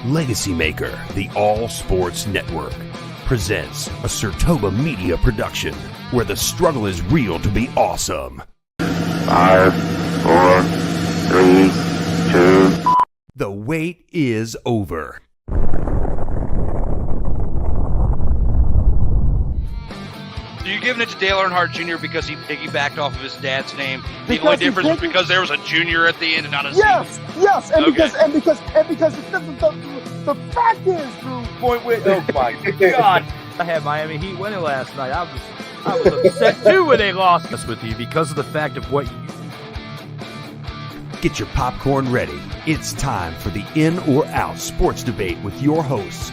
LegacyMaker, the all sports network, presents a SIRTOBA media production where the struggle is real to be awesome. 5, 4, 3, 2. The wait is over. Are you giving it to Dale Earnhardt Jr. because he piggybacked off of his dad's name? The Because only he difference was didn't- because there was a junior at the end and not a Yes, Z. yes, and Okay. because the fact is, Drew. Point with, oh my God. I had Miami Heat winning last night. I was upset too when they lost. That's with you because of the fact of what you. Get your popcorn ready. It's time for the in or out sports debate with your hosts,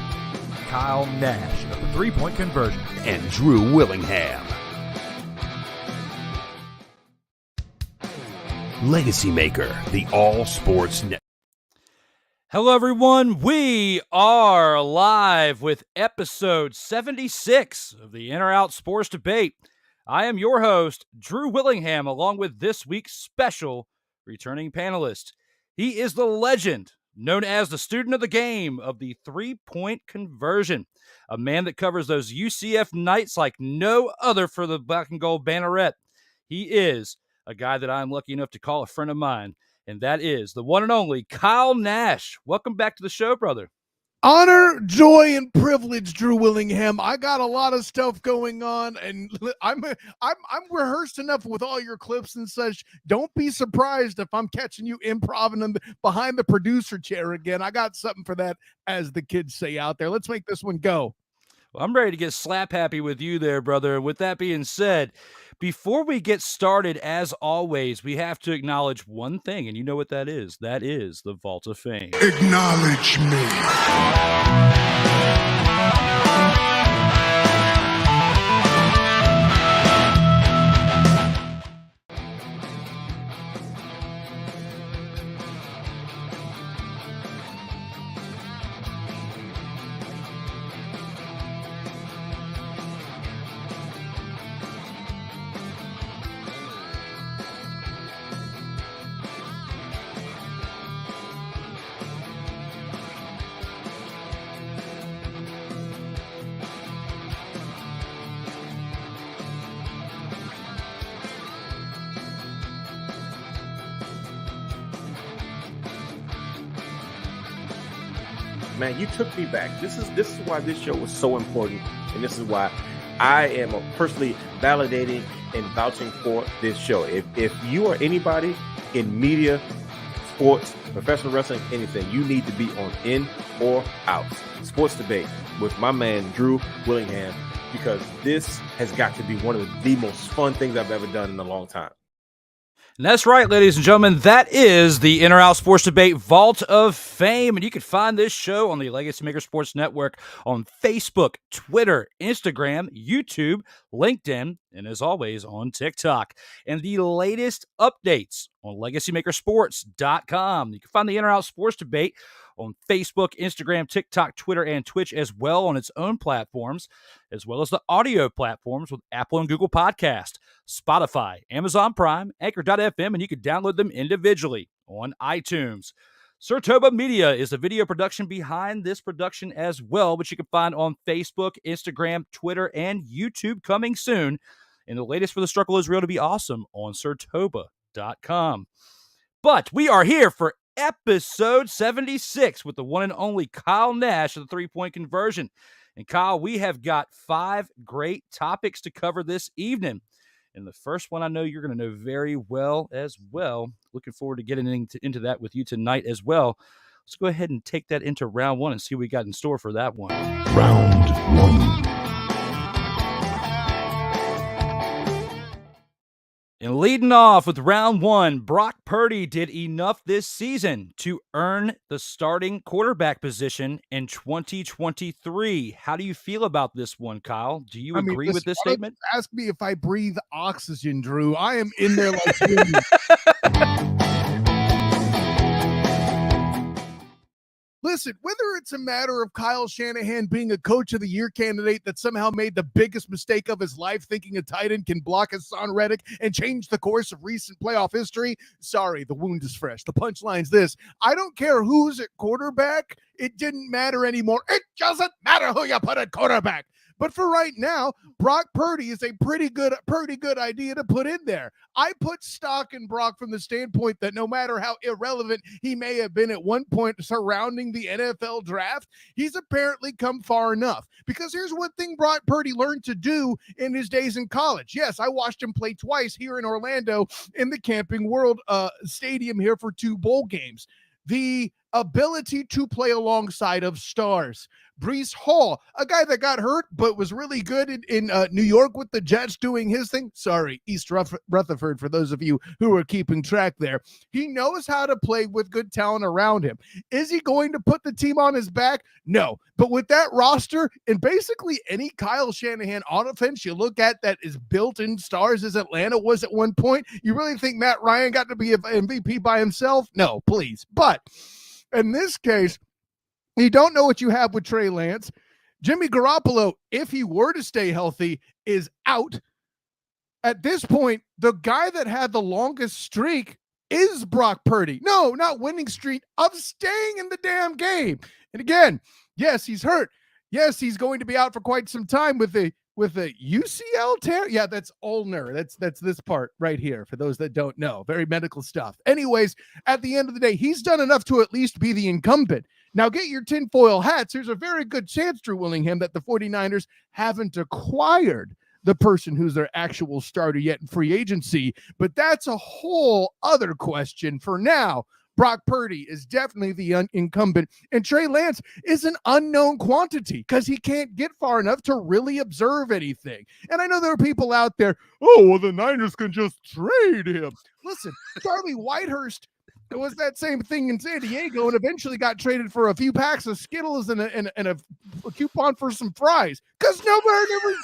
Kyle Nash of the three-point conversion. and Drew Willingham. LegacyMaker, the all sports network. Hello, everyone. We are live with episode 76 of the In or Out Sports Debate. I am your host, Drew Willingham, along with this week's special returning panelist. He is the legend, known as the student of the game of the three-point conversion, a man that covers those UCF nights like no other for the black and gold banneret. He is a guy that I'm lucky enough to call a friend of mine, and that is the one and only Kyle Nash. Welcome back to the show, brother. Honor, joy, and privilege, Drew Willingham. I got a lot of stuff going on, and I'm rehearsed enough with all your clips and such. Don't be surprised if I'm catching you improvising them behind the producer chair again. I got something for that, as the kids say out there. Let's make this one go. Well, I'm ready to get slap happy with you there, brother. With that being said, before we get started, as always, we have to acknowledge one thing, and you know what that is. That is the Vault of Fame. Acknowledge me. Man, you took me back. This is why this show was so important, and this is why I am personally validating and vouching for this show. If you are anybody in media, sports, professional wrestling, anything, you need to be on In or Out Sports Debate with my man Drew Willingham, because this has got to be one of the most fun things I've ever done in a long time. And that's right, ladies and gentlemen. That is the In or Out Sports Debate Vault of Fame. And you can find this show on the LegacyMaker Sports Network on Facebook, Twitter, Instagram, YouTube, LinkedIn, and as always on TikTok. And the latest updates on LegacyMakerSports.com. You can find the In or Out Sports Debate on Facebook, Instagram, TikTok, Twitter, and Twitch as well on its own platforms, as well as the audio platforms with Apple and Google Podcast, Spotify, Amazon Prime, Anchor.fm, and you can download them individually on iTunes. SIRTOBA Media is the video production behind this production as well, which you can find on Facebook, Instagram, Twitter, and YouTube coming soon. And the latest for the struggle is real to be awesome on SIRTOBA.com. But we are here for episode 76 with the one and only Kyle Nash of the three-point conversion. And Kyle, we have got 5 great topics to cover this evening. And the first one I know you're going to know very well as well. Looking forward to getting into that with you tonight as well. Let's go ahead and take that into round 1 and see what we got in store for that one. Round 1. And leading off with round 1, Brock Purdy did enough this season to earn the starting quarterback position in 2023. How do you feel about this one, Kyle? Do you agree with this statement? Ask me if I breathe oxygen, Drew. I am in there like you. listen, whether it's a matter of Kyle Shanahan being a coach of the year candidate that somehow made the biggest mistake of his life thinking a tight end can block Hassan Reddick and change the course of recent playoff history, sorry, the wound is fresh. The punchline's this: I don't care who's at quarterback. It didn't matter anymore. It doesn't matter who you put at quarterback. But for right now, Brock Purdy is a pretty good idea to put in there. I put stock in Brock from the standpoint that no matter how irrelevant he may have been at one point surrounding the NFL draft, he's apparently come far enough. Because here's one thing Brock Purdy learned to do in his days in college. Yes, I watched him play twice here in Orlando in the Camping World Stadium here for 2 bowl games. The ability to play alongside of stars. Breece Hall, a guy that got hurt but was really good in New York with the Jets doing his thing. Sorry, East Rutherford, for those of you who are keeping track there. He knows how to play with good talent around him. Is he going to put the team on his back? No. But with that roster and basically any Kyle Shanahan offense you look at that is built in stars as Atlanta was at one point, you really think Matt Ryan got to be an MVP by himself? No, please. But in this case, you don't know what you have with Trey Lance. Jimmy Garoppolo, if he were to stay healthy, is out. At this point, the guy that had the longest streak is Brock Purdy. No, not winning streak, of staying in the damn game. And again, yes, he's hurt. Yes, he's going to be out for quite some time with a UCL tear. Yeah, that's ulnar. That's this part right here for those that don't know. Very medical stuff. Anyways, at the end of the day, he's done enough to at least be the incumbent. Now get your tinfoil hats. There's a very good chance, Drew Willingham, that the 49ers haven't acquired the person who's their actual starter yet in free agency. But that's a whole other question. For now, Brock Purdy is definitely the incumbent, and Trey Lance is an unknown quantity because he can't get far enough to really observe anything. And I know there are people out there, oh, well, the Niners can just trade him. Listen, Charlie Whitehurst, it was that same thing in San Diego and eventually got traded for a few packs of Skittles and a coupon for some fries because nobody ever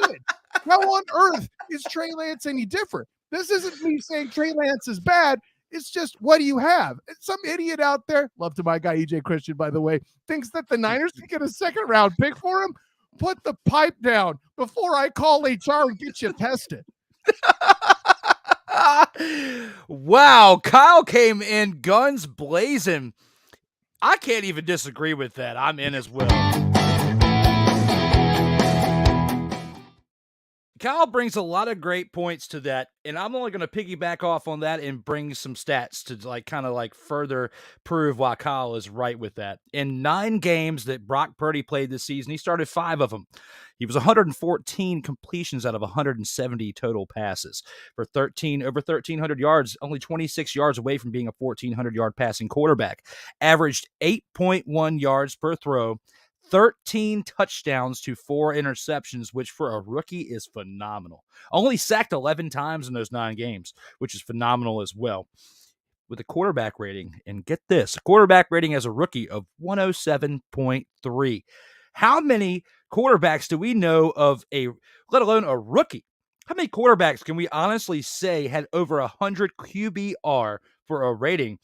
did. How on earth is Trey Lance any different? This isn't me saying Trey Lance is bad. It's just, what do you have? Some idiot out there, love to my guy EJ Christian, by the way, thinks that the Niners can get a second-round pick for him? Put the pipe down before I call HR and get you tested. Wow, Kyle came in guns blazing. I can't even disagree with that. I'm in as well. Kyle brings a lot of great points to that, and I'm only going to piggyback off on that and bring some stats to kind of further prove why Kyle is right with that. In 9 games that Brock Purdy played this season, he started 5 of them. He was 114 completions out of 170 total passes for over 1,300 yards, only 26 yards away from being a 1,400-yard passing quarterback. Averaged 8.1 yards per throw, 13 touchdowns to 4 interceptions, which for a rookie is phenomenal. Only sacked 11 times in those 9 games, which is phenomenal as well. With a quarterback rating, and get this, a quarterback rating as a rookie of 107.3. How many quarterbacks do we know of let alone a rookie? How many quarterbacks can we honestly say had over 100 QBR for a rating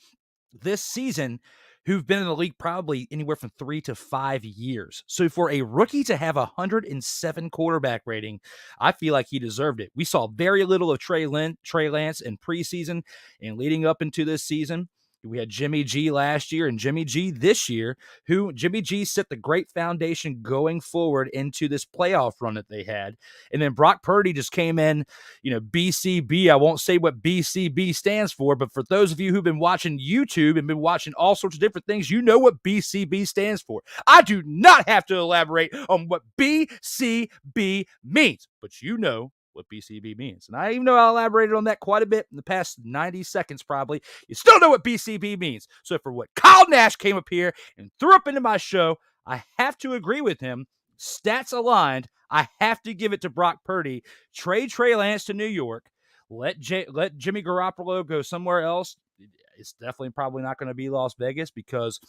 this season who've been in the league probably anywhere from 3 to 5 years? So for a rookie to have 107 quarterback rating, I feel like he deserved it. We saw very little of Trey Lance in preseason and leading up into this season. We had Jimmy G last year and Jimmy G this year, who Jimmy G set the great foundation going forward into this playoff run that they had. And then Brock Purdy just came in, BCB. I won't say what BCB stands for, but for those of you who've been watching YouTube and been watching all sorts of different things, you know what BCB stands for. I do not have to elaborate on what BCB means, but you know what BCB means. And I even know I elaborated on that quite a bit in the past 90 seconds probably. You still know what BCB means. So for what Kyle Nash came up here and threw up into my show, I have to agree with him. Stats aligned. I have to give it to Brock Purdy. Trade Trey Lance to New York. Let Jimmy Garoppolo go somewhere else. It's definitely probably not going to be Las Vegas because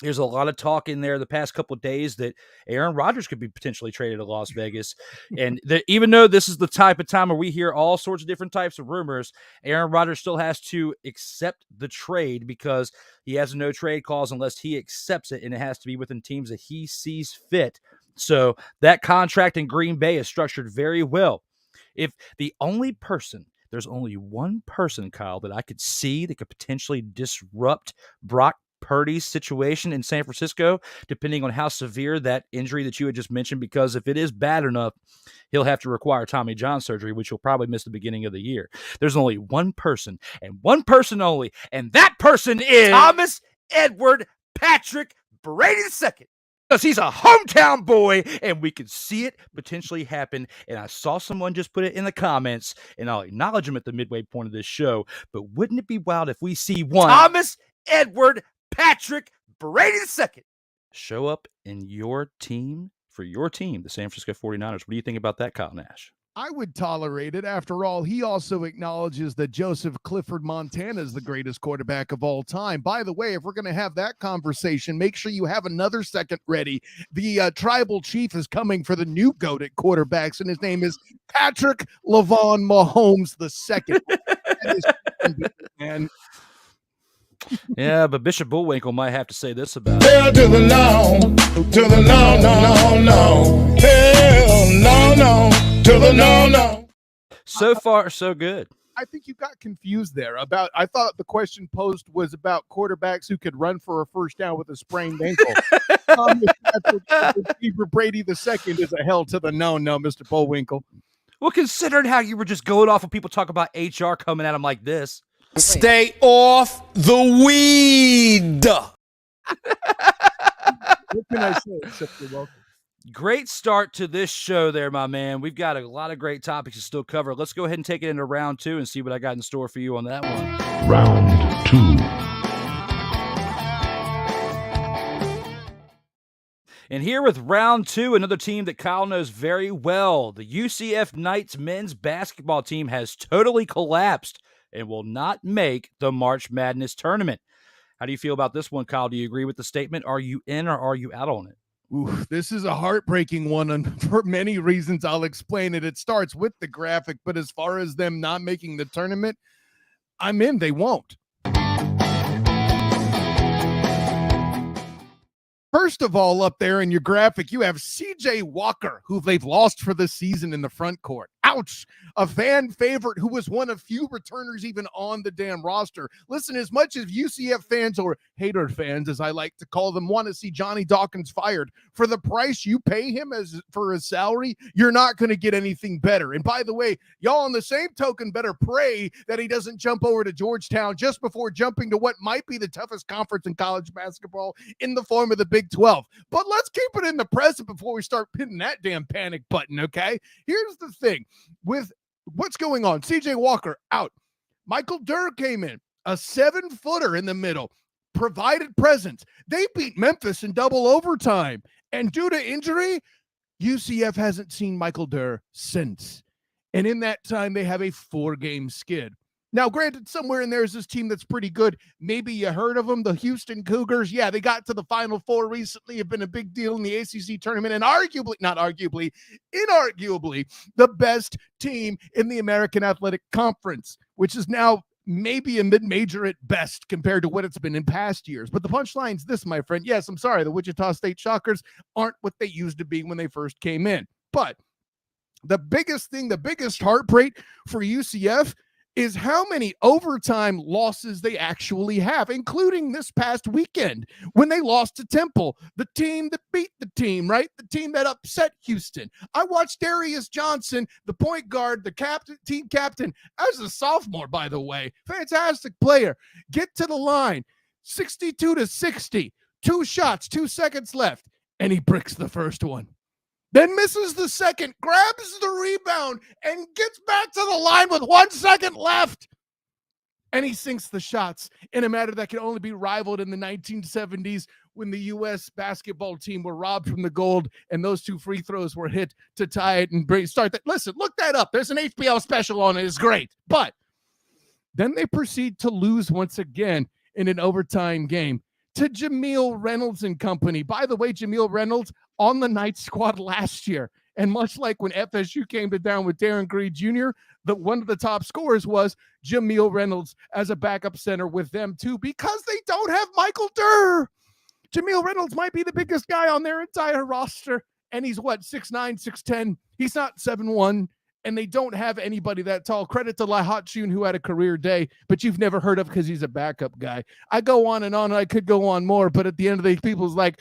There's a lot of talk in there the past couple of days that Aaron Rodgers could be potentially traded to Las Vegas. And even though this is the type of time where we hear all sorts of different types of rumors, Aaron Rodgers still has to accept the trade because he has a no trade clause unless he accepts it, and it has to be within teams that he sees fit. So that contract in Green Bay is structured very well. If the only person, there's only one person, Kyle, that I could see that could potentially disrupt Brock Purdy's situation in San Francisco, depending on how severe that injury that you had just mentioned, because if it is bad enough, he'll have to require Tommy John surgery, which he'll probably miss the beginning of the year. There's only one person and one person only, and that person is Thomas Edward Patrick Brady II. Because he's a hometown boy, and we can see it potentially happen. And I saw someone just put it in the comments, and I'll acknowledge him at the midway point of this show. But wouldn't it be wild if we see one Thomas Edward Patrick Brady II show up in your team, for your team, the San Francisco 49ers? What do you think about that, Kyle Nash? I would tolerate it. After all, he also acknowledges that Joseph Clifford Montana is the greatest quarterback of all time. By the way, if we're going to have that conversation, make sure you have another second ready. The tribal chief is coming for the new GOAT at quarterbacks, and his name is Patrick LaVon Mahomes II. And yeah, but Bishop Bullwinkle might have to say this about it. Hell to the no, to the no, no, no, no. Hell no, to the no. So far, so good. I think you got confused there about, I thought the question posed was about quarterbacks who could run for a first down with a sprained ankle. Brady II is a hell to the no, Mr. Bullwinkle. Well, considering how you were just going off when people talk about HR coming at him like this. Stay off the weed. What can I say except you're welcome? Great start to this show there, my man. We've got a lot of great topics to still cover. Let's go ahead and take it into round two and see what I got in store for you on that one. Round two. And here with round two, another team that Kyle knows very well. The UCF Knights men's basketball team has totally collapsed and will not make the March Madness tournament. How do you feel about this one, Kyle? Do you agree with the statement? Are you in or are you out on it? Ooh, this is a heartbreaking one, and for many reasons. I'll explain it. It starts with the graphic, but as far as them not making the tournament, I'm in. They won't. First of all, up there in your graphic, you have CJ Walker, who they've lost for the season in the front court. Ouch. A fan favorite who was one of few returners even on the damn roster. Listen, as much as UCF fans, or hater fans, as I like to call them, want to see Johnny Dawkins fired, for the price you pay him for his salary, you're not going to get anything better. And by the way, y'all on the same token better pray that he doesn't jump over to Georgetown just before jumping to what might be the toughest conference in college basketball in the form of the Big 12. But let's keep it in the present before we start hitting that damn panic button, okay? Here's the thing with what's going on. CJ Walker out. Michael Durr came in, a 7-footer in the middle, provided presence. They beat Memphis in double overtime. And due to injury, UCF hasn't seen Michael Durr since. And in that time, they have a 4-game skid. Now, granted, somewhere in there is this team that's pretty good. Maybe you heard of them, the Houston Cougars. Yeah, they got to the Final Four recently, have been a big deal in the ACC tournament, and inarguably, the best team in the American Athletic Conference, which is now maybe a mid-major at best compared to what it's been in past years. But the punchline's this, my friend. Yes, I'm sorry, the Wichita State Shockers aren't what they used to be when they first came in. But the biggest thing, the biggest heartbreak for UCF is how many overtime losses they actually have, including this past weekend when they lost to Temple, the team that beat the team, right? The team that upset Houston. I watched Darius Johnson, the point guard, the team captain, as a sophomore, by the way, fantastic player, get to the line, 62-60, 2 shots, 2 seconds left, and he bricks the first one. Then misses the second, grabs the rebound, and gets back to the line with 1 second left. And he sinks the shots in a matter that can only be rivaled in the 1970s when the U.S. basketball team were robbed from the gold and those 2 free throws were hit to tie it and start that. Listen, look that up. There's an HBO special on it. It's great. But then they proceed to lose once again in an overtime game to Jameel Reynolds and company. By the way, Jameel Reynolds on the night squad last year. And much like when FSU came to down with Darren Greed Jr., one of the top scorers was Jameel Reynolds as a backup center with them too, because they don't have Michael Durr. Jameel Reynolds might be the biggest guy on their entire roster. And he's 6'9", 6'10". He's not 7'1", and they don't have anybody that tall. Credit to Lahatchun, who had a career day, but you've never heard of because he's a backup guy. I go on and on. I could go on more, but at the end of the day, people's like,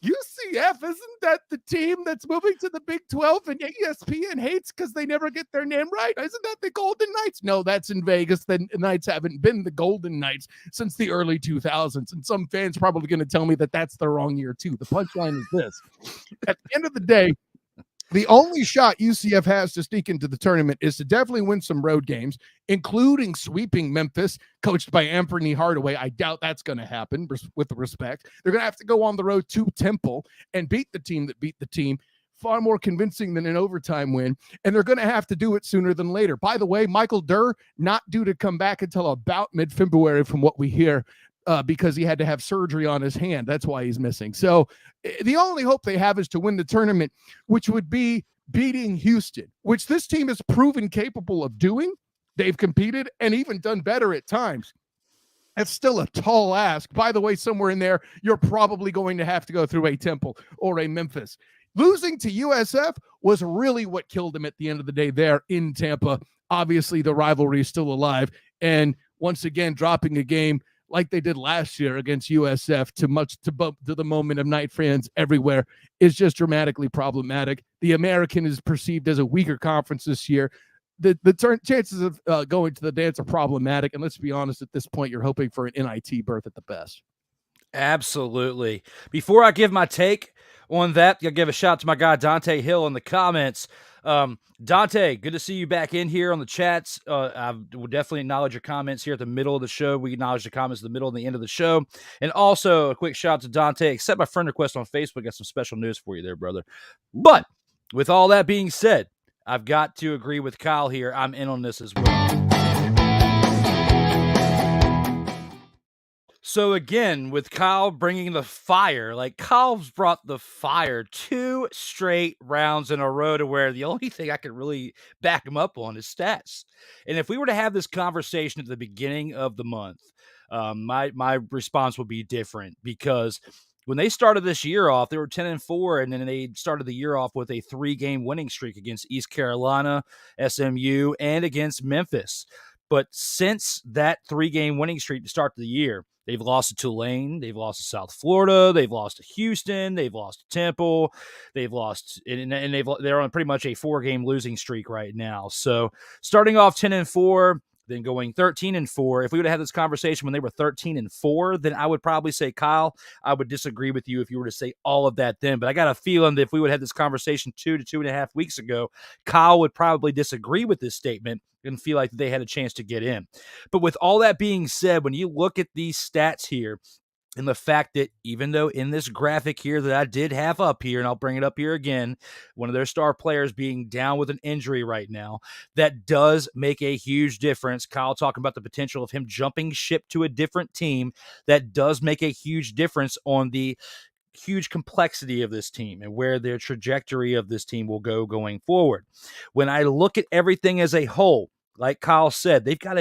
UCF, isn't that the team that's moving to the Big 12 and ESPN hates because they never get their name right? Isn't that the Golden Knights? No, that's in Vegas. The Knights haven't been the Golden Knights since the early 2000s. And some fans probably going to tell me that that's the wrong year too. The punchline is this. At the end of the day, the only shot UCF has to sneak into the tournament is to definitely win some road games, including sweeping Memphis, coached by Anthony Hardaway. I doubt that's going to happen, with respect. They're going to have to go on the road to Temple and beat the team that beat the team, far more convincing than an overtime win, and they're going to have to do it sooner than later. By the way, Michael Durr, not due to come back until about mid-February from what we hear, because he had to have surgery on his hand. That's why he's missing. So the only hope they have is to win the tournament, which would be beating Houston, which this team is proven capable of doing. They've competed and even done better at times. That's still a tall ask. By the way, somewhere in there, you're probably going to have to go through a Temple or a Memphis. Losing to USF was really what killed them at the end of the day there in Tampa. Obviously, the rivalry is still alive. And once again, dropping a game like they did last year against USF to the moment of night fans everywhere is just dramatically problematic. The American is perceived as a weaker conference this year. The chances of going to the dance are problematic. And let's be honest, at this point, you're hoping for an NIT berth at the best. Absolutely. Before I give my take on that, I'll give a shout out to my guy Dante Hill in the comments. Dante, good to see you back in here on the chats. I will definitely acknowledge your comments here at the middle of the show. We acknowledge the comments at the middle and the end of the show. And also a quick shout out to Dante. Accept my friend request on Facebook. Got some special news for you there, brother. But with all that being said, I've got to agree with Kyle here. I'm in on this as well. So again, with Kyle bringing the fire, like Kyle's brought the fire 2 straight rounds in a row to where the only thing I could really back him up on is stats. And if we were to have this conversation at the beginning of the month, my response would be different, because when they started this year off, they were 10-4, and then they started the year off with a 3-game winning streak against East Carolina, SMU, and against Memphis. But since that 3-game winning streak to start the year, they've lost to Tulane, they've lost to South Florida, they've lost to Houston, they've lost to Temple, they've lost, and they're on pretty much a 4-game losing streak right now. So starting off 10-4, then going 13-4. If we would have had this conversation when they were 13-4, then I would probably say, Kyle, I would disagree with you if you were to say all of that then. But I got a feeling that if we would have had this conversation 2 to 2.5 weeks ago, Kyle would probably disagree with this statement and feel like they had a chance to get in. But with all that being said, when you look at these stats here, and the fact that even though in this graphic here that I did have up here, and I'll bring it up here again, one of their star players being down with an injury right now, that does make a huge difference. Kyle talking about the potential of him jumping ship to a different team. That does make a huge difference on the huge complexity of this team and where their trajectory of this team will go going forward. When I look at everything as a whole, like Kyle said, they've got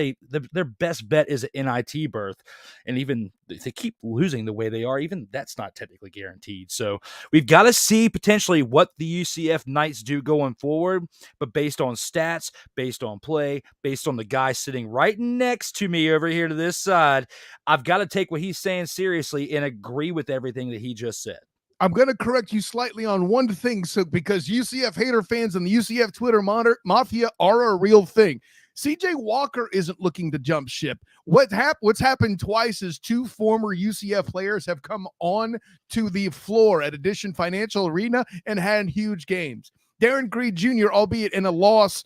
their best bet is an NIT berth. And even if they keep losing the way they are, even that's not technically guaranteed. So we've got to see potentially what the UCF Knights do going forward. But based on stats, based on play, based on the guy sitting right next to me over here to this side, I've got to take what he's saying seriously and agree with everything that he just said. I'm going to correct you slightly on one thing, so because UCF hater fans and the UCF Twitter mafia are a real thing. CJ Walker isn't looking to jump ship. What's happened twice is 2 former UCF players have come on to the floor at Addition Financial Arena and had huge games. Darren Greed Jr., albeit in a loss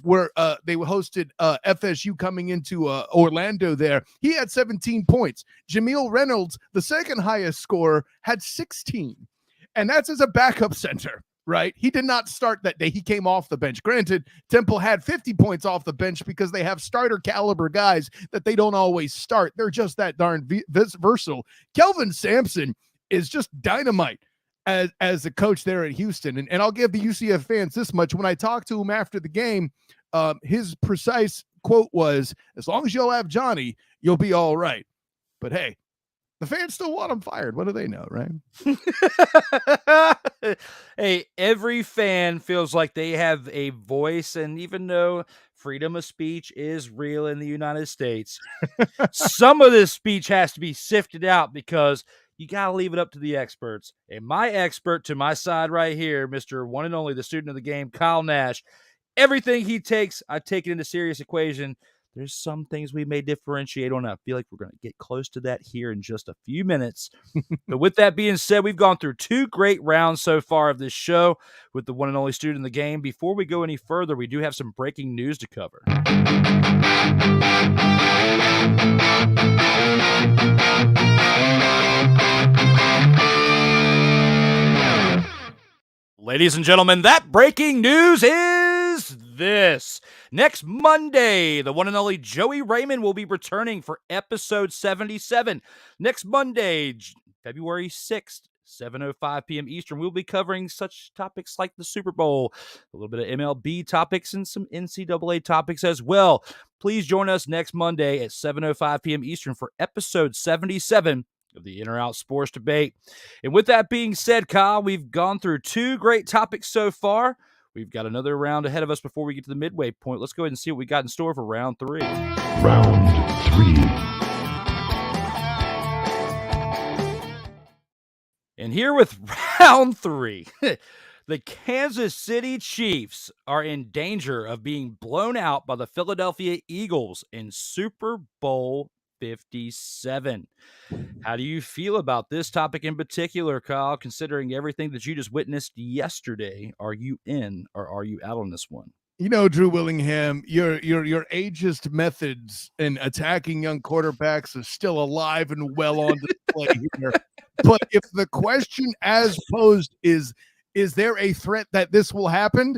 where they hosted FSU coming into Orlando there, he had 17 points. Jameel Reynolds, the second highest scorer, had 16. And that's as a backup center. right? He did not start that day. He came off the bench. Granted, Temple had 50 points off the bench because they have starter caliber guys that they don't always start. They're just that darn versatile. Kelvin Sampson is just dynamite as a coach there at Houston. And I'll give the UCF fans this much. When I talked to him after the game, his precise quote was, as long as you'll have Johnny, you'll be all right. But hey, the fans still want him fired. What do they know, right? Hey, every fan feels like they have a voice, and even though freedom of speech is real in the United States, some of this speech has to be sifted out because you got to leave it up to the experts. And my expert to my side right here, Mr. One and Only, the student of the game, Kyle Nash, everything he takes, I take it into serious equation. There's some things we may differentiate on. I feel like we're going to get close to that here in just a few minutes. But with that being said, we've gone through 2 great rounds so far of this show with the one and only student in the game. Before we go any further, we do have some breaking news to cover. Ladies and gentlemen, that breaking news is this. Next Monday, the one and only Joey Raymond will be returning for episode 77. Next Monday, February 6th, 7:05 p.m. Eastern, we'll be covering such topics like the Super Bowl, a little bit of MLB topics, and some NCAA topics as well. Please join us next Monday at 7:05 p.m. Eastern for episode 77 of the In or Out Sports Debate. And with that being said, Kyle, we've gone through 2 great topics so far. We've got another round ahead of us before we get to the midway point. Let's go ahead and see what we got in store for round 3. Round 3. And here with round 3, the Kansas City Chiefs are in danger of being blown out by the Philadelphia Eagles in Super Bowl LVII. How do you feel about this topic in particular, Kyle, considering everything that you just witnessed yesterday? Are you in or are you out on this one? You know, Drew Willingham, your ageist methods in attacking young quarterbacks is still alive and well on display here. But if the question as posed is there a threat that this will happen?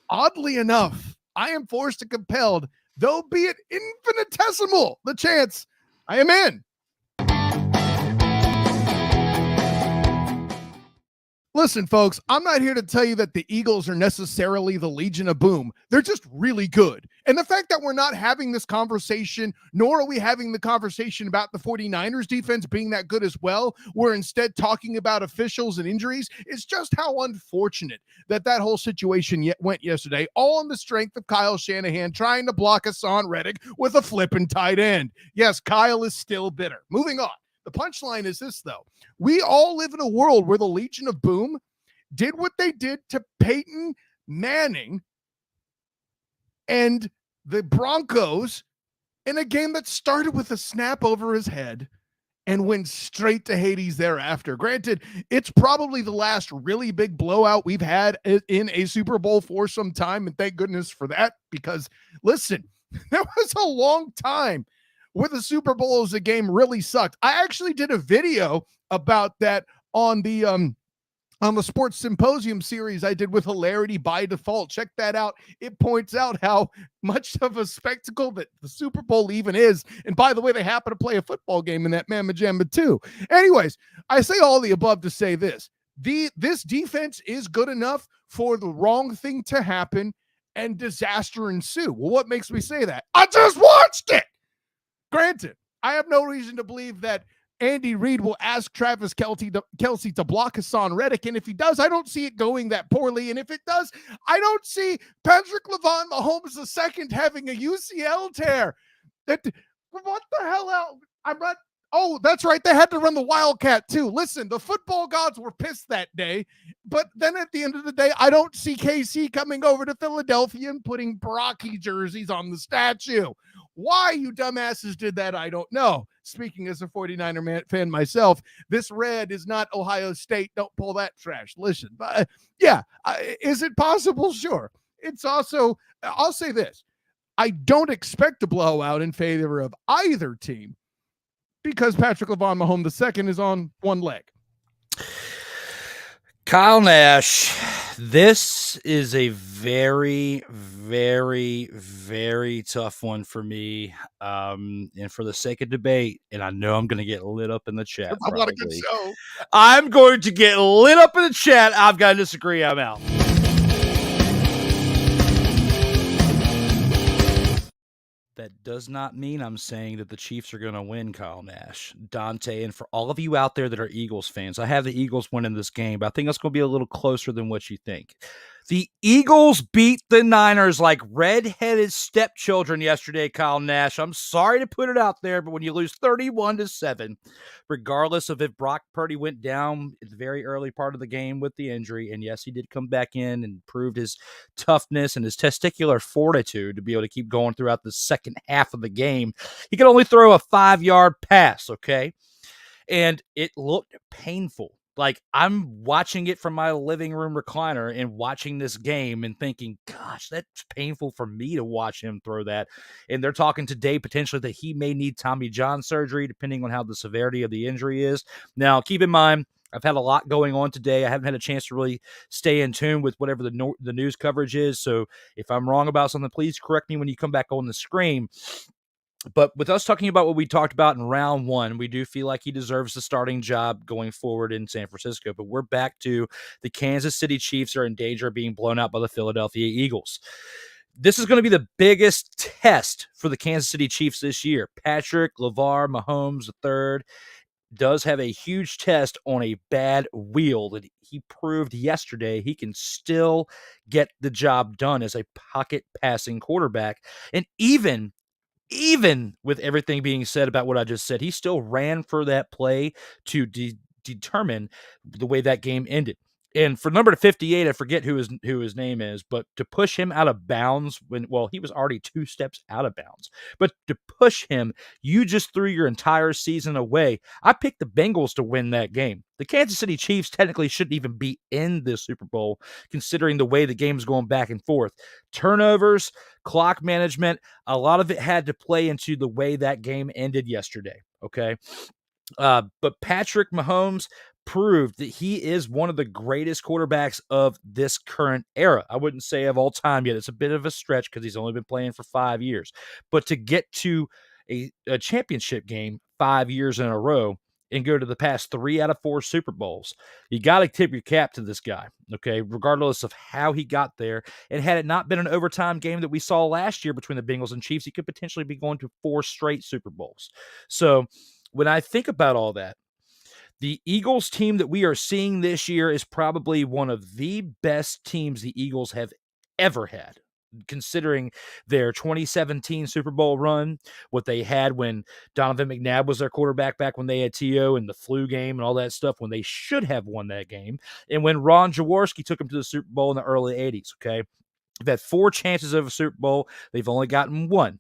Oddly enough, I am forced and compelled, though be it infinitesimal, the chance, I am in. Listen, folks, I'm not here to tell you that the Eagles are necessarily the Legion of Boom. They're just really good. And the fact that we're not having this conversation, nor are we having the conversation about the 49ers defense being that good as well, we're instead talking about officials and injuries, is just how unfortunate that whole situation went yesterday, all on the strength of Kyle Shanahan trying to block Hassan Reddick with a flipping tight end. Yes, Kyle is still bitter. Moving on. The punchline is this, though. We all live in a world where the Legion of Boom did what they did to Peyton Manning and the Broncos in a game that started with a snap over his head and went straight to Hades thereafter. Granted, it's probably the last really big blowout we've had in a Super Bowl for some time, and thank goodness for that, because, listen, there was a long time where the Super Bowl as a game really sucked. I actually did a video about that on the Sports Symposium series I did with Hilarity by Default. Check that out. It points out how much of a spectacle that the Super Bowl even is. And by the way, they happen to play a football game in that Mamma Jamma too. Anyways, I say all the above to say this. This defense is good enough for the wrong thing to happen and disaster ensue. Well, what makes me say that? I just watched it. Granted, I have no reason to believe that Andy Reid will ask Travis Kelce to block Hassan Reddick, and if he does, I don't see it going that poorly, and if it does, I don't see Patrick LeVon Mahomes II having a UCL tear. What the hell else? Oh, that's right. They had to run the Wildcat too. Listen, the football gods were pissed that day, but then at the end of the day, I don't see KC coming over to Philadelphia and putting Brocky jerseys on the statue. Why you dumbasses did that, I don't know. Speaking as a 49er fan myself, this red is not Ohio State. Don't pull that trash. Listen, but is it possible? Sure. It's also, I'll say this. I don't expect a blowout in favor of either team because Patrick LeVon Mahomes II is on one leg. Kyle Nash, This is a very, very, very tough one for me. And for the sake of debate, and I know I'm going to get lit up in the chat. I want a good Probably. show. I'm going to get lit up in the chat. I've got to disagree. I'm out. That does not mean I'm saying that the Chiefs are going to win, Kyle Nash, Dante, and for all of you out there that are Eagles fans, I have the Eagles winning this game, but I think it's going to be a little closer than what you think. The Eagles beat the Niners like red-headed stepchildren yesterday, Kyle Nash. I'm sorry to put it out there, but when you lose 31-7, regardless of if Brock Purdy went down at the very early part of the game with the injury, and yes, he did come back in and proved his toughness and his testicular fortitude to be able to keep going throughout the second half of the game. He could only throw a 5-yard pass, okay? And it looked painful. Like, I'm watching it from my living room recliner and watching this game and thinking, gosh, that's painful for me to watch him throw that. And they're talking today potentially that he may need Tommy John surgery, depending on how the severity of the injury is. Now, keep in mind, I've had a lot going on today. I haven't had a chance to really stay in tune with whatever the news coverage is. So if I'm wrong about something, please correct me when you come back on the screen. But with us talking about what we talked about in round one, we do feel like he deserves the starting job going forward in San Francisco. But we're back to the Kansas City Chiefs are in danger of being blown out by the Philadelphia Eagles. This is going to be the biggest test for the Kansas City Chiefs this year. Patrick, LeVar, Mahomes III does have a huge test on a bad wheel that he proved yesterday he can still get the job done as a pocket passing quarterback. And even with everything being said about what I just said, he still ran for that play to determine the way that game ended. And for number 58, I forget who his name is, but to push him out of bounds he was already 2 steps out of bounds. But to push him, you just threw your entire season away. I picked the Bengals to win that game. The Kansas City Chiefs technically shouldn't even be in the Super Bowl, considering the way the game's going back and forth. Turnovers, clock management, a lot of it had to play into the way that game ended yesterday, okay? But Patrick Mahomes proved that he is one of the greatest quarterbacks of this current era. I wouldn't say of all time yet. It's a bit of a stretch because he's only been playing for 5 years. But to get to a championship game 5 years in a row and go to the past 3 out of 4 Super Bowls, you got to tip your cap to this guy, okay, regardless of how he got there. And had it not been an overtime game that we saw last year between the Bengals and Chiefs, he could potentially be going to 4 straight Super Bowls. So when I think about all that, the Eagles team that we are seeing this year is probably one of the best teams the Eagles have ever had, considering their 2017 Super Bowl run, what they had when Donovan McNabb was their quarterback back when they had T.O. and the flu game and all that stuff, when they should have won that game, and when Ron Jaworski took them to the Super Bowl in the early 80s, okay? They've had 4 chances of a Super Bowl. They've only gotten 1.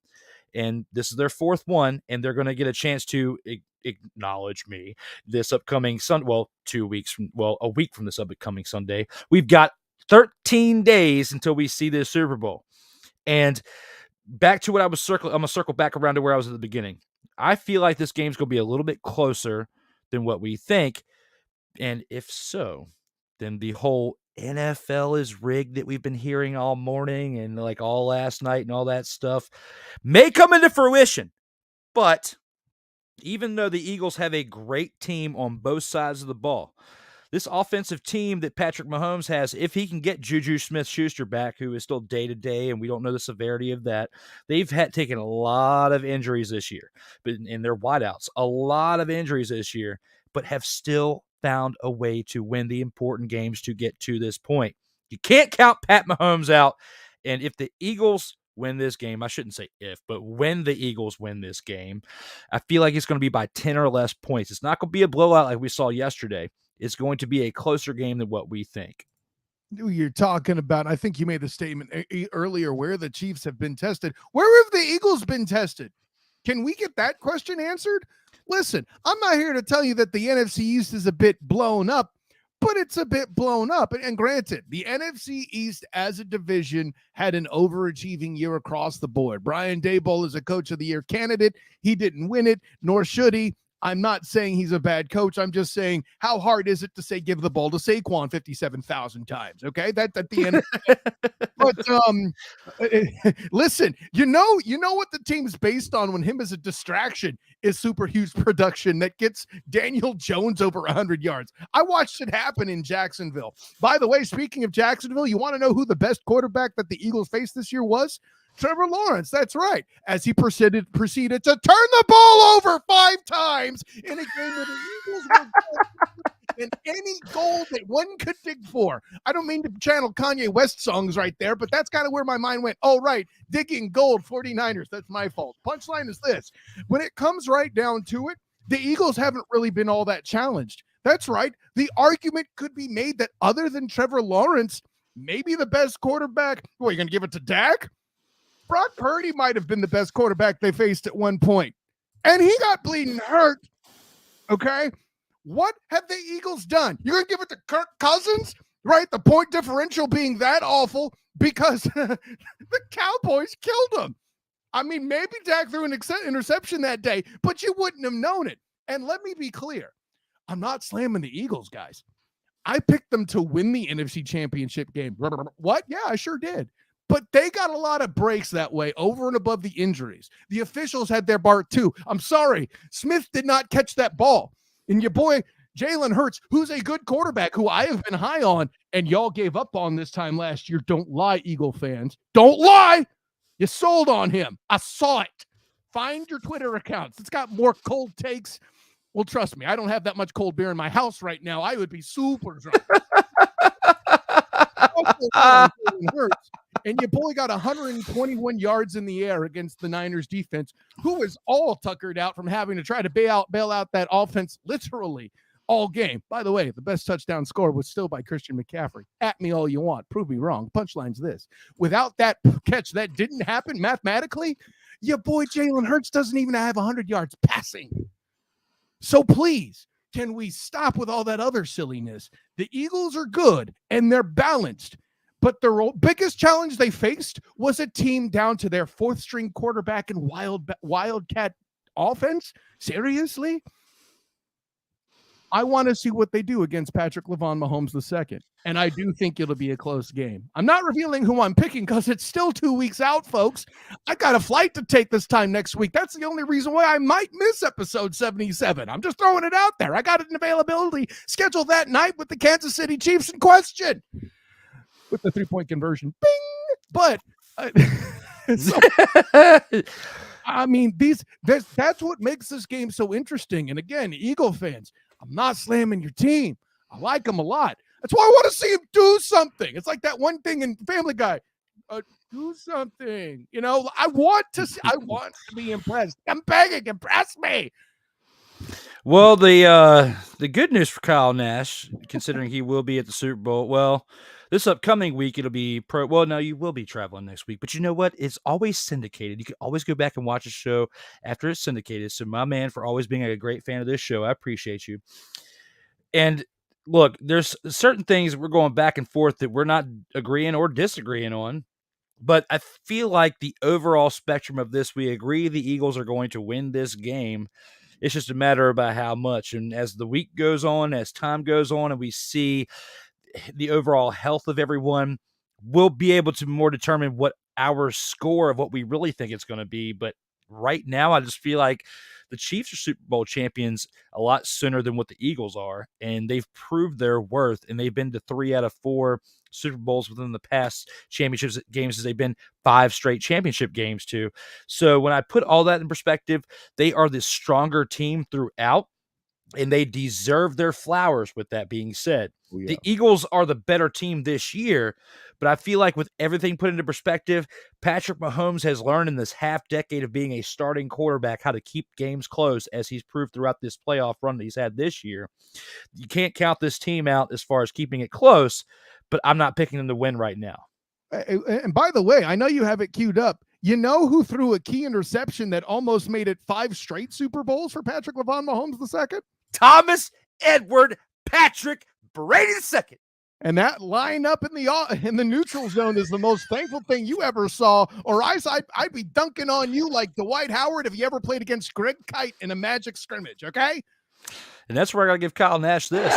And this is their 4th one, and they're going to get a chance to acknowledge me this upcoming Sunday. Well, a week from this upcoming Sunday. We've got 13 days until we see this Super Bowl. And back to what I'm going to circle back around to where I was at the beginning. I feel like this game's going to be a little bit closer than what we think. And if so, then the whole NFL is rigged that we've been hearing all morning and like all last night and all that stuff may come into fruition. But even though the Eagles have a great team on both sides of the ball, this offensive team that Patrick Mahomes has, if he can get Juju Smith-Schuster back, who is still day-to-day, and we don't know the severity of that, they've taken a lot of injuries this year, but in their wideouts, a lot of injuries this year, but have still found a way to win the important games to get to this point. You can't count Pat Mahomes out, and if the Eagles win this game, I shouldn't say if, but when the Eagles win this game, I feel like it's going to be by 10 or less points. It's not going to be a blowout like we saw yesterday. It's going to be a closer game than what we think. You're talking about, I think you made the statement earlier, where the Chiefs have been tested. Where have the Eagles been tested? Can we get that question answered? Listen, I'm not here to tell you that the NFC East is a bit blown up, but it's a bit blown up. And granted, the NFC East as a division had an overachieving year across the board. Brian Daboll is a Coach of the Year candidate. He didn't win it, nor should he. I'm not saying he's a bad coach. I'm just saying, how hard is it to say give the ball to Saquon 57,000 times? Okay, that's at the end. But listen, you know what the team's based on when him as a distraction is super huge production that gets Daniel Jones over 100 yards. I watched it happen in Jacksonville. By the way, speaking of Jacksonville, you want to know who the best quarterback that the Eagles faced this year was? Trevor Lawrence. That's right. As he proceeded to turn the ball over 5 times in a game where the Eagles were in any goal that one could dig for. I don't mean to channel Kanye West songs right there, but that's kind of where my mind went. Oh, right. Digging gold, 49ers. That's my fault. Punchline is this. When it comes right down to it, the Eagles haven't really been all that challenged. That's right. The argument could be made that other than Trevor Lawrence, maybe the best quarterback. Well, you're going to give it to Dak? Brock Purdy might have been the best quarterback they faced at one point, and he got bleeding hurt. Okay, what have the Eagles done? You're going to give it to Kirk Cousins, right? The point differential being that awful because the Cowboys killed him. I mean, maybe Dak threw an interception that day, but you wouldn't have known it. And let me be clear, I'm not slamming the Eagles, guys. I picked them to win the NFC Championship game. What? Yeah, I sure did. But they got a lot of breaks that way over and above the injuries. The officials had their part too. I'm sorry. Smith did not catch that ball. And your boy, Jalen Hurts, who's a good quarterback, who I have been high on, and y'all gave up on this time last year. Don't lie, Eagle fans. Don't lie. You sold on him. I saw it. Find your Twitter accounts. It's got more cold takes. Well, trust me, I don't have that much cold beer in my house right now. I would be super drunk. And your boy got 121 yards in the air against the Niners defense, who is all tuckered out from having to try to bail out that offense literally all game. By the way, the best touchdown score was still by Christian McCaffrey. At me all you want. Prove me wrong. Punchline's this. Without that catch that didn't happen mathematically, your boy Jalen Hurts doesn't even have 100 yards passing. So please, can we stop with all that other silliness? The Eagles are good and they're balanced. But the biggest challenge they faced was a team down to their 4th string quarterback and wildcat offense. Seriously? I want to see what they do against Patrick Mahomes II. And I do think it'll be a close game. I'm not revealing who I'm picking because it's still 2 weeks out, folks. I got a flight to take this time next week. That's the only reason why I might miss episode 77. I'm just throwing it out there. I got an availability scheduled that night with the Kansas City Chiefs in question. With the 3-point conversion. Bing! But, I mean, that's what makes this game so interesting. And again, Eagle fans, I'm not slamming your team. I like them a lot. That's why I want to see him do something. It's like that one thing in Family Guy. Do something. You know, I want to be impressed. I'm begging, impress me. Well, the good news for Kyle Nash, considering he will be at the Super Bowl, well, this upcoming week, it'll be you will be traveling next week. But you know what? It's always syndicated. You can always go back and watch a show after it's syndicated. So my man, for always being a great fan of this show, I appreciate you. And look, there's certain things we're going back and forth that we're not agreeing or disagreeing on. But I feel like the overall spectrum of this, we agree the Eagles are going to win this game. It's just a matter about how much. And as the week goes on, as time goes on, and we see the overall health of everyone, we'll be able to more determine what our score of what we really think it's going to be. But right now, I just feel like the Chiefs are Super Bowl champions a lot sooner than what the Eagles are, and they've proved their worth, and they've been to 3 out of 4 Super Bowls within the past championships games as they've been 5 straight championship games too. So when I put all that in perspective, they are the stronger team throughout, and they deserve their flowers. With that being said, The Eagles are the better team this year, but I feel like with everything put into perspective, Patrick Mahomes has learned in this half decade of being a starting quarterback how to keep games close, as he's proved throughout this playoff run that he's had this year. You can't count this team out as far as keeping it close, but I'm not picking them to win right now. And by the way, I know you have it queued up. You know who threw a key interception that almost made it 5 straight Super Bowls for Patrick Mahomes II? Thomas Edward Patrick Brady II. And that line up in the neutral zone is the most thankful thing you ever saw. Or I'd be dunking on you like Dwight Howard if you ever played against Greg Kite in a Magic scrimmage, okay? And that's where I got to give Kyle Nash this.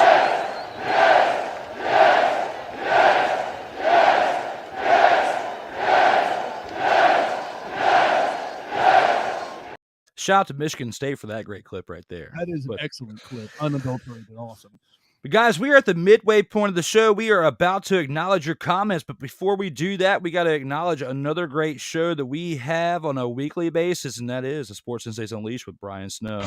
Shout out to Michigan State for that great clip right there. That is an excellent clip. Unadulterated. Awesome. But guys, we are at the midway point of the show. We are about to acknowledge your comments, but before we do that, we got to acknowledge another great show that we have on a weekly basis, and that is the Sports Sensates Unleashed with Brian Snow.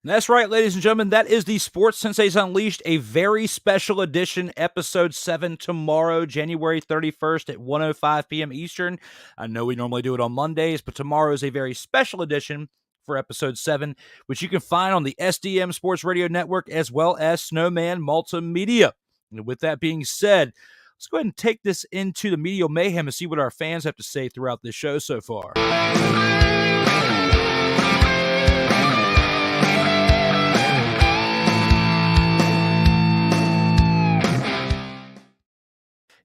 That's right, ladies and gentlemen. That is the Sports Sensates Unleashed, a very special edition, episode 7 tomorrow, January 31st at 1:05 p.m. Eastern. I know we normally do it on Mondays, but tomorrow is a very special edition for episode 7, which you can find on the SDM Sports Radio Network as well as Snowman Multimedia. And with that being said, let's go ahead and take this into the Media Mayhem and see what our fans have to say throughout this show so far.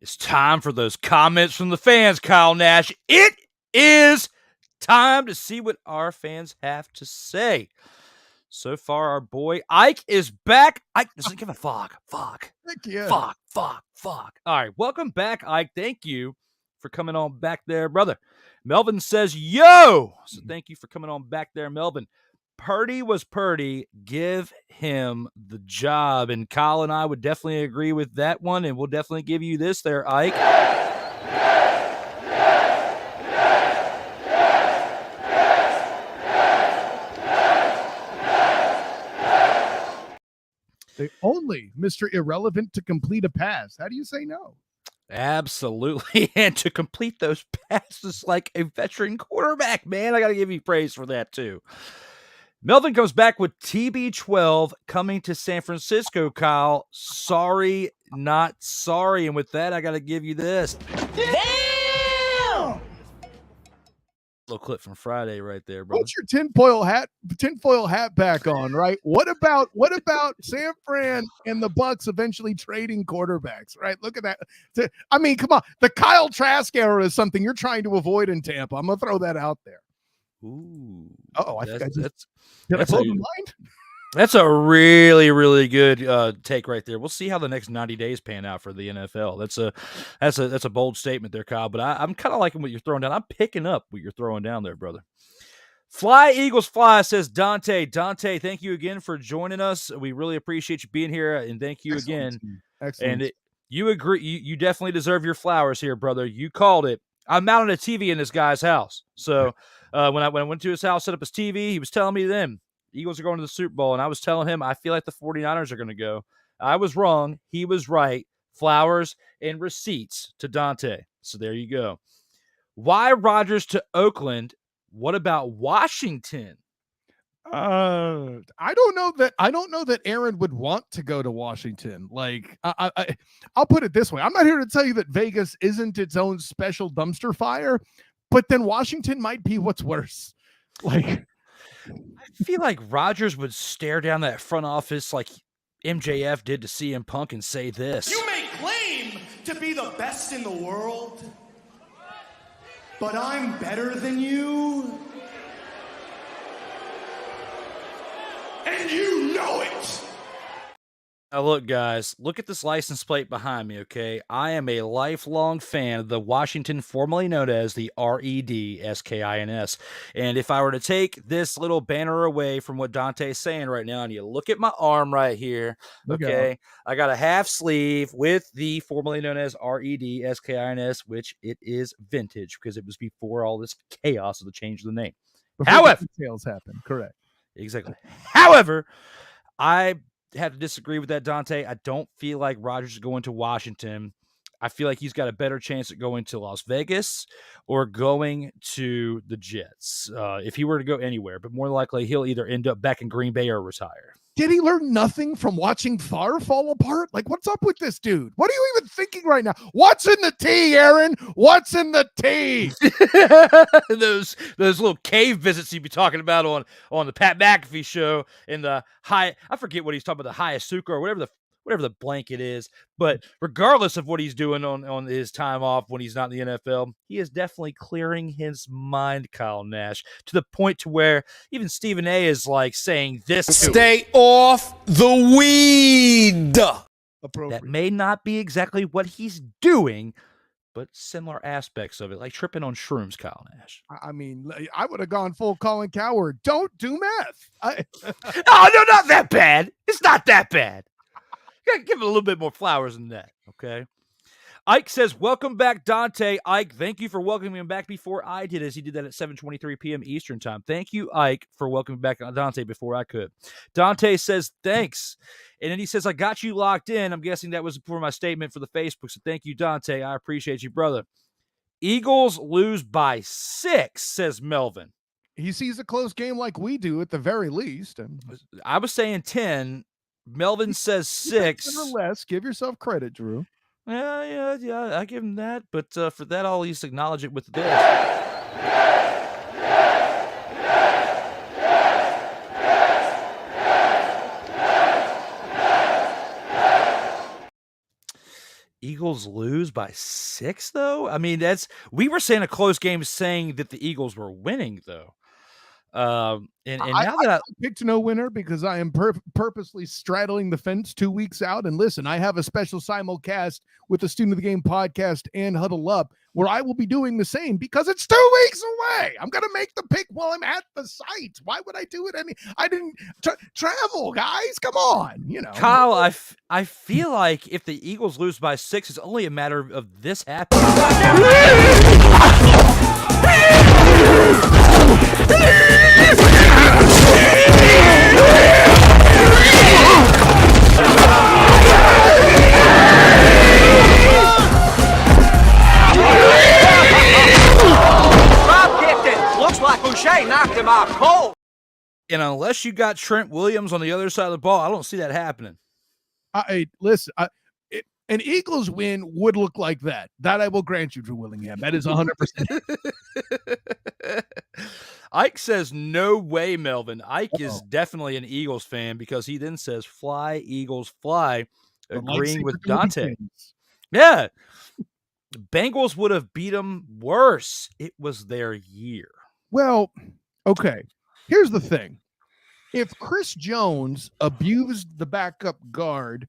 It's time for those comments from the fans, Kyle Nash. It is time to see what our fans have to say. So far, our boy Ike is back. Ike doesn't give a fuck. Thank you. Fuck. All right, welcome back, Ike. Thank you for coming on back there, brother. Melvin says, yo! So thank you for coming on back there, Melvin. Purdy was Purdy. Give him the job. And Kyle and I would definitely agree with that one, and we'll definitely give you this there, Ike. The only Mr. Irrelevant to complete a pass. How do you say no? Absolutely. And to complete those passes like a veteran quarterback, man, I got to give you praise for that too. Melvin comes back with TB12 coming to San Francisco, Kyle. Sorry, not sorry. And with that, I got to give you this. Damn! Little clip from Friday right there, bro. Put your tinfoil hat back on, right? What about San Fran and the Bucks eventually trading quarterbacks, right? Look at that. I mean, come on. The Kyle Trask era is something you're trying to avoid in Tampa. I'm going to throw that out there. Ooh. Oh, that's a really, really good take right there. We'll see how the next 90 days pan out for the NFL. That's a bold statement there, Kyle. But I'm kind of liking what you're throwing down. I'm picking up what you're throwing down there, brother. Fly Eagles Fly says Dante. Dante, thank you again for joining us. We really appreciate you being here, and thank you again. Excellent. And you agree. You definitely deserve your flowers here, brother. You called it. I mounted a TV in this guy's house, so. When I went to his house, set up his TV, he was telling me then Eagles are going to the Super Bowl, and I was telling him I feel like the 49ers are going to go. I was wrong. He was right. Flowers and receipts to Dante. So there you go. Why Rodgers to Oakland? What about Washington? I don't know that Aaron would want to go to Washington. Like, I'll put it this way. I'm not here to tell you that Vegas isn't its own special dumpster fire. But then Washington might be what's worse. Like, I feel like Rodgers would stare down that front office like MJF did to CM Punk and say this. You may claim to be the best in the world, but I'm better than you. And you know it. Now, look, guys, look at this license plate behind me, okay? I am a lifelong fan of the Washington, formerly known as the REDSKINS. And if I were to take this little banner away from what Dante's saying right now, and you look at my arm right here, okay? I got a half sleeve with the formerly known as REDSKINS, which it is vintage because it was before all this chaos of the change of the name. However, details happen. Correct. Exactly. However, I have to disagree with that, Dante. I don't feel like Rodgers is going to Washington. I feel like he's got a better chance at going to Las Vegas or going to the Jets if he were to go anywhere. But more likely, he'll either end up back in Green Bay or retire. Did he learn nothing from watching Favre fall apart? Like, what's up with this dude? What are you even thinking right now? What's in the tea, Aaron? What's in the tea? those little cave visits he'd be talking about on the Pat McAfee show in the high. I forget what he's talking about, the Hayasuka or whatever the blanket is. But regardless of what he's doing on his time off when he's not in the NFL, he is definitely clearing his mind, Kyle Nash, to the point to where even Stephen A is like saying this to Stay off the weed. That may not be exactly what he's doing, but similar aspects of it, like tripping on shrooms, Kyle Nash. I mean, I would have gone full Colin Cowherd. Don't do meth. No, not that bad. It's not that bad. Give it a little bit more flowers than that, okay? Ike says, welcome back, Dante. Ike, thank you for welcoming him back before I did, as he did that at 7:23 p.m. Eastern time. Thank you, Ike, for welcoming back Dante before I could. Dante says, thanks. And then he says, I got you locked in. I'm guessing that was for my statement for the Facebook, so thank you, Dante. I appreciate you, brother. Eagles lose by 6, says Melvin. He sees a close game like we do at the very least. I was saying 10. Melvin says 6. Or less. Give yourself credit, Drew. Yeah. I give him that, but for that, I'll at least acknowledge it with this. Eagles lose by 6, though. I mean, we were saying a close game, saying that the Eagles were winning, though. And now that I picked no winner because I am purposely straddling the fence 2 weeks out. And listen, I have a special simulcast with the Student of the Game podcast and Huddle Up where I will be doing the same because it's 2 weeks away. I'm going to make the pick while I'm at the site. Why would I do it? I didn't travel, guys. Come on. Kyle, I feel like if the Eagles lose by 6, it's only a matter of this happening. Looks like Boucher knocked him out cold. And unless you got Trent Williams on the other side of the ball, I don't see that happening. Listen, an Eagles win would look like that. That I will grant you, Drew Willingham. That is 100%. Ike says, no way, Melvin. Ike is definitely an Eagles fan because he then says, fly, Eagles, fly, agreeing with Dante. Yeah. Bengals would have beat them worse. It was their year. Well, okay. Here's the thing. If Chris Jones abused the backup guard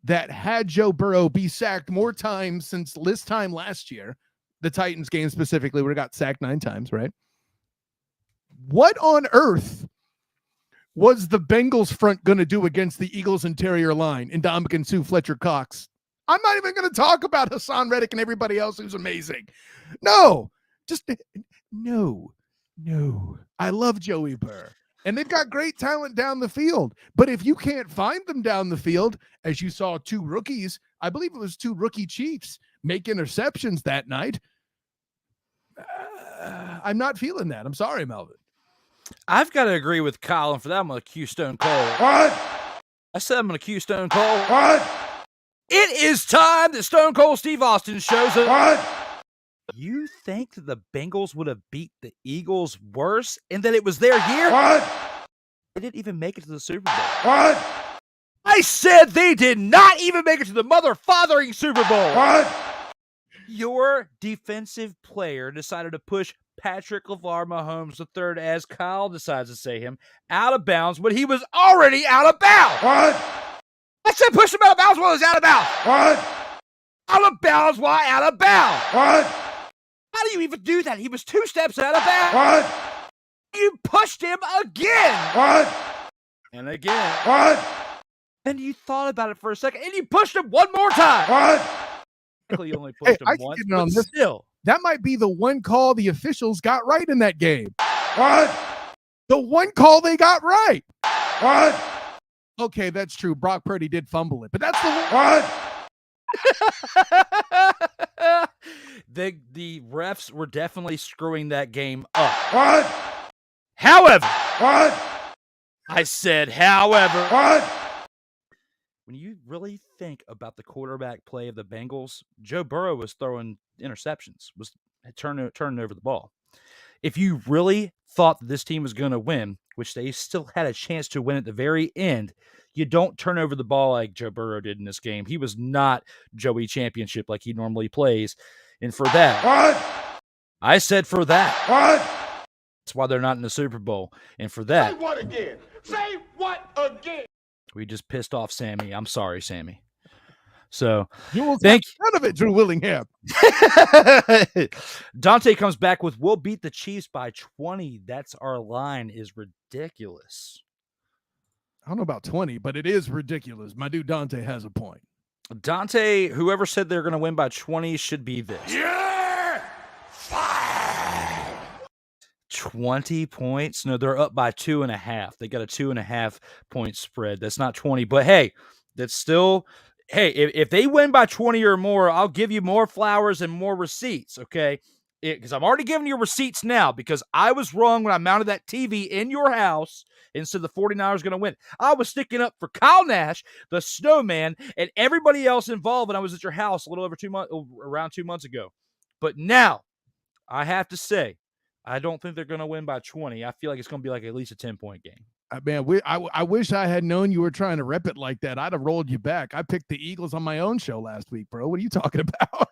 that had Joe Burrow be sacked more times since this time last year, the Titans game specifically, where he got sacked 9 times, right? What on earth was the Bengals front going to do against the Eagles interior line, Ndamukong Suh, Fletcher Cox? I'm not even going to talk about Hassan Reddick and everybody else who's amazing. No. I love Joey Burr. And they've got great talent down the field. But if you can't find them down the field, as you saw 2 rookies, I believe it was 2 rookie Chiefs, make interceptions that night, I'm not feeling that. I'm sorry, Melvin. I've got to agree with Kyle, and for that, I'm going to cue Stone Cold. What? I said I'm going to cue Stone Cold. What? It is time that Stone Cold Steve Austin shows up. What? You think that the Bengals would have beat the Eagles worse and that it was their year? What? They didn't even make it to the Super Bowl. What? I said they did not even make it to the mother-fathering Super Bowl. What? Your defensive player decided to push Patrick LeVar Mahomes III, as Kyle decides to say him, out of bounds when he was already out of bounds. What? I said push him out of bounds while he was out of bounds. What? Out of bounds while out of bounds. What? How do you even do that? He was 2 steps out of bounds. What? You pushed him again. What? And again. What? And you thought about it for a second, and you pushed him one more time. What? You only pushed him once, but still. That might be the one call the officials got right in that game. What? The one call they got right. What? Okay, that's true. Brock Purdy did fumble it, but that's the What? The refs were definitely screwing that game up. What? However, What? I said, however, What? when you really think about the quarterback play of the Bengals, Joe Burrow was throwing interceptions, was turning over the ball. If you really thought that this team was going to win, which they still had a chance to win at the very end, you don't turn over the ball like Joe Burrow did in this game. He was not Joey Championship like he normally plays. And for that, What? I said for that. What? That's why they're not in the Super Bowl. And for that, Say what again? Say what again? we just pissed off Sammy. I'm sorry, Sammy. So you will thank none of it, Drew Willingham. Dante comes back with, we'll beat the Chiefs by 20. That's our line is ridiculous. I don't know about 20, but it is ridiculous. My dude Dante has a point. Dante, whoever said they're going to win by 20 should be this. Yeah! Fire! 20 points? No, they're up by 2.5. They got a 2.5 point spread. That's not 20, but hey, that's still... Hey, if they win by 20 or more, I'll give you more flowers and more receipts, okay? Because I'm already giving you receipts now because I was wrong when I mounted that TV in your house and said the 49ers going to win. I was sticking up for Kyle Nash, the snowman, and everybody else involved when I was at your house a little over around 2 months ago. But now, I have to say, I don't think they're going to win by 20. I feel like it's going to be like at least a 10-point game. Man, I wish I had known you were trying to rep it like that. I'd have rolled you back. I picked the Eagles on my own show last week, bro. What are you talking about?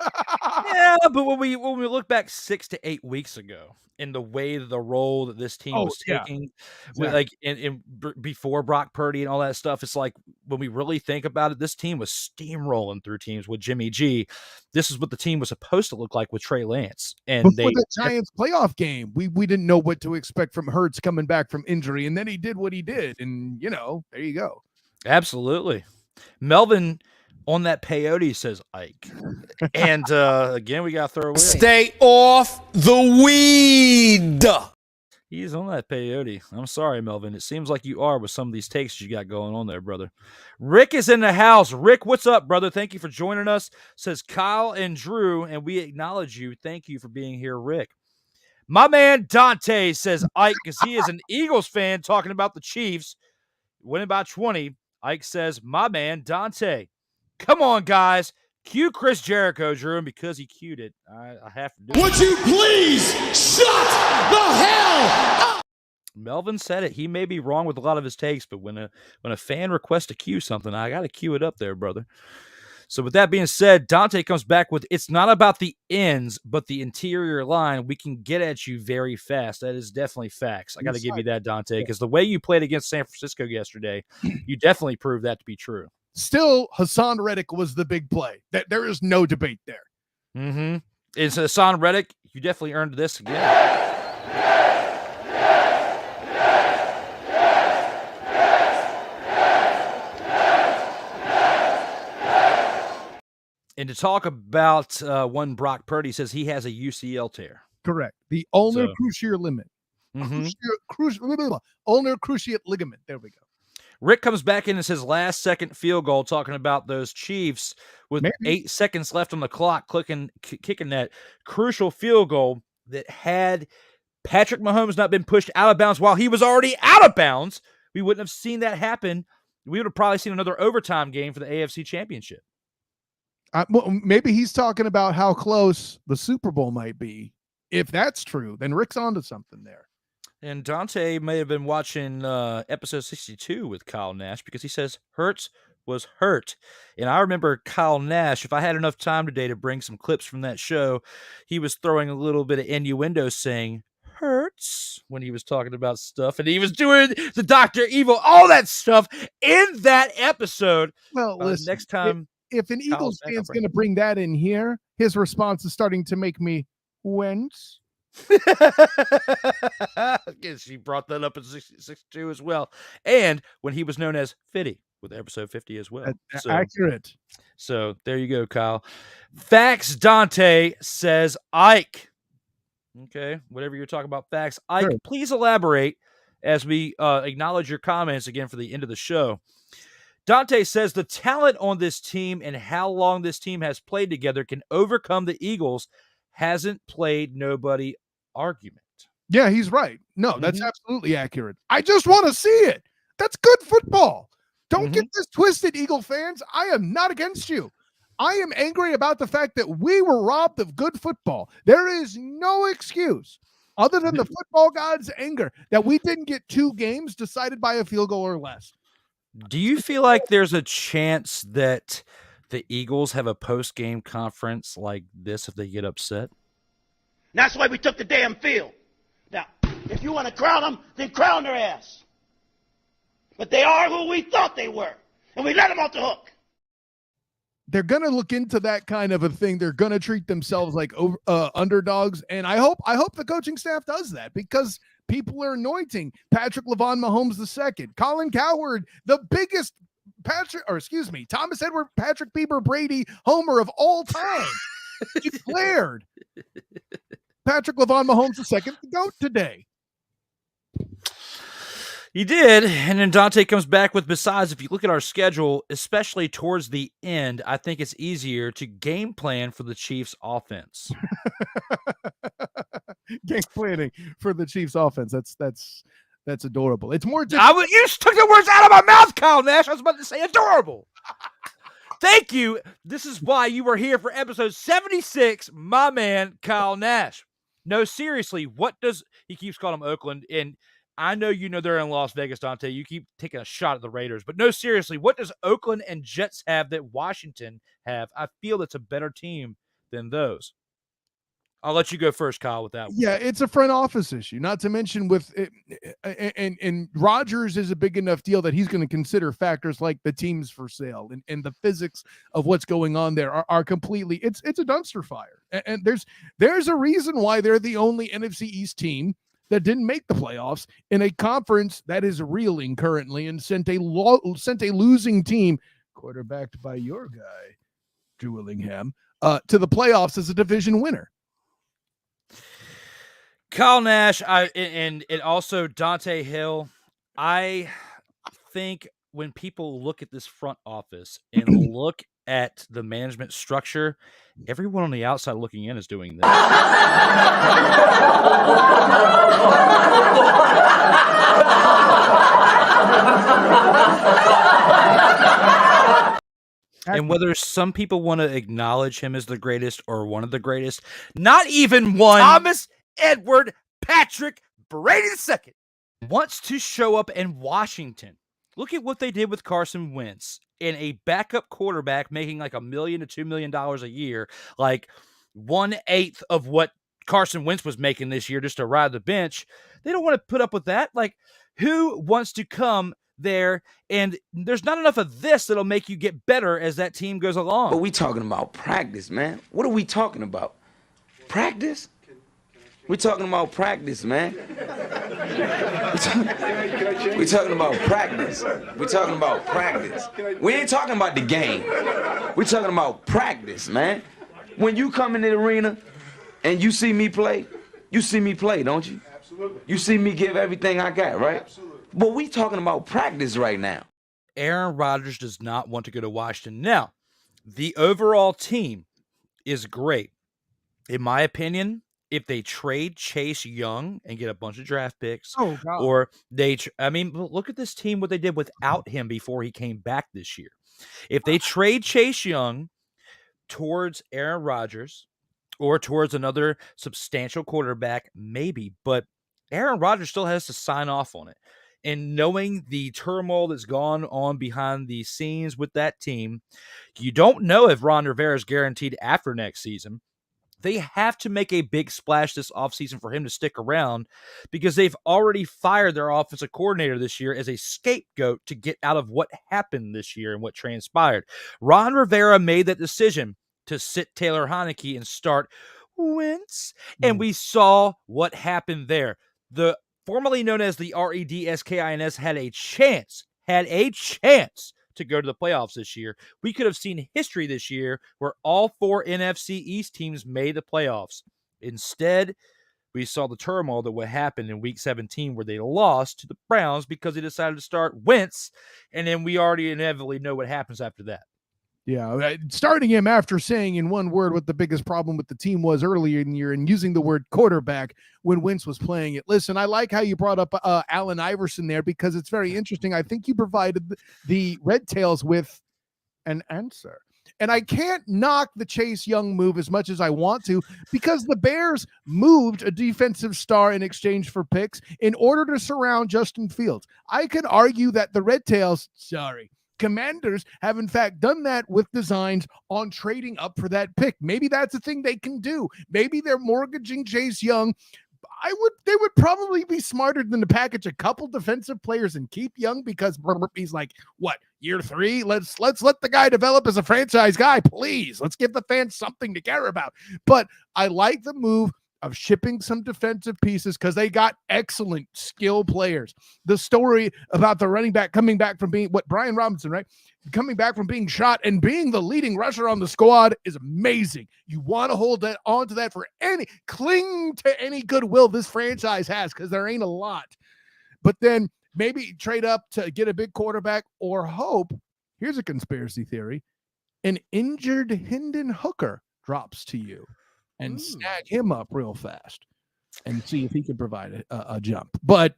Yeah, but when we look back 6 to 8 weeks ago, in the way the role that this team was taking, exactly. like in before Brock Purdy and all that stuff, it's like when we really think about it, this team was steamrolling through teams with Jimmy G. This is what the team was supposed to look like with Trey Lance. And before the Giants playoff game, we didn't know what to expect from Hurts coming back from injury, and then he did what he did, and there you go. Absolutely. Melvin on that peyote says Ike. And again, we got to throw away. Stay off the weed. He's on that peyote. I'm sorry, Melvin. It seems like you are with some of these takes you got going on there, brother. Rick is in the house. Rick, what's up, brother? Thank you for joining us. Says Kyle and Drew, and we acknowledge you. Thank you for being here, Rick. My man Dante says Ike because he is an Eagles fan talking about the Chiefs winning by 20. Ike says, my man Dante. Come on, guys. Cue Chris Jericho, Drew, and because he cued it, I have to do it. Would you please shut the hell up? Melvin said it. He may be wrong with a lot of his takes, but when a fan requests to cue something, I got to cue it up there, brother. So with that being said, Dante comes back with, it's not about the ends, but the interior line. We can get at you very fast. That is definitely facts. I got to give you that, Dante, because the way you played against San Francisco yesterday, you definitely proved that to be true. Still, Hassan Reddick was the big play. There is no debate there. Mm-hmm. Is Hassan Reddick? You definitely earned this again. And to talk about one Brock Purdy says he has a UCL tear. Correct. The ulnar cruciate ligament. Mm-hmm. Ulnar cruciate ligament. There we go. Rick comes back in and says last-second field goal, talking about those Chiefs with 8 seconds left on the clock, kicking that crucial field goal that had Patrick Mahomes not been pushed out of bounds while he was already out of bounds, we wouldn't have seen that happen. We would have probably seen another overtime game for the AFC Championship. Well, maybe he's talking about how close the Super Bowl might be. If that's true, then Rick's onto something there. And Dante may have been watching episode 62 with Kyle Nash because he says Hurts was hurt. And I remember Kyle Nash, if I had enough time today to bring some clips from that show, he was throwing a little bit of innuendo saying, Hurts when he was talking about stuff, and he was doing the Dr. Evil, all that stuff in that episode. Well, listen, next time, if an Eagles fan's going to bring that in here, his response is starting to make me wince. She brought that up in 62 as well, and when he was known as Fitty with episode 50 as well. So, accurate. So there you go, Kyle. Fax Dante says Ike. Okay, whatever you're talking about, Fax Ike. Sure. Please elaborate as we acknowledge your comments again for the end of the show. Dante says the talent on this team and how long this team has played together can overcome the Eagles' hasn't played nobody argument. Yeah, he's right. No, that's absolutely accurate. I just want to see it. That's good football. Don't get this twisted, Eagle fans. I am not against you. I am angry about the fact that we were robbed of good football. There is no excuse other than the football gods' anger that we didn't get 2 games decided by a field goal or less. Do you feel like there's a chance that the Eagles have a post-game conference like this if they get upset? That's why we took the damn field. Now, if you want to crown them, then crown their ass. But they are who we thought they were, and we let them off the hook. They're going to look into that kind of a thing. They're going to treat themselves like underdogs, and I hope the coaching staff does that because people are anointing Patrick LaVon Mahomes II, Colin Cowherd, the biggest Thomas Edward Patrick Bieber Brady homer of all time, declared Patrick LaVon Mahomes II the GOAT today. He did, and then Dante comes back with, besides, if you look at our schedule, especially towards the end, I think it's easier to game plan for the Chiefs' offense. Game planning for the Chiefs' offense. That's adorable. It's more. You took the words out of my mouth, Kyle Nash. I was about to say adorable. Thank you. This is why you were here for episode 76, my man, Kyle Nash. No, seriously, what does he keeps calling them Oakland? And I know they're in Las Vegas, Dante. You keep taking a shot at the Raiders. But no, seriously, what does Oakland and Jets have that Washington have? I feel that's a better team than those. I'll let you go first, Kyle, with that one. Yeah, it's a front office issue, not to mention with it, and Rodgers is a big enough deal that he's going to consider factors like the teams for sale and the physics of what's going on there are completely, it's a dumpster fire. And there's a reason why they're the only NFC East team that didn't make the playoffs in a conference that is reeling currently and sent a losing team, quarterbacked by your guy, Drew Willingham, to the playoffs as a division winner. Kyle Nash, and also Dante Hill. I think when people look at this front office and look at the management structure, everyone on the outside looking in is doing this. And whether some people want to acknowledge him as the greatest or one of the greatest, not even one Thomas Edward Patrick Brady II wants to show up in Washington. Look at what they did with Carson Wentz and a backup quarterback making like $1 million to $2 million a year, like 1/8 of what Carson Wentz was making this year just to ride the bench. They don't want to put up with that. Like, who wants to come there? And there's not enough of this that'll make you get better as that team goes along. But we talking about practice, man. What are we talking about? Practice? We're talking about practice, man. We're talking about practice. We're talking about practice. We ain't talking about the game. We're talking about practice, man. When you come in the arena and you see me play, don't you? Absolutely. You see me give everything I got, right? Absolutely. But we talking about practice right now. Aaron Rodgers does not want to go to Washington. Now, the overall team is great. In my opinion, if they trade Chase Young and get a bunch of draft picks, or look at this team, what they did without him before he came back this year. If they trade Chase Young towards Aaron Rodgers or towards another substantial quarterback, maybe, but Aaron Rodgers still has to sign off on it. And knowing the turmoil that's gone on behind the scenes with that team, you don't know if Ron Rivera is guaranteed after next season. They have to make a big splash this offseason for him to stick around because they've already fired their offensive coordinator this year as a scapegoat to get out of what happened this year and what transpired. Ron Rivera made that decision to sit Taylor Heinicke and start Wentz, and we saw what happened there. The formerly known as the REDSKINS had a chance to go to the playoffs this year. We could have seen history this year where all 4 NFC East teams made the playoffs. Instead, we saw the turmoil that would happen in Week 17 where they lost to the Browns because they decided to start Wentz, and then we already inevitably know what happens after that. Yeah, starting him after saying in one word what the biggest problem with the team was earlier in the year and using the word quarterback when Wentz was playing it. Listen, I like how you brought up Allen Iverson there because it's very interesting. I think you provided the Red Tails with an answer. And I can't knock the Chase Young move as much as I want to because the Bears moved a defensive star in exchange for picks in order to surround Justin Fields. I could argue that the Red Tails, Commanders have in fact done that with designs on trading up for that pick. Maybe that's a thing they can do. Maybe they're mortgaging Chase Young. They would probably be smarter than to package a couple defensive players and keep Young because he's like, what, year 3? Let's let the guy develop as a franchise guy, please. Let's give the fans something to care about. But I like the move of shipping some defensive pieces because they got excellent skill players. The story about the running back coming back from being Brian Robinson, right? Coming back from being shot and being the leading rusher on the squad is amazing. You want to hold that onto that cling to any goodwill this franchise has because there ain't a lot. But then maybe trade up to get a big quarterback or hope. Here's a conspiracy theory. An injured Hendon Hooker drops to you. And snag him up real fast and see if he can provide a jump. But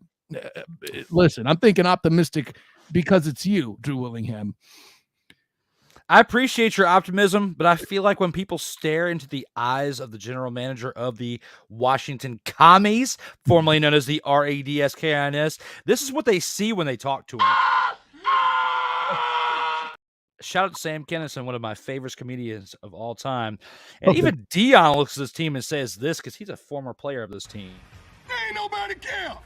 listen, I'm thinking optimistic because it's you, Drew Willingham. I appreciate your optimism, but I feel like when people stare into the eyes of the general manager of the Washington Commies, formerly known as the RADSKINS, this is what they see when they talk to him. Shout out to Sam Kinison, one of my favorite comedians of all time. And even Dion looks at this team and says this because he's a former player of this team. Ain't nobody care.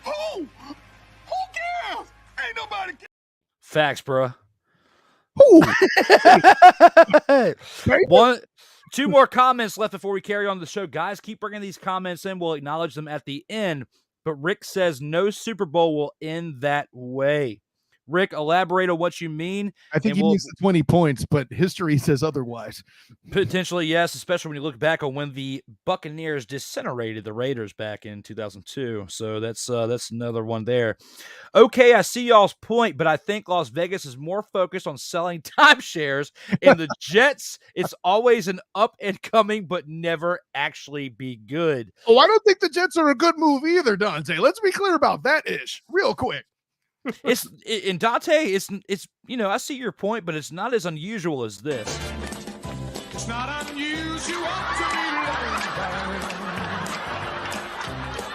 Who cares? Ain't nobody care. Facts, bro. Two more comments left before we carry on the show. Guys, keep bringing these comments in. We'll acknowledge them at the end. But Rick says no Super Bowl will end that way. Rick, elaborate on what you mean. I think he needs the 20 points, but history says otherwise. Potentially, yes, especially when you look back on when the Buccaneers disintegrated the Raiders back in 2002. So that's another one there. Okay, I see y'all's point, but I think Las Vegas is more focused on selling timeshares. In the Jets, it's always an up and coming, but never actually be good. Oh, I don't think the Jets are a good move either, Dante. Let's be clear about that ish real quick. It's in Dante. It's I see your point, but it's not as unusual as this. It's not unusual to be loved.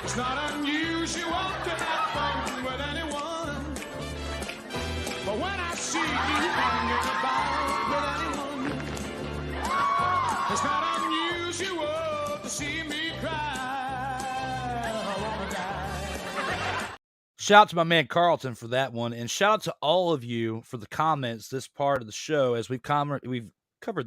It's not unusual to have fun with anyone. But when I see you hanging about with anyone, it's not unusual to see me cry. I wanna die. Shout out to my man Carlton for that one, and shout out to all of you for the comments this part of the show as we've covered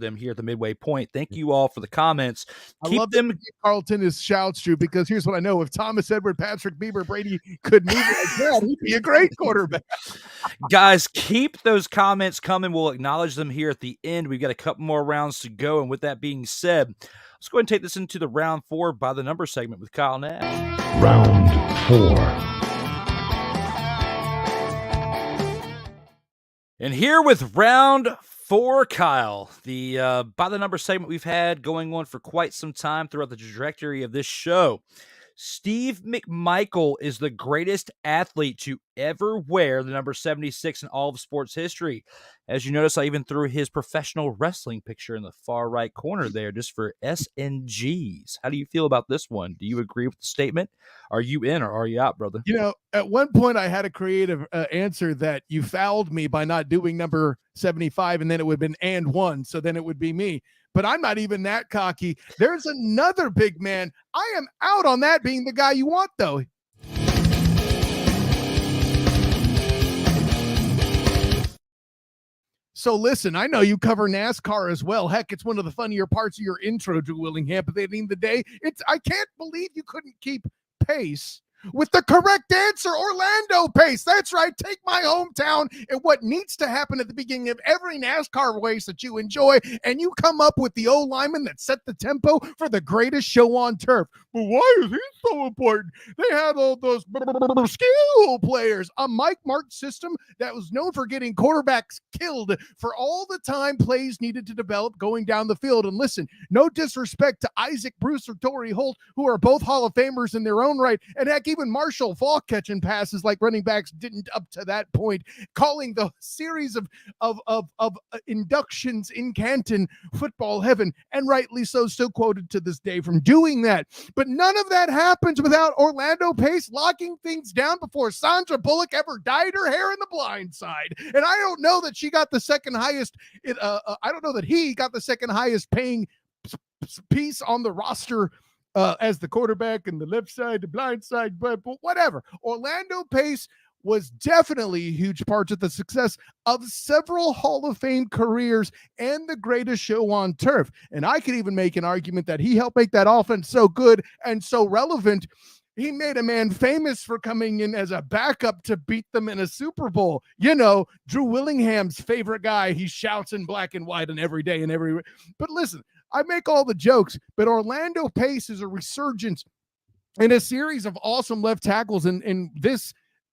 them here at the midway point. Thank you all for the comments. I love them. Carlton is shouts, Drew, because here's what I know: if Thomas Edward, Patrick Bieber, Brady could move like that, he'd be a great quarterback. Guys, keep those comments coming. We'll acknowledge them here at the end. We've got a couple more rounds to go, and with that being said, let's go ahead and take this into the round 4 by the number segment with Kyle Nash. Round 4. And here with round 4, Kyle, the by the number segment we've had going on for quite some time throughout the trajectory of this show. Steve McMichael is the greatest athlete to ever wear the number 76 in all of sports history. As you notice, I even threw his professional wrestling picture in the far right corner there just for SNGs. How do you feel about this one? Do you agree with the statement? Are you in or are you out, brother? You know, at one point I had a creative answer that you fouled me by not doing number 75, and then it would have been and one, so then it would be me. But I'm not even that cocky. There's another big man. I am out on that being the guy you want, though. So listen, I know you cover NASCAR as well. Heck, it's one of the funnier parts of your intro, Drew Willingham. But at the end of the day, I can't believe you couldn't keep pace with the correct answer, Orlando Pace. That's right. Take my hometown and what needs to happen at the beginning of every NASCAR race that you enjoy, and you come up with the O-lineman that set the tempo for the greatest show on turf. But why is he so important? They had all those skill players. A Mike Martz system that was known for getting quarterbacks killed for all the time plays needed to develop going down the field. And listen, no disrespect to Isaac Bruce or Torrey Holt, who are both Hall of Famers in their own right, and heck, even Marshall Faulk catching passes like running backs didn't up to that point, calling the series of inductions in Canton football heaven, and rightly so, still quoted to this day from doing that. But none of that happens without Orlando Pace locking things down before Sandra Bullock ever dyed her hair in The Blind Side. And I don't know that she got the second highest. I don't know that he got the second highest paying piece on the roster as the quarterback and the left side, the blind side, but whatever. Orlando Pace was definitely a huge part of the success of several Hall of Fame careers and the greatest show on turf. And I could even make an argument that he helped make that offense so good and so relevant. He made a man famous for coming in as a backup to beat them in a Super Bowl. You know, Drew Willingham's favorite guy. He shouts in black and white and every day and every. But listen, I make all the jokes, but Orlando Pace is a resurgence in a series of awesome left tackles in this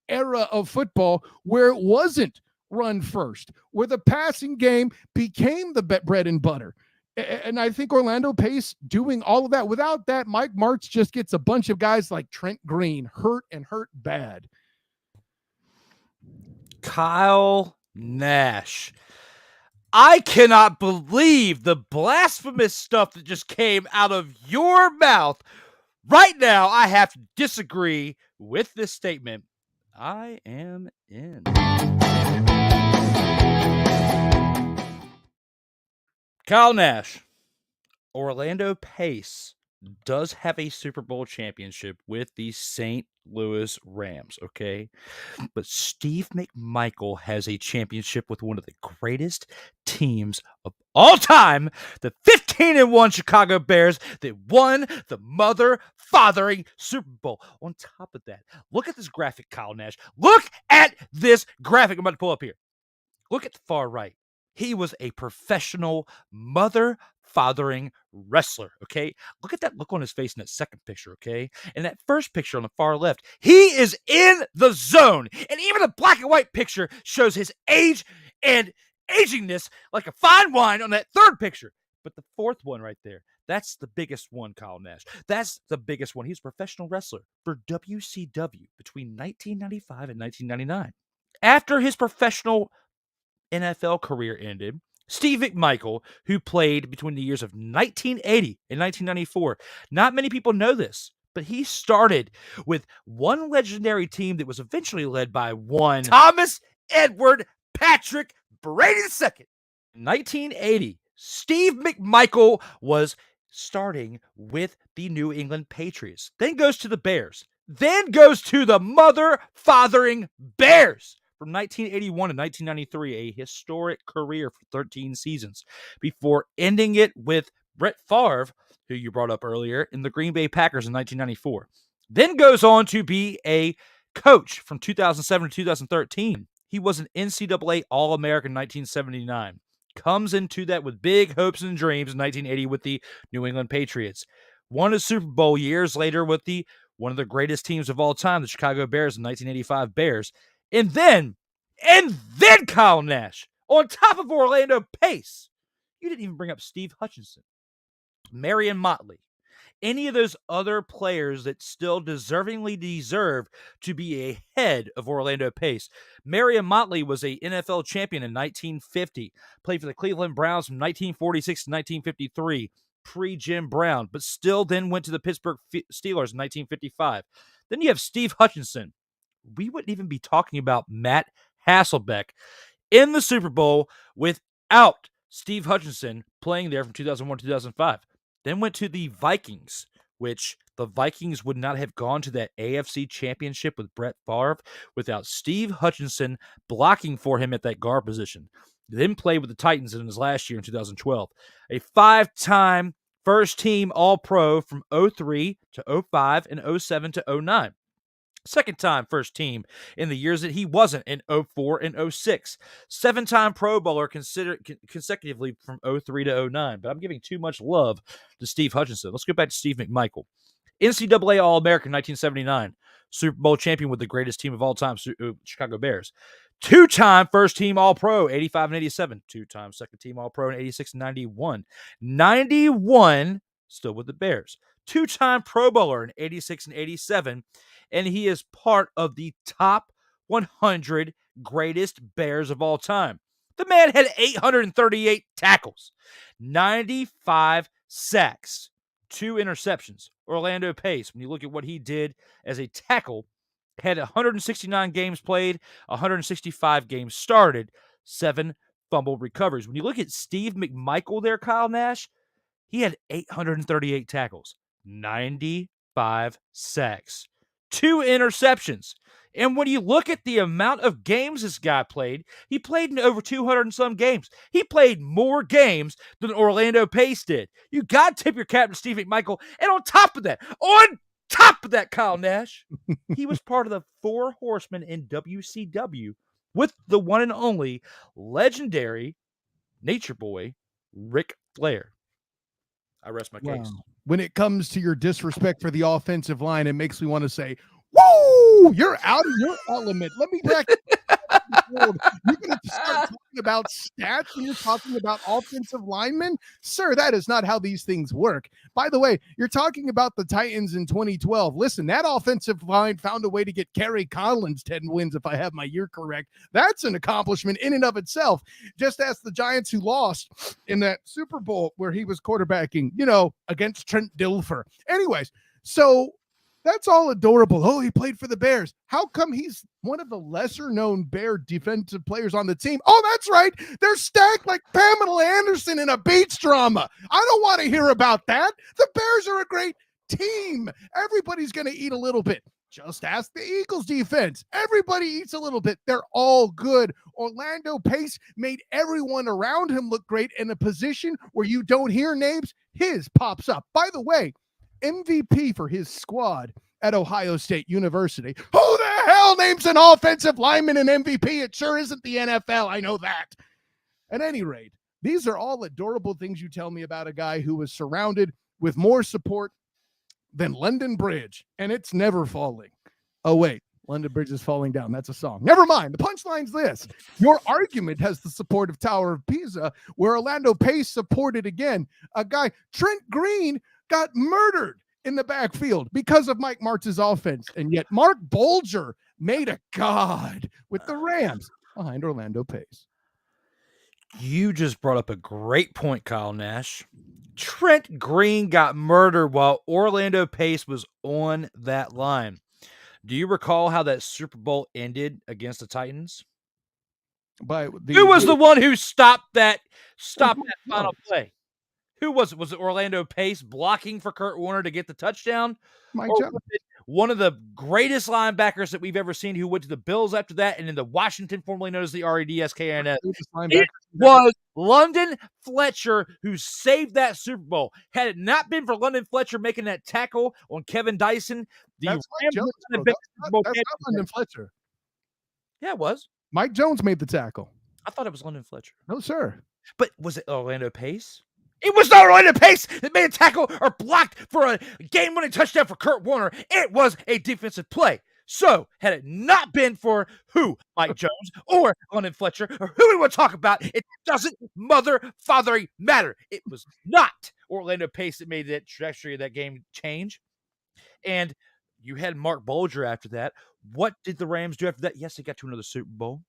era of football where it wasn't run first, where the passing game became the bread and butter. And I think Orlando Pace doing all of that. Without that, Mike Martz just gets a bunch of guys like Trent Green hurt and hurt bad. Kyle Nash. I cannot believe the blasphemous stuff that just came out of your mouth. Right now, I have to disagree with this statement. I am in. Kyle Nash, Orlando Pace does have a Super Bowl championship with the St. Louis Rams, okay? But Steve McMichael has a championship with one of the greatest teams of all time, the 15-1 Chicago Bears that won the mother-fathering Super Bowl. On top of that, look at this graphic, Kyle Nash. Look at this graphic I'm about to pull up here. Look at the far right. He was a professional mother-fathering wrestler, okay? Look at that look on his face in that second picture, okay? And that first picture on the far left, he is in the zone. And even the black and white picture shows his age and agingness like a fine wine on that third picture. But the fourth one right there, that's the biggest one, Kyle Nash. That's the biggest one. He's a professional wrestler for WCW between 1995 and 1999. After his professional NFL career ended, Steve McMichael, who played between the years of 1980 and 1994, not many people know this, but he started with one legendary team that was eventually led by one Thomas Edward Patrick Brady II. In 1980, Steve McMichael was starting with the New England Patriots, then goes to the Bears, then goes to the mother-fathering Bears. From 1981 to 1993, a historic career for 13 seasons before ending it with Brett Favre, who you brought up earlier, in the Green Bay Packers in 1994. Then goes on to be a coach from 2007 to 2013. He was an NCAA All-American in 1979. Comes into that with big hopes and dreams in 1980 with the New England Patriots. Won a Super Bowl years later with one of the greatest teams of all time, the Chicago Bears, the 1985 Bears. And then Kyle Nash, on top of Orlando Pace. You didn't even bring up Steve Hutchinson, Marion Motley, any of those other players that still deservingly deserve to be ahead of Orlando Pace. Marion Motley was a NFL champion in 1950, played for the Cleveland Browns from 1946 to 1953, pre-Jim Brown, but still then went to the Pittsburgh Steelers in 1955. Then you have Steve Hutchinson. We wouldn't even be talking about Matt Hasselbeck in the Super Bowl without Steve Hutchinson playing there from 2001 to 2005. Then went to the Vikings, which the Vikings would not have gone to that AFC championship with Brett Favre without Steve Hutchinson blocking for him at that guard position. Then played with the Titans in his last year in 2012. A 5-time first-team All-Pro from 03 to 05 and 07 to 09. Second-time first team in the years that he wasn't in 04 and 06. 7-time Pro Bowler consecutively from 03 to 09. But I'm giving too much love to Steve Hutchinson. Let's go back to Steve McMichael. NCAA All-American 1979. Super Bowl champion with the greatest team of all time, Chicago Bears. 2-time first-team All-Pro, 85 and 87. 2-time second-team All-Pro in 86 and 91. 91, still with the Bears. 2-time Pro Bowler in 86 and 87. And he is part of the top 100 greatest Bears of all time. The man had 838 tackles, 95 sacks, 2 interceptions. Orlando Pace, when you look at what he did as a tackle, had 169 games played, 165 games started, 7 fumble recoveries. When you look at Steve McMichael there, Kyle Nash, he had 838 tackles, 95 sacks, 2 interceptions. And when you look at the amount of games this guy played, he played in over 200 and some games. He played more games than Orlando Pace did. You got to tip your cap to Steve McMichael. And on top of that, Kyle Nash, he was part of the 4 horsemen in WCW with the one and only legendary Nature Boy, Ric Flair. I rest my case. When it comes to your disrespect for the offensive line, it makes me want to say, woo, you're out of your element. Let me back. You're going to start talking about stats when you're talking about offensive linemen? Sir, that is not how these things work. By the way, you're talking about the Titans in 2012. Listen, that offensive line found a way to get Kerry Collins 10 wins, if I have my year correct. That's an accomplishment in and of itself. Just ask the Giants who lost in that Super Bowl where he was quarterbacking, against Trent Dilfer. Anyways, so that's all adorable. Oh, he played for the Bears. How come he's one of the lesser-known Bear defensive players on the team? Oh, that's right. They're stacked like Pamela Anderson in a beach drama. I don't want to hear about that. The Bears are a great team. Everybody's going to eat a little bit. Just ask the Eagles defense. Everybody eats a little bit. They're all good. Orlando Pace made everyone around him look great in a position where you don't hear names. His pops up. By the way, MVP for his squad at Ohio State University. Who the hell names an offensive lineman an MVP? It sure isn't the NFL. I know that. At any rate, these are all adorable things you tell me about a guy who was surrounded with more support than London Bridge, and it's never falling. Oh, wait. London Bridge is falling down. That's a song. Never mind. The punchline's this. Your argument has the support of Tower of Pisa, where Orlando Pace supported again a guy, Trent Green, got murdered in the backfield because of Mike Martz's offense. And yet Mark Bolger made a god with the Rams behind Orlando Pace. You just brought up a great point, Kyle Nash. Trent Green got murdered while Orlando Pace was on that line. Do you recall how that Super Bowl ended against the Titans? Who was the one who stopped that final play? Who was it? Was it Orlando Pace blocking for Kurt Warner to get the touchdown? Mike Jones. One of the greatest linebackers that we've ever seen who went to the Bills after that and in the Washington, formerly known as the REDSKNS. It was London Fletcher who saved that Super Bowl. Had it not been for London Fletcher making that tackle on Kevin Dyson, that's not London Fletcher. Yeah, it was. Mike Jones made the tackle. I thought it was London Fletcher. No, sir. But was it Orlando Pace? It was not Orlando Pace that made a tackle or blocked for a game-winning touchdown for Kurt Warner. It was a defensive play. So, had it not been for Mike Jones or London Fletcher or who we want to talk about, it doesn't fathering matter. It was not Orlando Pace that made that trajectory of that game change. And you had Mark Bulger after that. What did the Rams do after that? Yes, they got to another Super Bowl.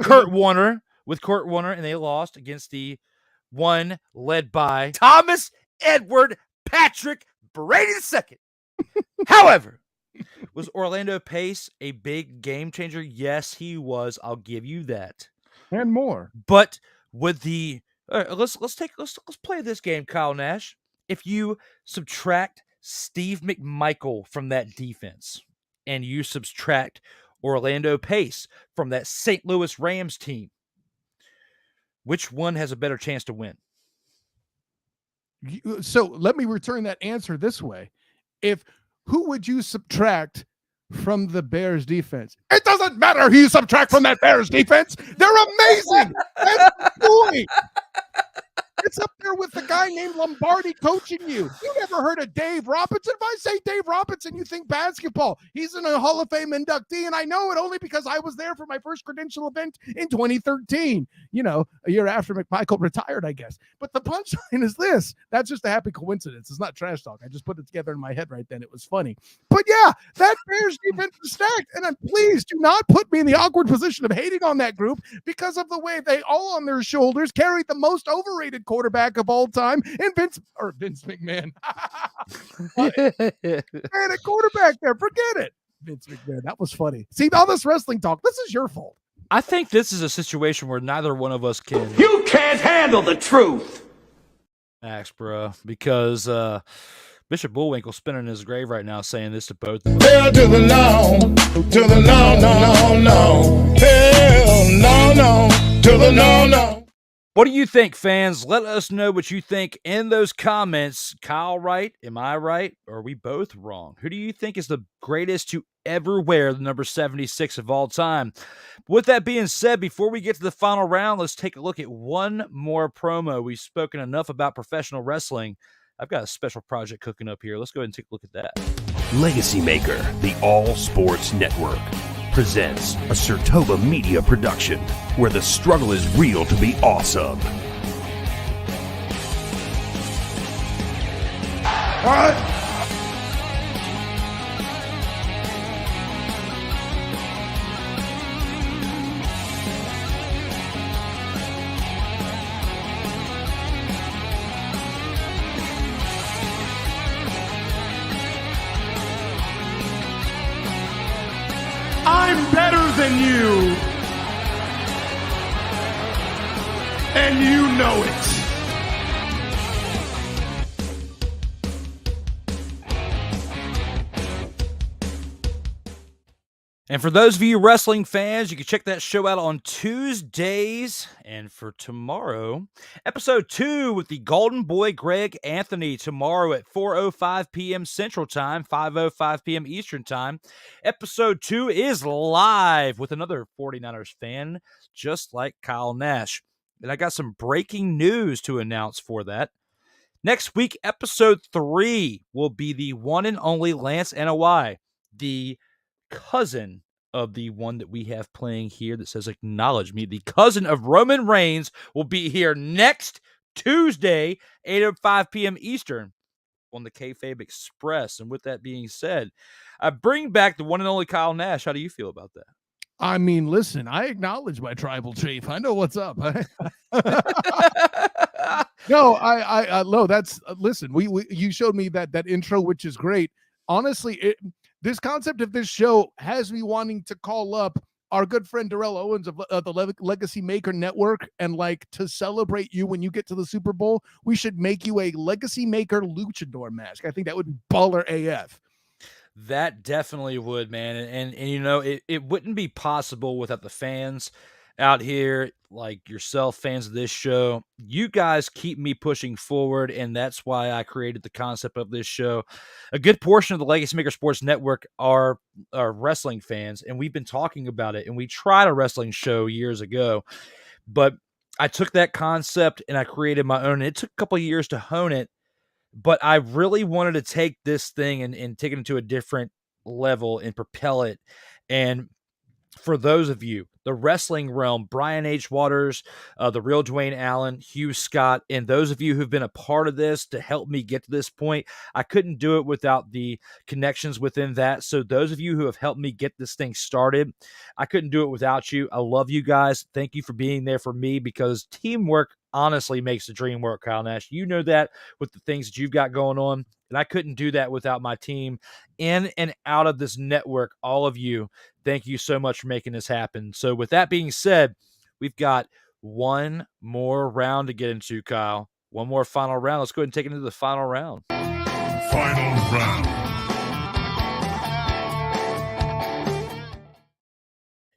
Kurt Warner, and they lost against the one led by Thomas Edward Patrick Brady II. However, was Orlando Pace a big game changer? Yes, he was. I'll give you that. And more. But with the let's play this game, Kyle Nash. If you subtract Steve McMichael from that defense and you subtract Orlando Pace from that St. Louis Rams team, which one has a better chance to win? So let me return that answer this way. Who would you subtract from the Bears defense? It doesn't matter who you subtract from that Bears defense. They're amazing. That's the point. It's up there with the guy named Lombardi coaching you. You never heard of Dave Robinson? If I say Dave Robinson, you think basketball. He's in a Hall of Fame inductee, and I know it only because I was there for my first credential event in 2013. A year after McMichael retired, I guess. But the punchline is this. That's just a happy coincidence. It's not trash talk. I just put it together in my head right then. It was funny. But yeah, that Bears defense is stacked. And please do not put me in the awkward position of hating on that group because of the way they all on their shoulders carried the most overrated quarterback of all time, and Vince McMahon. Man, a quarterback there. Forget it. Vince McMahon. That was funny. See, all this wrestling talk, this is your fault. I think this is a situation where neither one of us can. You can't handle the truth. Max, bro, because Bishop Bullwinkle's spinning in his grave right now saying this to both of us. Hell to the no, to the no, no, no, no. Hell no, no, to the no, no. What do you think, fans? Let us know what you think in those comments. Kyle right? Am I right? Or are we both wrong? Who do you think is the greatest to ever wear the number 76 of all time? With that being said, before we get to the final round, let's take a look at one more promo. We've spoken enough about professional wrestling. I've got a special project cooking up here. Let's go ahead and take a look at that. LegacyMaker, the All Sports Network, presents a SIRTOBA media production where the struggle is real to be awesome. What? I'm better than you. And you know it. And for those of you wrestling fans, you can check that show out on Tuesdays. And for tomorrow, episode 2 with the Golden Boy Greg Anthony tomorrow at 4:05 p.m. Central Time, 5:05 p.m. Eastern Time. Episode 2 is live with another 49ers fan, just like Kyle Nash. And I got some breaking news to announce for that. Next week, episode 3 will be the one and only Lance NOI, the cousin of the one that we have playing here that says acknowledge me. The cousin of Roman Reigns will be here next Tuesday, 8:05 p.m. Eastern on the Kayfabe Express. And with that being said, I bring back the one and only Kyle Nash. How do you feel about that? I mean, listen, I acknowledge my tribal chief. I know what's up. No, that's listen, you showed me that intro, which is great. Honestly, this concept of this show has me wanting to call up our good friend Darrell Owens of the LegacyMaker Network, and to celebrate you when you get to the Super Bowl, we should make you a LegacyMaker luchador mask. I think that would be baller AF. That definitely would, man. And it wouldn't be possible without the fans out here like yourself, fans of this show. You guys keep me pushing forward, and that's why I created the concept of this show. A good portion of the LegacyMaker Sports Network are wrestling fans, and we've been talking about it, and we tried a wrestling show years ago, but I took that concept and I created my own. It took a couple of years to hone it, but I really wanted to take this thing and take it into a different level and propel it. And for those of you, the wrestling realm, Brian H. Waters, the real Dwayne Allen, Hugh Scott, and those of you who've been a part of this to help me get to this point, I couldn't do it without the connections within that. So those of you who have helped me get this thing started, I couldn't do it without you. I love you guys. Thank you for being there for me, because teamwork honestly makes the dream work, Kyle Nash. You know that with the things that you've got going on. And I couldn't do that without my team in and out of this network. All of you, thank you so much for making this happen. So with that being said, we've got one more round to get into, Kyle. One more final round. Let's go ahead and take it into the final round. Final round.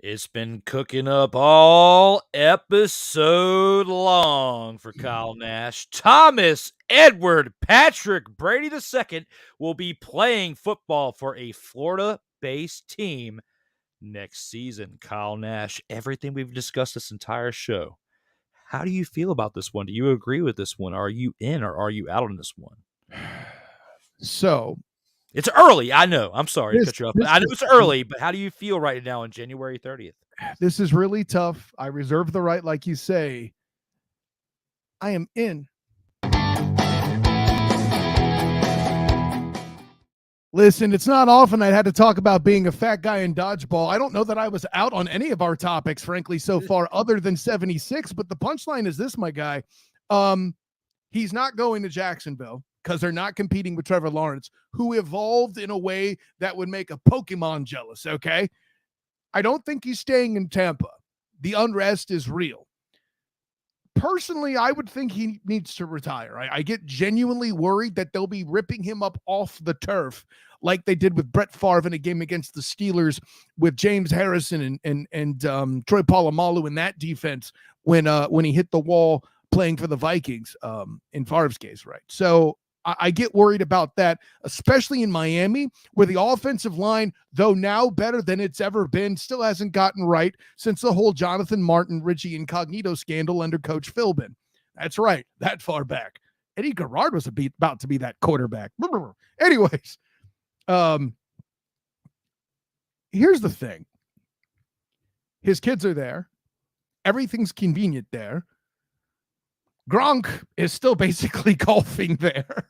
It's been cooking up all episode long for Kyle Nash. Thomas Edward Patrick Brady II will be playing football for a Florida-based team next season. Kyle Nash, everything we've discussed this entire show, how do you feel about this one? Do you agree with this one? Are you in or are you out on this one? So it's early. I know. I'm sorry to cut you off. I know it's early, but how do you feel right now on January 30th? This is really tough. I reserve the right, like you say. I am in. Listen, it's not often I had to talk about being a fat guy in dodgeball. I don't know that I was out on any of our topics, frankly, so far, other than 76. But the punchline is this, my guy. He's not going to Jacksonville because they're not competing with Trevor Lawrence, who evolved in a way that would make a Pokemon jealous, okay? I don't think he's staying in Tampa. The unrest is real. Personally, I would think he needs to retire. I get genuinely worried that they'll be ripping him up off the turf like they did with Brett Favre in a game against the Steelers with James Harrison and Troy Polamalu in that defense when he hit the wall playing for the Vikings in Favre's case, right? So I get worried about that, especially in Miami, where the offensive line, though now better than it's ever been, still hasn't gotten right since the whole Jonathan Martin, Richie Incognito scandal under Coach Philbin. That's right, that far back. Eddie Garrard was about to be that quarterback. Anyways, here's the thing. His kids are there. Everything's convenient there. Gronk is still basically golfing there.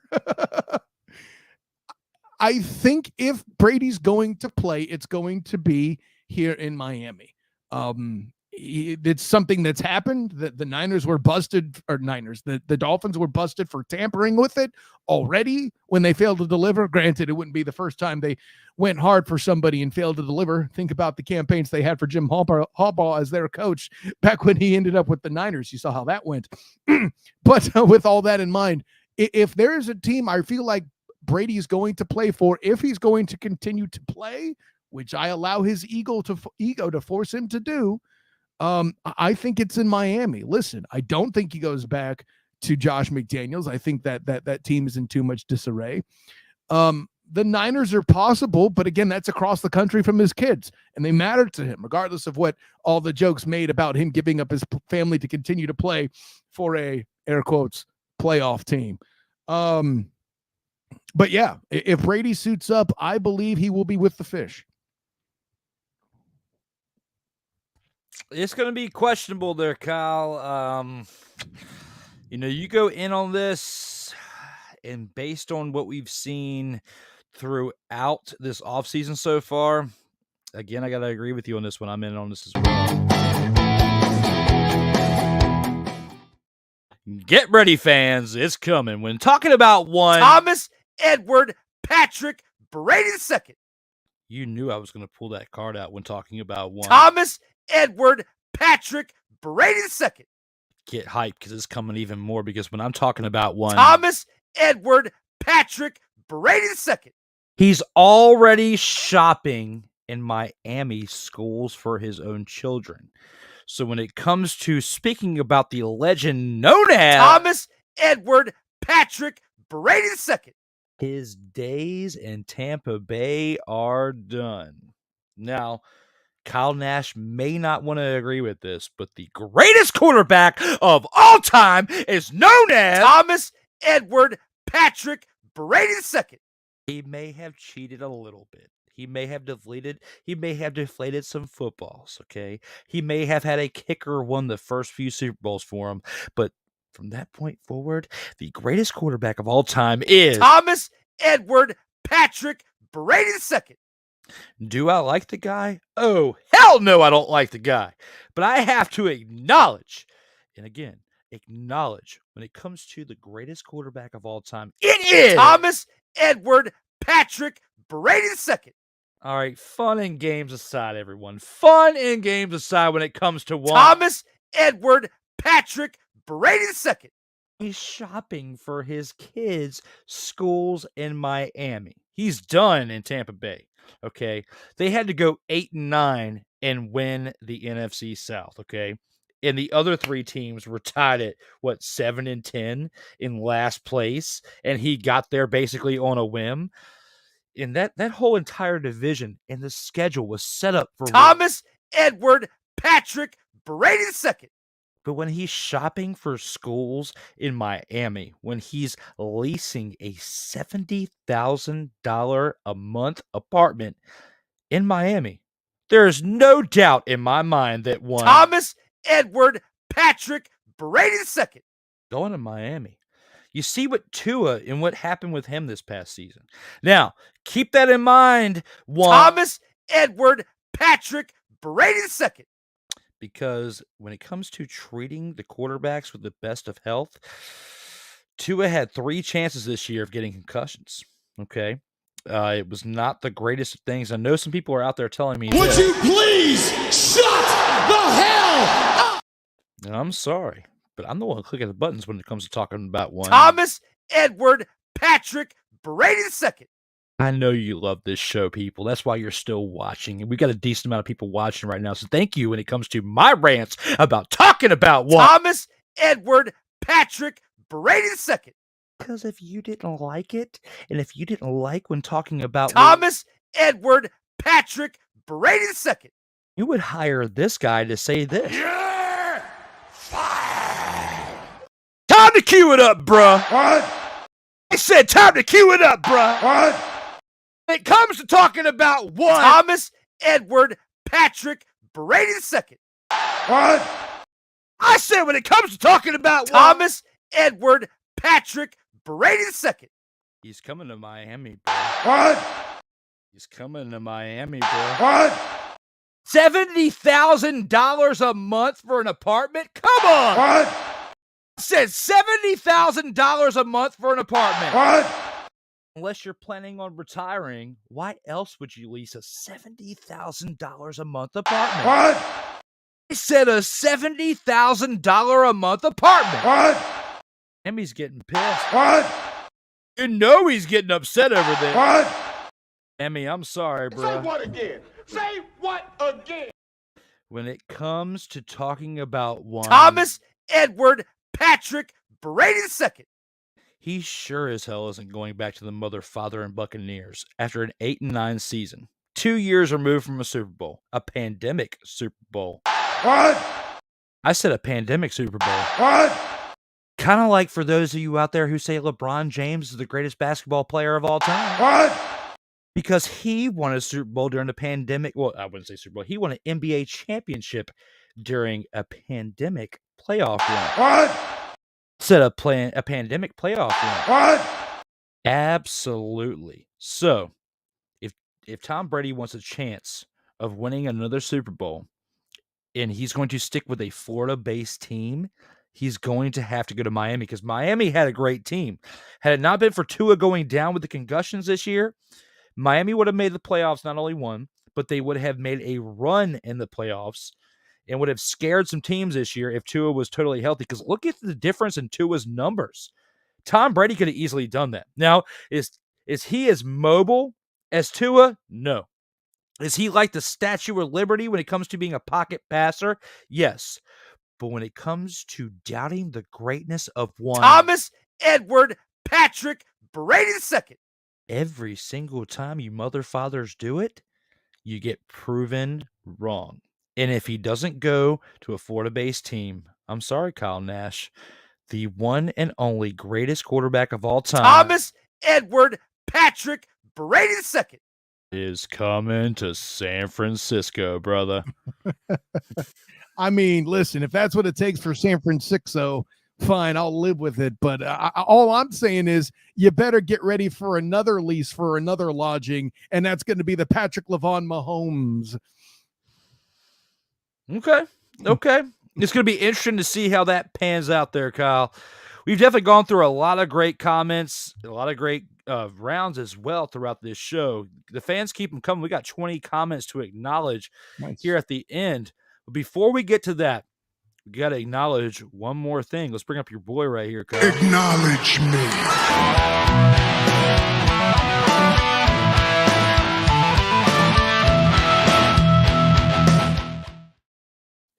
I think if Brady's going to play, it's going to be here in Miami. It's something that's happened. The Niners were busted, or the Dolphins were busted for tampering with it already when they failed to deliver. Granted, it wouldn't be the first time they went hard for somebody and failed to deliver. Think about the campaigns they had for Jim Harbaugh as their coach back when he ended up with the Niners. You saw how that went. But with all that in mind, if there is a team I feel like Brady is going to play for, if he's going to continue to play, which I allow his ego to force him to do, I think it's in Miami. Listen, I don't think he goes back to Josh McDaniels. I think that team is in too much disarray. The Niners are possible, but again, that's across the country from his kids, and they matter to him, regardless of what all the jokes made about him giving up his family to continue to play for a, air quotes, playoff team. But yeah, if Brady suits up, I believe he will be with the Fish. It's going to be questionable there, Kyle. You go in on this, and based on what we've seen throughout this offseason so far, again, I got to agree with you on this one. I'm in on this as well. Get ready, fans. It's coming. When talking about one Thomas Edward Patrick Brady II. You knew I was going to pull that card out when talking about one Thomas Edward Patrick Brady II. Get hyped because it's coming even more, because when I'm talking about one Thomas Edward Patrick Brady II, he's already shopping in Miami schools for his own children. So when it comes to speaking about the legend known as Thomas Edward Patrick Brady II, his days in Tampa Bay are done. Now, Kyle Nash may not want to agree with this, but the greatest quarterback of all time is known as Thomas Edward Patrick Brady II. He may have cheated a little bit. He may have deflated some footballs, okay? He may have had a kicker won the first few Super Bowls for him, but from that point forward, the greatest quarterback of all time is Thomas Edward Patrick Brady II. Do I like the guy? Oh, hell no, I don't like the guy. But I have to acknowledge, and again, when it comes to the greatest quarterback of all time, it is Thomas Edward Patrick Brady II. All right, fun and games aside, everyone. Fun and games aside when it comes to one. Thomas Edward Patrick Brady II. He's shopping for his kids' schools in Miami. He's done in Tampa Bay. Okay. They had to go 8-9 and win the NFC South. Okay. And the other three teams were tied at 7-10 in last place. And he got there basically on a whim. And that whole entire division and the schedule was set up for Thomas Edward Patrick Brady II. But when he's shopping for schools in Miami, when he's leasing a $70,000 a month apartment in Miami, there is no doubt in my mind that one Thomas Edward Patrick Brady II. Going to Miami. You see what Tua and what happened with him this past season. Now, keep that in mind. Thomas Edward Patrick Brady II. Because when it comes to treating the quarterbacks with the best of health, Tua had 3 chances this year of getting concussions. Okay. It was not the greatest of things. I know some people are out there telling me, would you please shut the hell up? And I'm sorry, but I'm the one clicking the buttons when it comes to talking about one. Thomas Edward Patrick Brady II. I know you love this show, people. That's why you're still watching. And we got a decent amount of people watching right now. So thank you when it comes to my rants about talking about one. Thomas Edward Patrick Brady II. Because if you didn't like it, and if you didn't like when talking about Thomas Edward Patrick Brady II, you would hire this guy to say this. You're fired. Time to cue it up, bruh. What? I said time to cue it up, bruh. What? When it comes to talking about one. Thomas Edward Patrick Brady II. What? I said when it comes to talking about Thomas Edward Patrick Brady II. He's coming to Miami, bro. What? He's coming to Miami, bro. What? $70,000 a month for an apartment? Come on! What? I said $70,000 a month for an apartment. What? Unless you're planning on retiring, why else would you lease a $70,000 a month apartment? What? I said a $70,000 a month apartment. What? Emmy's getting pissed. What? You know he's getting upset over there. What? Emmy, I'm sorry, bro. Say what again? Say what again? When it comes to talking about one. Thomas Edward Patrick Brady II. He sure as hell isn't going back to the mother, father, and Buccaneers after an 8-9 season. 2 years removed from a Super Bowl. A pandemic Super Bowl. What? I said a pandemic Super Bowl. What? Kind of like for those of you out there who say LeBron James is the greatest basketball player of all time. What? Because he won a Super Bowl during the pandemic. Well, I wouldn't say Super Bowl. He won an NBA championship during a pandemic playoff run. What? Said a pandemic playoff run. What? Absolutely. So, if Tom Brady wants a chance of winning another Super Bowl, and he's going to stick with a Florida-based team, he's going to have to go to Miami because Miami had a great team. Had it not been for Tua going down with the concussions this year, Miami would have made the playoffs not only one, but they would have made a run in the playoffs and would have scared some teams this year if Tua was totally healthy. Because look at the difference in Tua's numbers. Tom Brady could have easily done that. Now, is he as mobile as Tua? No. Is he like the Statue of Liberty when it comes to being a pocket passer? Yes. But when it comes to doubting the greatness of one. Thomas Edward Patrick Brady II. Every single time you mother fathers do it, you get proven wrong. And if he doesn't go to a Florida-based team, I'm sorry, Kyle Nash, the one and only greatest quarterback of all time. Thomas Edward Patrick Brady II. is coming to San Francisco, brother. I mean, listen, if that's what it takes for San Francisco, fine, I'll live with it. But all I'm saying is you better get ready for another lease for another lodging, and that's going to be the Patrick LaVon Mahomes. Okay. It's going to be interesting to see how that pans out there, Kyle. We've definitely gone through a lot of great comments, a lot of great rounds as well throughout this show. The fans keep them coming. We got 20 comments to acknowledge here at the end. But before we get to that, we got to acknowledge one more thing. Let's bring up your boy right here, Kyle. Acknowledge me.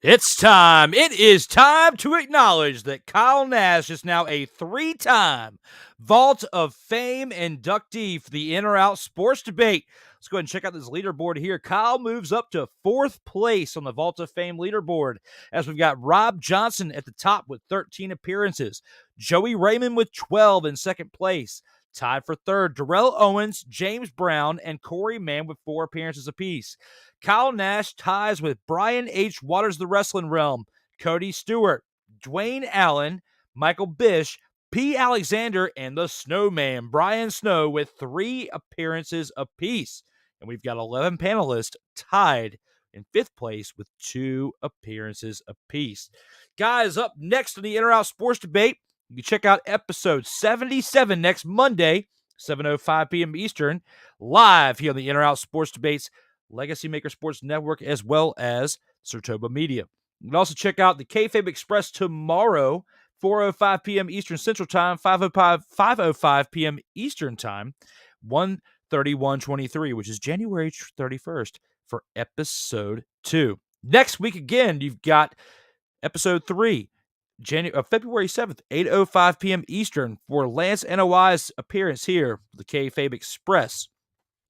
It's time. It is time to acknowledge that Kyle Nash is now a 3-time Vault of Fame inductee for the In or Out Sports Debate. Let's go ahead and check out this leaderboard here. Kyle moves up to 4th place on the Vault of Fame leaderboard, as we've got Rob Johnson at the top with 13 appearances, Joey Raymond with 12 in 2nd place. Tied for 3rd, Darrell Owens, James Brown, and Corey Mann with 4 appearances apiece. Kyle Nash ties with Brian H. Waters, the Wrestling Realm, Cody Stewart, Dwayne Allen, Michael Bish, P. Alexander, and the Snowman, Brian Snow, with 3 appearances apiece. And we've got 11 panelists tied in 5th place with 2 appearances apiece. Guys, up next on the In or Out Sports Debate, you can check out episode 77 next Monday, 7:05 p.m. Eastern, live here on the In or Out Sports Debates LegacyMaker Sports Network, as well as SIRTOBA Media. You can also check out the Kayfabe Express tomorrow, 4:05 p.m. Eastern Central Time, 5:05 p.m. Eastern Time, 1/31/23, which is January 31st for episode 2. Next week again, you've got episode 3. February 7th, 8:05 p.m. Eastern for Lance NOI's appearance here, the Kayfabe Express.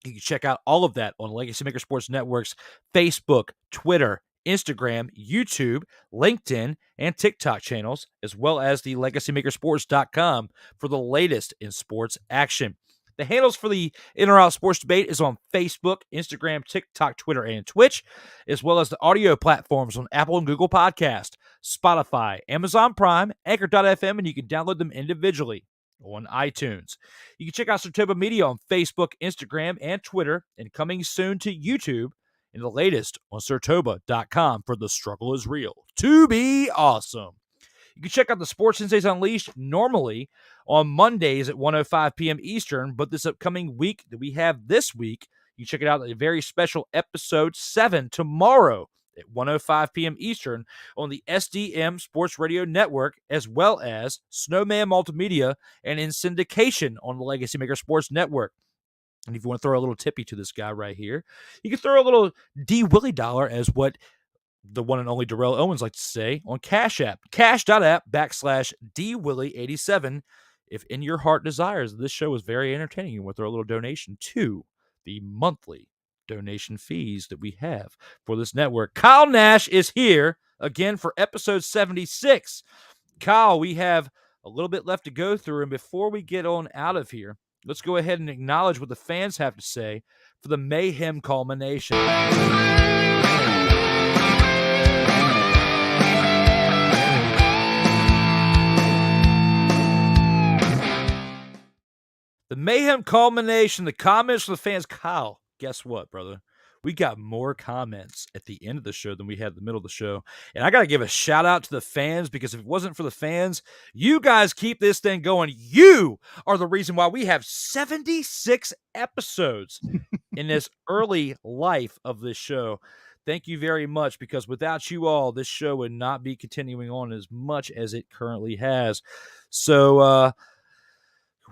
You can check out all of that on LegacyMaker Sports Network's Facebook, Twitter, Instagram, YouTube, LinkedIn, and TikTok channels, as well as the LegacyMakerSports.com for the latest in sports action. The handles for the In or Out Sports Debate is on Facebook, Instagram, TikTok, Twitter, and Twitch, as well as the audio platforms on Apple and Google Podcast, Spotify, Amazon Prime, Anchor.fm, and you can download them individually on iTunes. You can check out SIRTOBA Media on Facebook, Instagram, and Twitter, and coming soon to YouTube, and the latest on SIRTOBA.com for The Struggle is Real. To be awesome. You can check out the Sports Sensays Unleashed normally on Mondays at 1:05 p.m. Eastern, but this upcoming week that we have this week, you can check it out at a very special episode 7 tomorrow at 1:05 p.m. Eastern on the SDM Sports Radio Network, as well as Snowman Multimedia and in syndication on the LegacyMaker Sports Network. And if you want to throw a little tippy to this guy right here, you can throw a little D Willie dollar, as what the one and only Darrell Owens like to say, on Cash App, cash.app/DWillie87. If in your heart desires, this show is very entertaining, you want to throw a little donation to the monthly donation fees that we have for this network. Kyle Nash is here again for episode 76. Kyle, we have a little bit left to go through, and before we get on out of here, let's go ahead and acknowledge what the fans have to say for the Mayhem culmination. The Mayhem culmination, the comments from the fans. Kyle, guess what, brother? We got more comments at the end of the show than we had at the middle of the show. And I got to give a shout out to the fans, because if it wasn't for the fans, you guys keep this thing going. You are the reason why we have 76 episodes in this early life of this show. Thank you very much, because without you all, this show would not be continuing on as much as it currently has. So,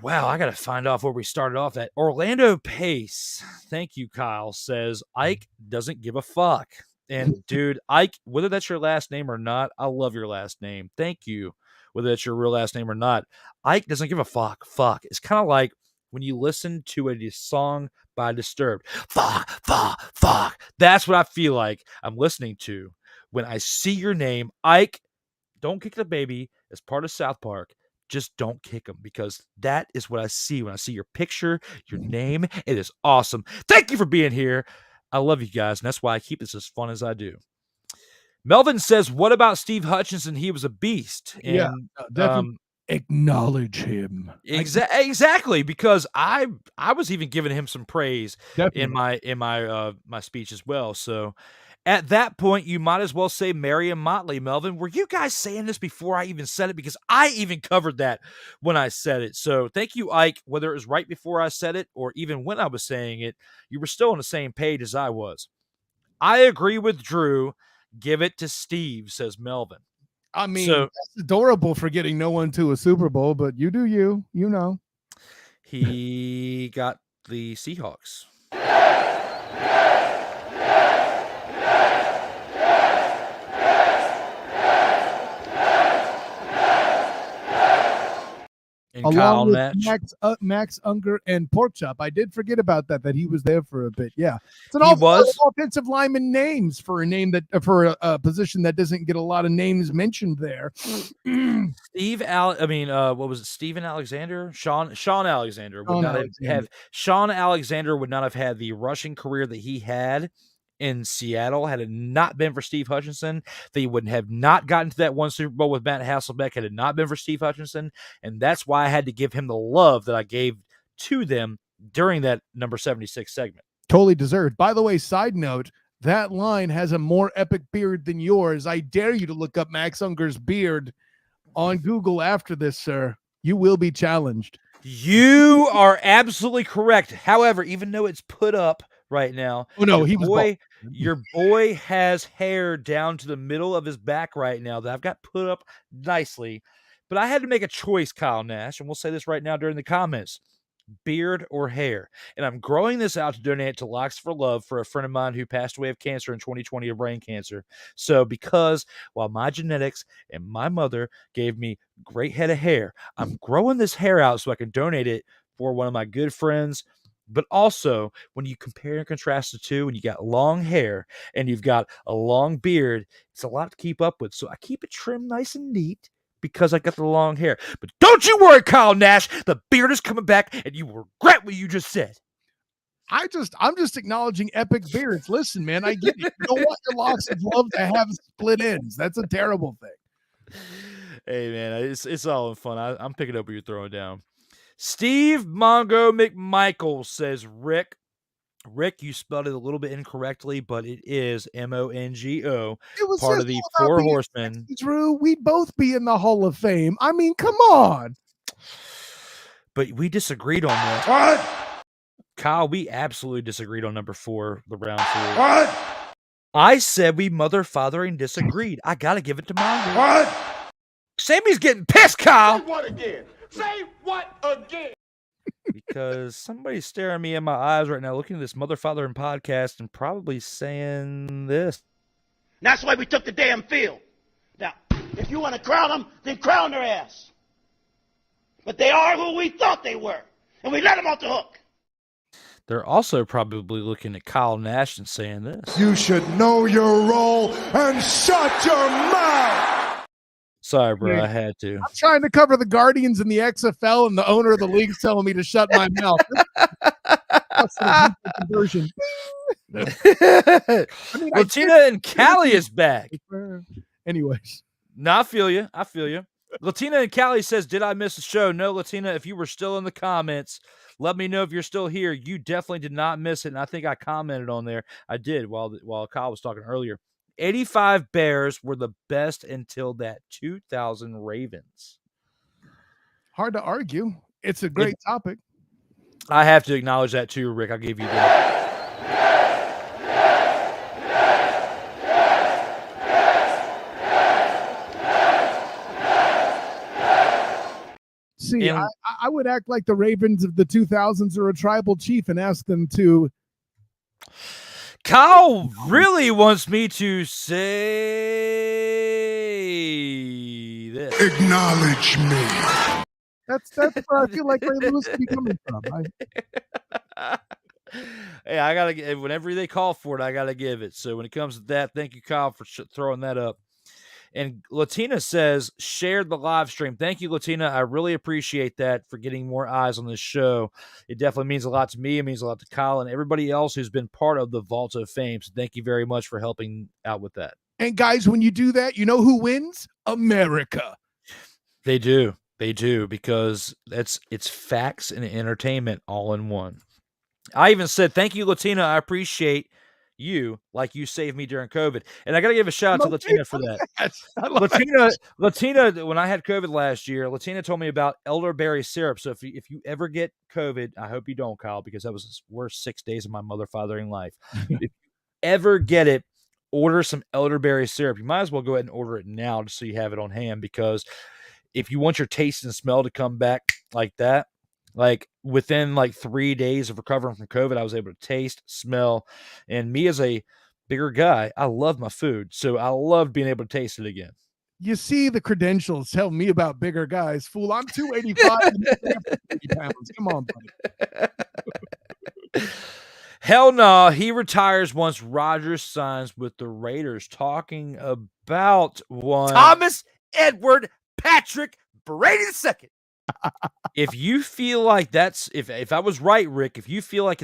wow, I got to find off where we started off at. Orlando Pace, thank you, Kyle, says, Ike doesn't give a fuck. And, dude, Ike, whether that's your last name or not, I love your last name. Thank you, whether that's your real last name or not. Ike doesn't give a fuck. Fuck. It's kind of like when you listen to a song by Disturbed. Fuck, fuck, fuck. That's what I feel like I'm listening to when I see your name. Ike, Don't Kick the Baby, as part of South Park. just don't kick them, because that is what I see when I see your picture, your name. It is awesome. Thank you for being here. I love you guys, and that's why I keep this as fun as I do. Melvin says, what about Steve Hutchinson? He was a beast. And definitely acknowledge him. Exactly, because I was even giving him some praise in my my speech as well. So at that point, you might as well say Marion Motley. Melvin, were you guys saying this before I even said it? Because I even covered that when I said it. So thank you, Ike. Whether it was right before I said it or even when I was saying it, you were still on the same page as I was. I agree with Drew. Give it to Steve, says Melvin. I mean, so, that's adorable for getting no one to a Super Bowl, but you do you know. He got the Seahawks. And along Kyle with Nash. Max Unger and Porkchop. I did forget about that he was there for a bit. Yeah, it's an He was. offensive lineman names for a name that for a position that doesn't get a lot of names mentioned there. What was it? Steven Alexander? Sean Alexander would not have Sean Alexander would not have had the rushing career that he had in Seattle had it not been for Steve Hutchinson. They would have not gotten to that one Super Bowl with Matt Hasselbeck had it not been for Steve Hutchinson. And that's why I had to give him the love that I gave to them during that number 76 segment. Totally deserved. By the way, side note, that line has a more epic beard than yours. I dare you to look up Max Unger's beard on Google after this, sir. You will be challenged. You are absolutely correct. However, even though it's put up right now, your boy has hair down to the middle of his back right now that I've got put up nicely. But I had to make a choice, Kyle Nash, and we'll say this right now during the comments. Beard or hair. And I'm growing this out to donate to Locks for Love for a friend of mine who passed away of cancer in 2020 of brain cancer. So because while my genetics and my mother gave me great head of hair, I'm growing this hair out so I can donate it for one of my good friends. But also, when you compare and contrast the two, when you got long hair and you've got a long beard, it's a lot to keep up with. So I keep it trimmed nice and neat because I got the long hair. But don't you worry, Kyle Nash. The beard is coming back, and you will regret what you just said. I'm just acknowledging epic beards. Listen, man, I get it. You don't want your locks of love to have split ends. That's a terrible thing. Hey, man, it's all in fun. I'm picking up what you're throwing down. Steve Mongo McMichael says, Rick, you spelled it a little bit incorrectly, but it is Mongo, part of the Four Horsemen. Drew, we'd both be in the Hall of Fame. I mean, come on. But we disagreed on that. What? Kyle, we absolutely disagreed on number 4, the round 4. What? I said we mother, father, and disagreed. I got to give it to Mongo. What? Sammy's getting pissed, Kyle. Say what again? Say what again? Because somebody's staring me in my eyes right now, looking at this mother, father, and podcast, and probably saying this. That's why we took the damn field. Now, if you want to crown them, then crown their ass. But they are who we thought they were, and we let them off the hook. They're also probably looking at Kyle Nash and saying this. You should know your role and shut your mouth. Sorry, bro, I had to. I'm trying to cover the Guardians in the XFL, and the owner of the league's telling me to shut my mouth. Conversion. Latina and Callie is back. Anyways. No, I feel you. Latina and Callie says, did I miss the show? No, Latina, if you were still in the comments, let me know if you're still here. You definitely did not miss it, and I think I commented on there. I did while Kyle was talking earlier. 85 Bears were the best until that 2000 Ravens. Hard to argue. It's a great topic. I have to acknowledge that too, Rick. I'll give you that. See, I would act like the Ravens of the 2000s are a tribal chief and ask them to. Kyle really wants me to say this. Acknowledge me. That's where I feel like Ray Lewis would be coming from. Hey, I gotta. Whenever they call for it, I gotta give it. So when it comes to that, thank you, Kyle, for throwing that up. And Latina says, shared the live stream. Thank you, Latina. I really appreciate that for getting more eyes on this show. It definitely means a lot to me. It means a lot to Kyle and everybody else who's been part of the Vault of Fame. So thank you very much for helping out with that. And guys, when you do that, you know who wins? America. They do. They do, because it's facts and entertainment all in one. I even said, thank you, Latina. I appreciate you like you saved me during COVID. And I got to give a shout out to Latina for that. Latina, when I had COVID last year, Latina told me about elderberry syrup. So if you ever get COVID, I hope you don't, Kyle, because that was the worst 6 days of my mother fathering life. If you ever get it, order some elderberry syrup. You might as well go ahead and order it now just so you have it on hand, because if you want your taste and smell to come back like that, like within like 3 days of recovering from COVID, I was able to taste, smell, and me as a bigger guy, I love my food. So I love being able to taste it again. You see, the credentials tell me about bigger guys. Fool, I'm 285 and 50 pounds. Come on, buddy. Hell no, he retires once Rodgers signs with the Raiders. Talking about one Thomas Edward Patrick Brady II. If you feel like that's if I was right, Rick, if you feel like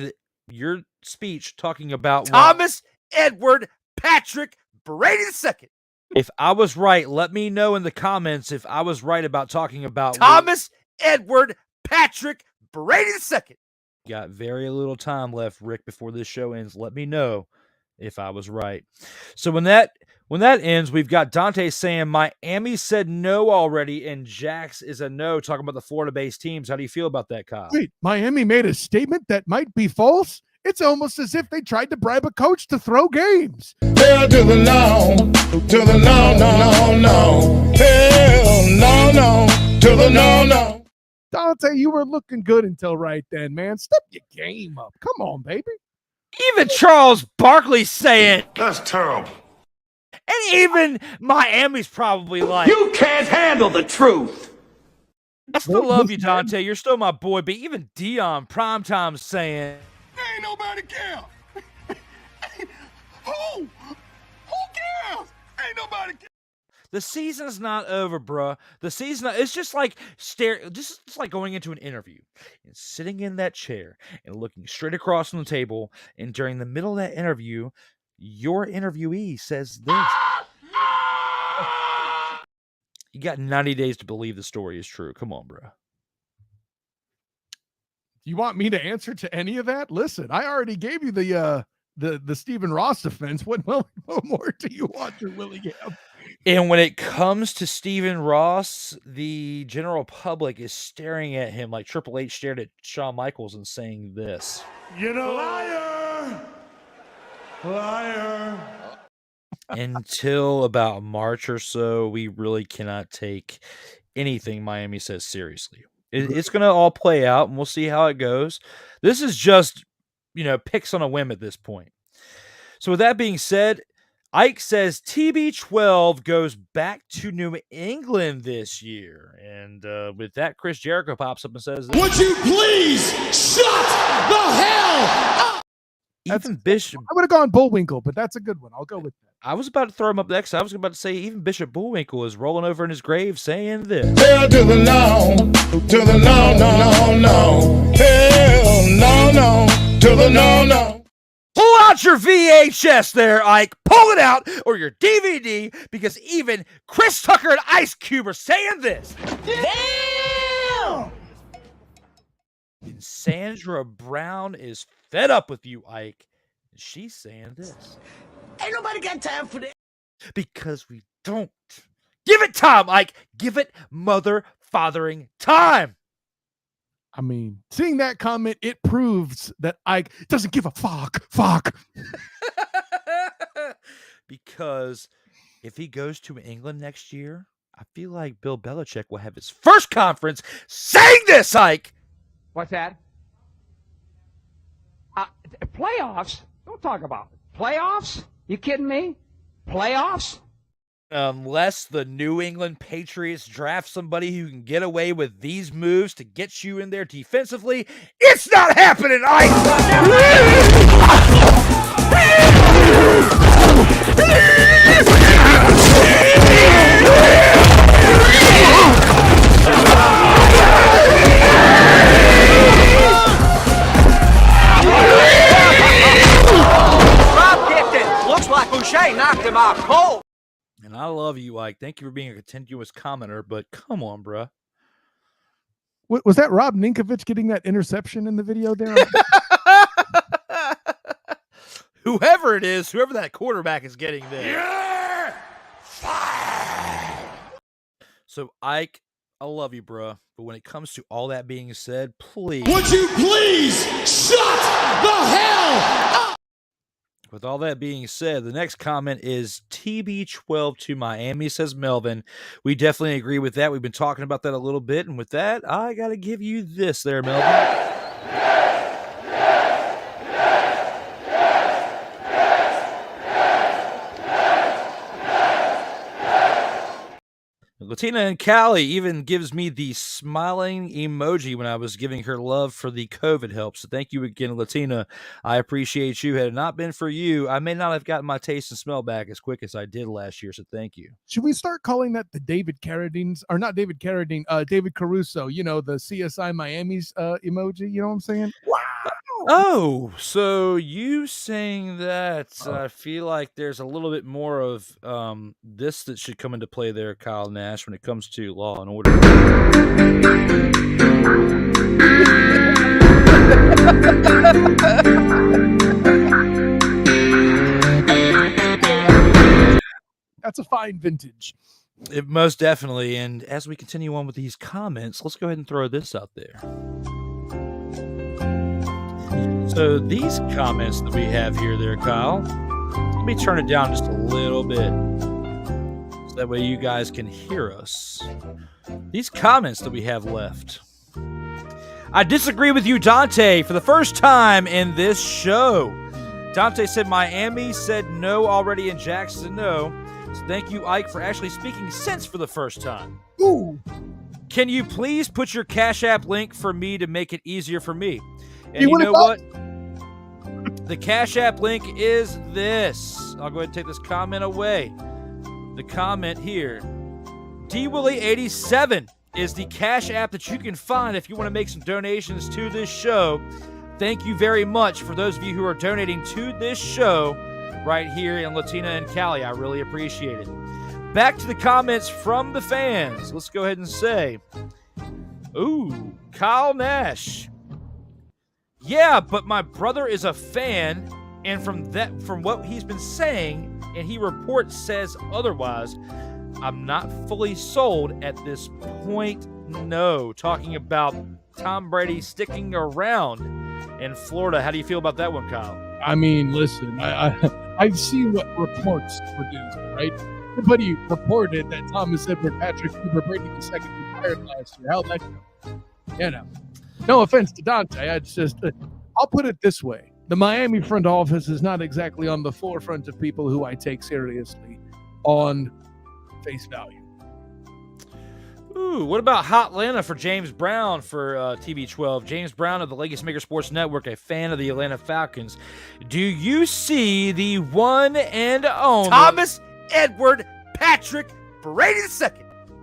your speech talking about Thomas Edward Patrick Brady II. If I was right, let me know in the comments if I was right about talking about Thomas Edward Patrick Brady II. Got very little time left, Rick, before this show ends. Let me know if I was right. So when that ends, we've got Dante saying Miami said no already, and Jax is a no, talking about the Florida-based teams. How do you feel about that, Kyle? Wait, Miami made a statement that might be false? It's almost as if they tried to bribe a coach to throw games. Hell to the no, to the no, no, no, no. Hell no, to the no, no. Dante, you were looking good until right then, man. Step your game up. Come on, baby. Even Charles Barkley's saying that's terrible. And even Miami's probably like, you can't handle the truth. I still love you, Dante. You're still my boy. But even Dion Primetime's saying, ain't nobody care. Who cares? Ain't nobody care. The season's not over, bruh. The season, it's just like just like going into an interview and sitting in that chair and looking straight across from the table. And during the middle of that interview, your interviewee says this. You got 90 days to believe the story is true. Come on, bruh. You want me to answer to any of that? Listen, I already gave you the Stephen Ross defense. What more do you want, Drew Willingham? And when it comes to Stephen Ross, the general public is staring at him like Triple H stared at Shawn Michaels and saying this. You know, liar. Until about March or so, we really cannot take anything Miami says seriously. It's going to all play out, and we'll see how it goes. This is just, picks on a whim at this point. So with that being said, Ike says TB12 goes back to New England this year. And with that, Chris Jericho pops up and says, would you please shut the hell up? Even Bishop. I would have gone Bullwinkle, but that's a good one. I'll go with that. I was about to throw him up next. I was about to say even Bishop Bullwinkle is rolling over in his grave saying this. Hell to the no, to the no, no, no. Hell no, to the no. Pull out your VHS there, Ike. Pull it out, or your DVD, because even Chris Tucker and Ice Cube are saying this. Damn! And Sandra Brown is fed up with you, Ike. She's saying this. Ain't nobody got time for that. Because we don't. Give it time, Ike. Give it mother-fathering time. I mean, seeing that comment, it proves that Ike doesn't give a fuck. Because if he goes to England next year, I feel like Bill Belichick will have his first conference saying this, Ike. What's that? Playoffs? Don't talk about it. Playoffs? You kidding me? Playoffs? Unless the New England Patriots draft somebody who can get away with these moves to get you in there defensively, it's not happening, Ike! Looks like Boucher knocked him out cold. And I love you, Ike. Thank you for being a continuous commenter, but come on, bruh. Was that Rob Ninkovich getting that interception in the video there? Whoever it is, whoever that quarterback is getting there. So, Ike, I love you, bruh. But when it comes to all that being said, please. Would you please shut the hell up? With all that being said, the next comment is TB12 to Miami, says Melvin. We definitely agree with that. We've been talking about that a little bit. And with that, I got to give you this there, Melvin. Latina and Callie even gives me the smiling emoji when I was giving her love for the COVID help. So thank you again, Latina. I appreciate you. Had it not been for you, I may not have gotten my taste and smell back as quick as I did last year. So thank you. Should we start calling that the David Carradines, or not David Carradine, David Caruso, you know, the CSI Miami's emoji, you know what I'm saying? Wow. Oh, so you saying that, I feel like there's a little bit more of this that should come into play there, Kyle Nash, when it comes to Law and Order. That's a fine vintage. It most definitely. And as we continue on with these comments, let's go ahead and throw this out there. So these comments that we have here there, Kyle, let me turn it down just a little bit so that way you guys can hear us. These comments that we have left. I disagree with you, Dante, for the first time in this show. Dante said Miami said no already and Jackson no. So thank you, Ike, for actually speaking sense for the first time. Ooh. Can you please put your Cash App link for me to make it easier for me? And you know what? The Cash App link is this. I'll go ahead and take this comment away. The comment here. DWilly87 is the Cash App that you can find if you want to make some donations to this show. Thank you very much for those of you who are donating to this show right here in Latina and Cali. I really appreciate it. Back to the comments from the fans. Let's go ahead and say, ooh, Kyle Nash. Yeah, but my brother is a fan, and from what he's been saying, and he reports says otherwise, I'm not fully sold at this point. No. Talking about Tom Brady sticking around in Florida. How do you feel about that one, Kyle? I mean, listen, I've seen what reports produced, right? Everybody reported that Thomas Edward Patrick Cooper Brady II retired last year. How'd that go? You know. No offense to Dante. I just, I'll put it this way. The Miami front office is not exactly on the forefront of people who I take seriously on face value. Ooh, what about Hotlanta for James Brown for TB12? James Brown of the LegacyMaker Sports Network, a fan of the Atlanta Falcons. Do you see the one and only Thomas Edward Patrick Brady II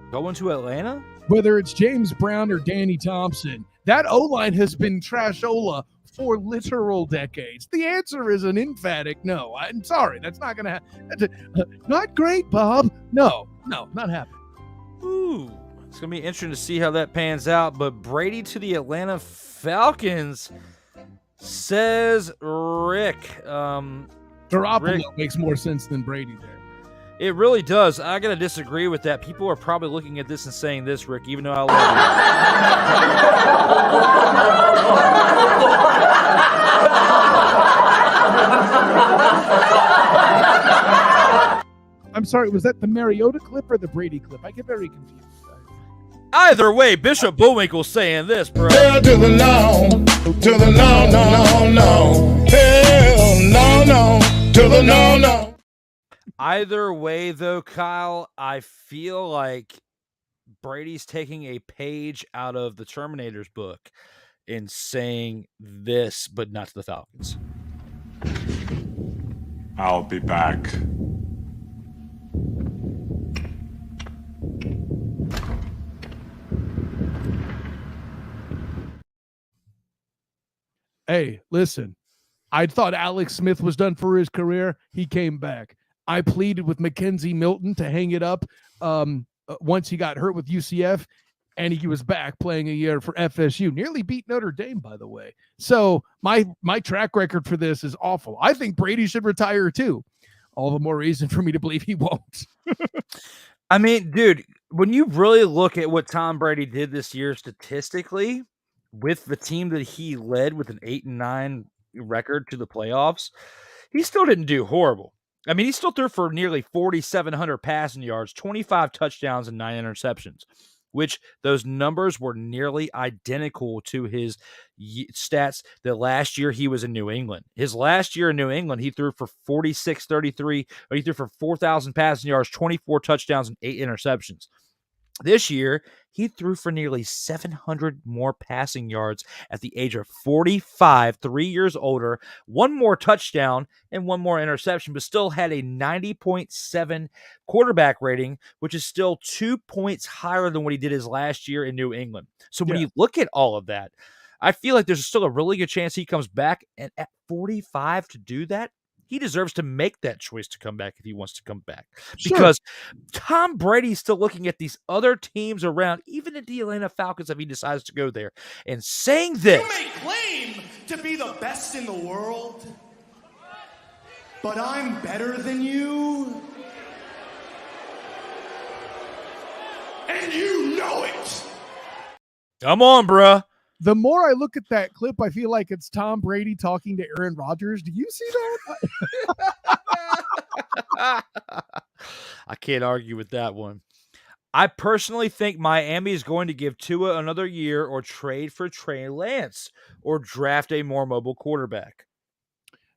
going to Atlanta? Whether it's James Brown or Danny Thompson, that O-line has been trashola for literal decades. The answer is an emphatic no. I'm sorry, that's not going to happen. Not great, Bob. No, not happening. Ooh, it's going to be interesting to see how that pans out. But Brady to the Atlanta Falcons, says Rick. Garoppolo makes more sense than Brady there. It really does. I got to disagree with that. People are probably looking at this and saying this, Rick, even though I love you. I'm sorry, was that the Mariota clip or the Brady clip? I get very confused. Either way, Bishop Bullwinkle's saying this, bro. Hell to the no, to the no, no, no, no. Hell no, to the no, no. Either way, though, Kyle, I feel like Brady's taking a page out of the Terminator's book in saying this, but not to the Falcons. I'll be back. Hey, listen, I thought Alex Smith was done for his career. He came back. I pleaded with Mackenzie Milton to hang it up once he got hurt with UCF, and he was back playing a year for FSU. Nearly beat Notre Dame, by the way. So my track record for this is awful. I think Brady should retire too. All the more reason for me to believe he won't. I mean, dude, when you really look at what Tom Brady did this year statistically with the team that he led with an 8-9 record to the playoffs, he still didn't do horrible. I mean, he still threw for nearly 4,700 passing yards, 25 touchdowns, and 9 interceptions, which those numbers were nearly identical to his stats that last year he was in New England. His last year in New England, he threw for 4,633, or he threw for 4,000 passing yards, 24 touchdowns, and 8 interceptions. This year, he threw for nearly 700 more passing yards at the age of 45, 3 years older, 1 more touchdown and 1 more interception, but still had a 90.7 quarterback rating, which is still 2 points higher than what he did his last year in New England. So when you look at all of that, I feel like there's still a really good chance he comes back, and at 45 to do that, he deserves to make that choice to come back if he wants to come back. Because Tom Brady's still looking at these other teams around, even at the Atlanta Falcons, if he decides to go there, and saying this. You may claim to be the best in the world, but I'm better than you. And you know it. Come on, bruh. The more I look at that clip, I feel like it's Tom Brady talking to Aaron Rodgers. Do you see that? I can't argue with that one. I personally think Miami is going to give Tua another year or trade for Trey Lance or draft a more mobile quarterback.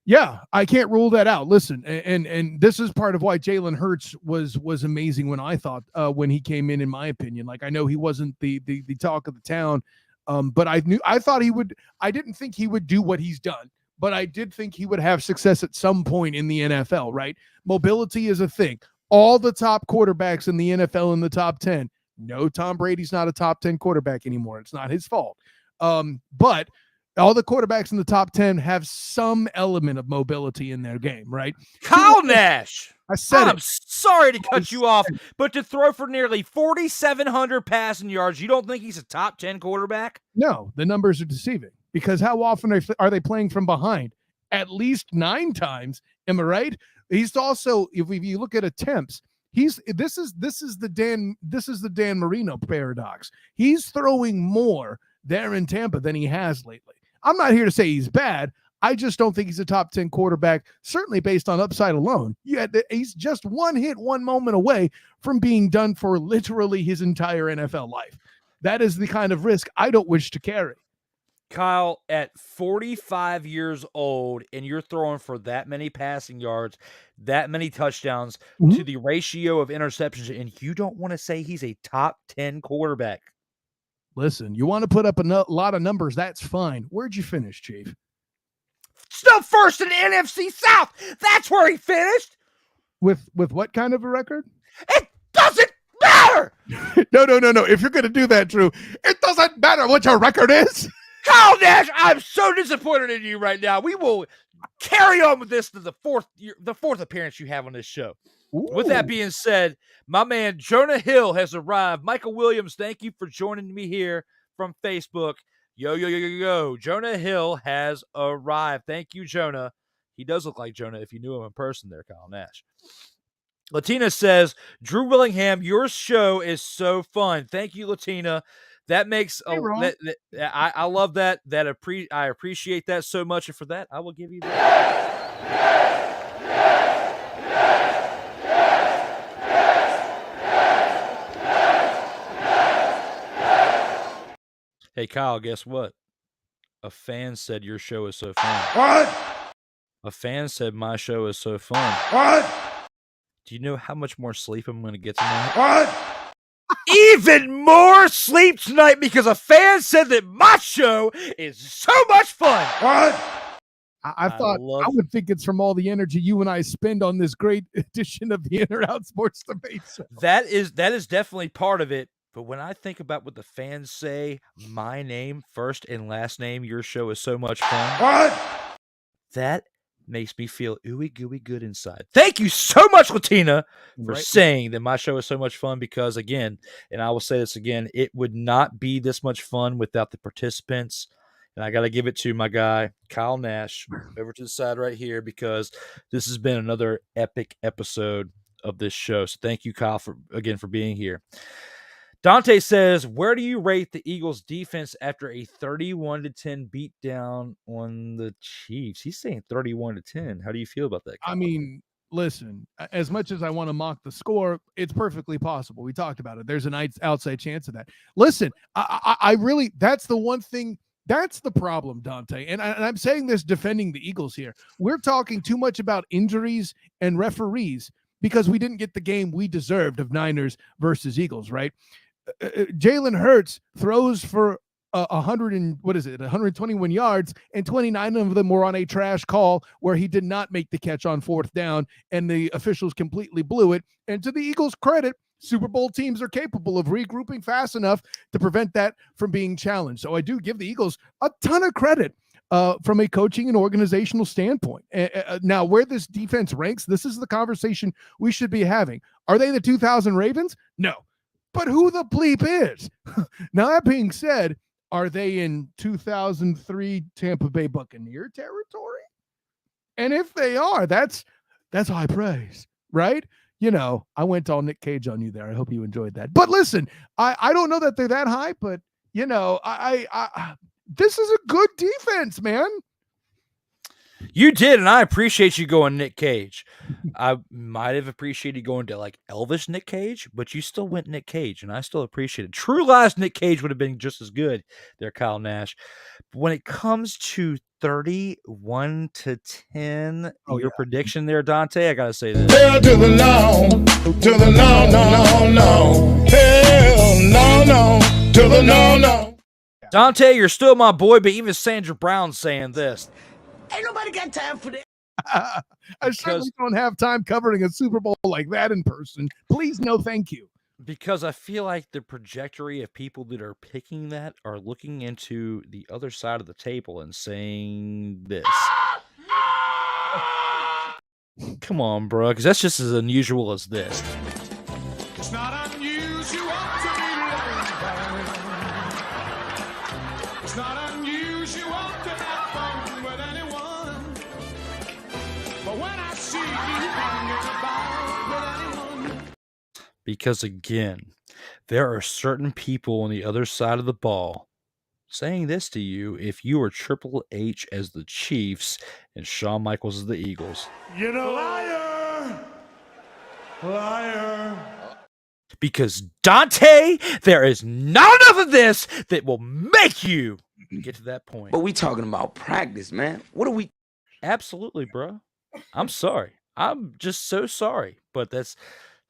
Yeah, I can't rule that out. Listen, and this is part of why Jalen Hurts was amazing when I thought when he came in my opinion. Like, I know he wasn't the talk of the town. But I didn't think he would do what he's done, but I did think he would have success at some point in the NFL, right? Mobility is a thing. All the top quarterbacks in the NFL in the top 10. No, Tom Brady's not a top 10 quarterback anymore. It's not his fault. But all the quarterbacks in the top 10 have some element of mobility in their game, right? Kyle Nash. I said I'm sorry to cut you off, but to throw for nearly 4,700 passing yards, you don't think he's a top 10 quarterback? No, the numbers are deceiving because how often are they playing from behind? At least 9 times. Am I right? He's also, if you look at attempts, this is the Dan Marino paradox. He's throwing more there in Tampa than he has lately. I'm not here to say he's bad. I just don't think he's a top 10 quarterback, certainly based on upside alone. He's just one hit, one moment away from being done for literally his entire NFL life. That is the kind of risk I don't wish to carry. Kyle, at 45 years old, and you're throwing for that many passing yards, that many touchdowns, to the ratio of interceptions, and you don't want to say he's a top 10 quarterback. Listen, you want to put up a lot of numbers, that's fine. Where'd you finish, Chief? Still first in the NFC South. That's where he finished. With what kind of a record? It doesn't matter. No. If you're going to do that, Drew, it doesn't matter what your record is. Kyle Nash, I'm so disappointed in you right now. We will carry on with this to the fourth appearance you have on this show. Ooh. With that being said, my man Jonah Hill has arrived. Michael Williams, thank you for joining me here from Facebook. Yo. Jonah Hill has arrived. Thank you, Jonah. He does look like Jonah if you knew him in person there, Kyle Nash. Latina says, Drew Willingham, your show is so fun. Thank you, Latina. That makes I love that. I appreciate that so much. And for that, I will give you that. Hey, Kyle, guess what? A fan said your show is so fun. What? A fan said my show is so fun. What? Do you know how much more sleep I'm going to get tonight? What? Even more sleep tonight because a fan said that my show is so much fun. What? I thought I would think it's from all the energy you and I spend on this great edition of the In or Out Sports Debate Show. That is definitely part of it. But when I think about what the fans say, my name, first and last name, your show is so much fun. What? That makes me feel ooey gooey good inside. Thank you so much, Latina, for saying that my show is so much fun because, again, and I will say this again, it would not be this much fun without the participants. And I got to give it to my guy, Kyle Nash, over to the side right here, because this has been another epic episode of this show. So thank you, Kyle, for being here. Dante says, where do you rate the Eagles defense after a 31-10 beatdown on the Chiefs? He's saying 31-10. How do you feel about that, Kyle? I mean, listen, as much as I want to mock the score, it's perfectly possible. We talked about it. There's an outside chance of that. Listen, I really, that's the one thing. That's the problem, Dante. And I'm saying this defending the Eagles here. We're talking too much about injuries and referees because we didn't get the game we deserved of Niners versus Eagles, right? Jalen Hurts throws for 121 yards, and 29 of them were on a trash call where he did not make the catch on fourth down, and the officials completely blew it. And to the Eagles' credit, Super Bowl teams are capable of regrouping fast enough to prevent that from being challenged. So I do give the Eagles a ton of credit from a coaching and organizational standpoint. Now, where this defense ranks, this is the conversation we should be having. Are they the 2000 Ravens? No. But who the bleep is? Now, that being said, are they in 2003 Tampa Bay Buccaneer territory? And if they are, that's high praise, right? You know, I went all Nick Cage on you there. I hope you enjoyed that. But listen, I don't know that they're that high, but, you know, I this is a good defense, man. You did, and I appreciate you going Nick Cage. I might have appreciated going to like Elvis Nick Cage, but you still went Nick Cage, and I still appreciate it. True Lies Nick Cage would have been just as good there, Kyle Nash. But when it comes to 31-10, your prediction there, Dante, I got to say this. Hell to the no, to the no, no, no, no. Hell no, no, to the no, no. Dante, you're still my boy, but even Sandra Brown's saying this. Ain't nobody got time for that. I certainly don't have time covering a Super Bowl like that in person. Please, no thank you. Because I feel like the trajectory of people that are picking that are looking into the other side of the table and saying this. Come on, bro, because that's just as unusual as this. It's not unusual to be loved. It's not unusual to have fun with anyone. But when I see you hanging about with anyone. Because again, there are certain people on the other side of the ball saying this to you if you are Triple H as the Chiefs and Shawn Michaels as the Eagles. You know, liar, liar. Because Dante, there is not enough of this that will make you get to that point. But we talking about practice, man. What are we? Absolutely, bro. I'm sorry. I'm just so sorry. But that's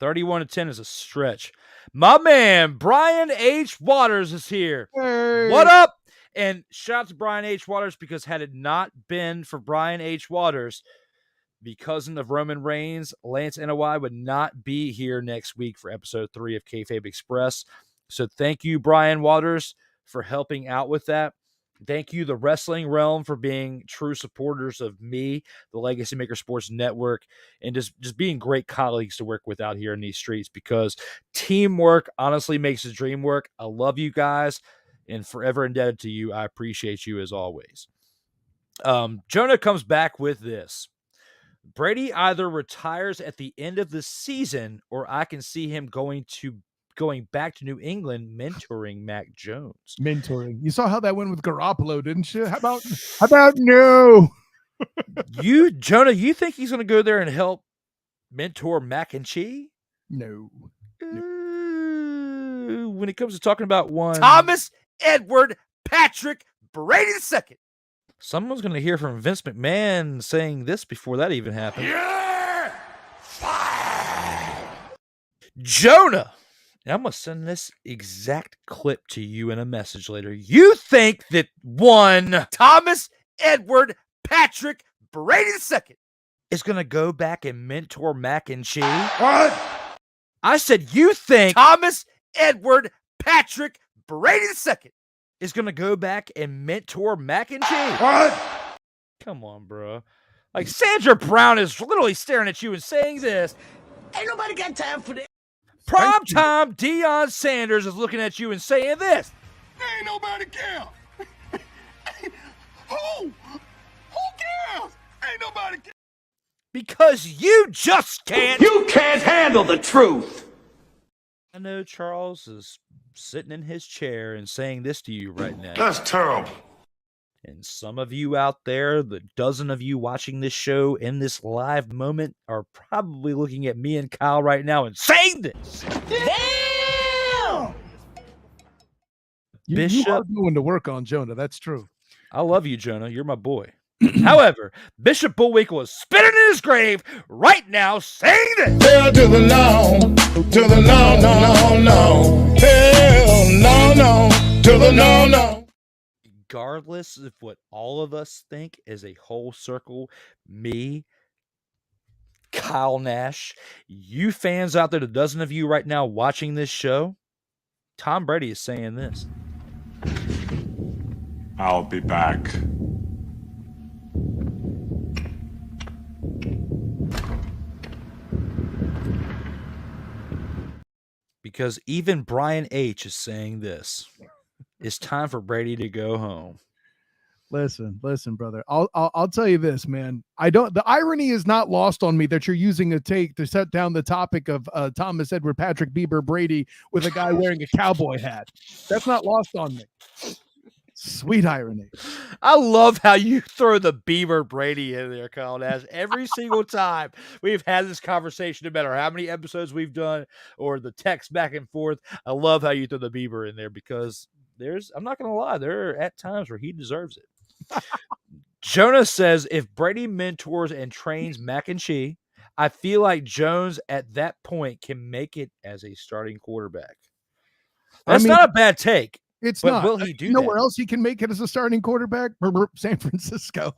31-10 is a stretch. My man, Brian H. Waters is here. Hey. What up? And shout out to Brian H. Waters, because had it not been for Brian H. Waters, the cousin of Roman Reigns, Lance NOI would not be here next week for episode 3 of Kayfabe Express. So thank you, Brian Waters, for helping out with that. Thank you, the Wrestling Realm, for being true supporters of me, the Legacy Maker Sports Network, and just being great colleagues to work with out here in these streets, because teamwork honestly makes the dream work. I love you guys and forever indebted to you. I appreciate you as always. Jonah comes back with this. Brady either retires at the end of the season, or I can see him going back to New England mentoring Mac Jones. Mentoring. You saw how that went with Garoppolo, didn't you? How about no? Jonah, you think he's going to go there and help mentor Mac and Cheese? No. When it comes to talking about one Thomas Edward Patrick Brady II. Someone's going to hear from Vince McMahon saying this before that even happened. You're fired. Jonah, and I'm going to send this exact clip to you in a message later. You think that one Thomas Edward Patrick Brady II is going to go back and mentor Mac and Cheese? What? I said, you think Thomas Edward Patrick Brady II is going to go back and mentor Mac and Cheese? What? Come on, bro. Like, Sandra Brown is literally staring at you and saying this. Ain't nobody got time for that. Primetime Deion Sanders is looking at you and saying this. Ain't nobody care. Who cares? Ain't nobody care. Because you just can't. You can't handle the truth. I know Charles is sitting in his chair and saying this to you right now. That's terrible. And some of you out there, the dozen of you watching this show in this live moment, are probably looking at me and Kyle right now and saying this. Damn! You are doing the work on Jonah. That's true. I love you, Jonah. You're my boy. However, Bishop Bullwinkle is spitting in his grave right now saying this. Hell to the no, to the no, no, no, no. Hell no, to the no. Regardless of what all of us think as a whole circle, me, Kyle Nash, you fans out there, the dozen of you right now watching this show, Tom Brady is saying this. I'll be back. Because even Brian H. is saying this. It's time for Brady to go home. Listen, brother. I'll tell you this, man. The irony is not lost on me that you're using a take to set down the topic of Thomas Edward Patrick Bieber Brady with a guy wearing a cowboy hat. That's not lost on me. Sweet irony. I love how you throw the Bieber Brady in there, Kyle Nash. Every single time we've had this conversation, no matter how many episodes we've done or the text back and forth, I love how you throw the Bieber in there because I'm not going to lie, there are at times where he deserves it. Jonah says, if Brady mentors and trains Mac and Cheese, I feel like Jones at that point can make it as a starting quarterback. That's not a bad take. It's but not. Will he do you know that? where else he can make it as a starting quarterback? San Francisco.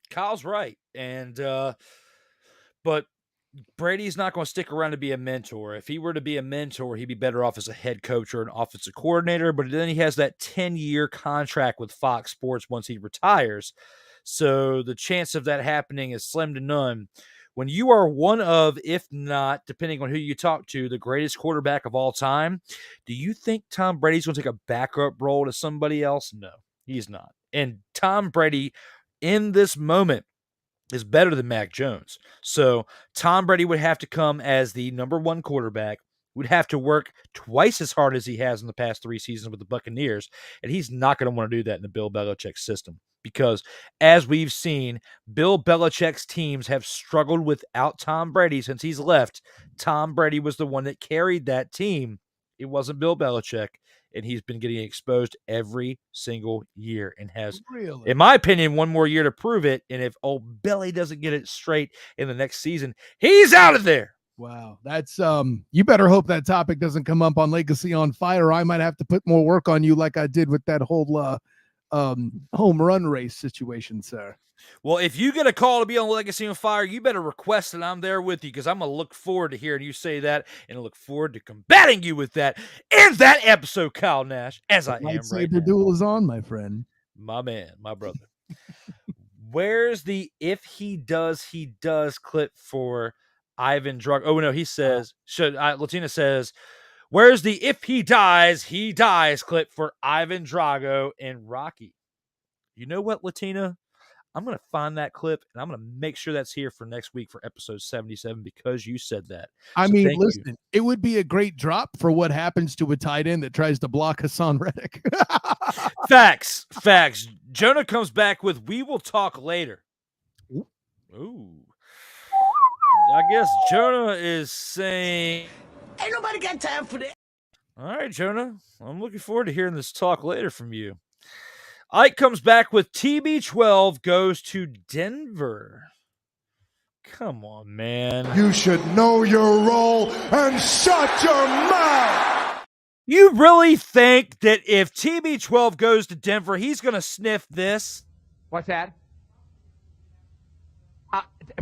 Kyle's right. And but Brady's not going to stick around to be a mentor. If he were to be a mentor, he'd be better off as a head coach or an offensive coordinator. But then he has that 10-year contract with Fox Sports once he retires. So the chance of that happening is slim to none. When you are one of, if not, depending on who you talk to, the greatest quarterback of all time, do you think Tom Brady's going to take a backup role to somebody else? No, he's not. And Tom Brady in this moment is better than Mac Jones. So Tom Brady would have to come as the number one quarterback, would have to work twice as hard as he has in the past 3 seasons with the Buccaneers, and he's not going to want to do that in the Bill Belichick system because, as we've seen, Bill Belichick's teams have struggled without Tom Brady since he's left. Tom Brady was the one that carried that team. It wasn't Bill Belichick, and he's been getting exposed every single year and has, in my opinion, one more year to prove it. And if old Billy doesn't get it straight in the next season, he's out of there. Wow. That's you better hope that topic doesn't come up on Legacy on Fire, or I might have to put more work on you like I did with that whole home run race situation, sir. Well, if you get a call to be on Legacy on Fire, you better request that I'm there with you because I'm going to look forward to hearing you say that and I look forward to combating you with that in that episode, Kyle Nash, as I am right now. Lightsaber duel is on, my friend. My man, my brother. Where's the if he does clip for Ivan Drago? Oh, no, he says, Latina says, where's the if he dies clip for Ivan Drago and Rocky? You know what, Latina? I'm going to find that clip, and I'm going to make sure that's here for next week for episode 77 because you said that. I mean, listen, it would be a great drop for what happens to a tight end that tries to block Hassan Reddick. Facts. Jonah comes back with, we will talk later. Ooh. I guess Jonah is saying, ain't nobody got time for that. All right, Jonah. I'm looking forward to hearing this talk later from you. Ike comes back with TB12 goes to Denver. Come on, man. You should know your role and shut your mouth. You really think that if TB12 goes to Denver, he's going to sniff this? What's that?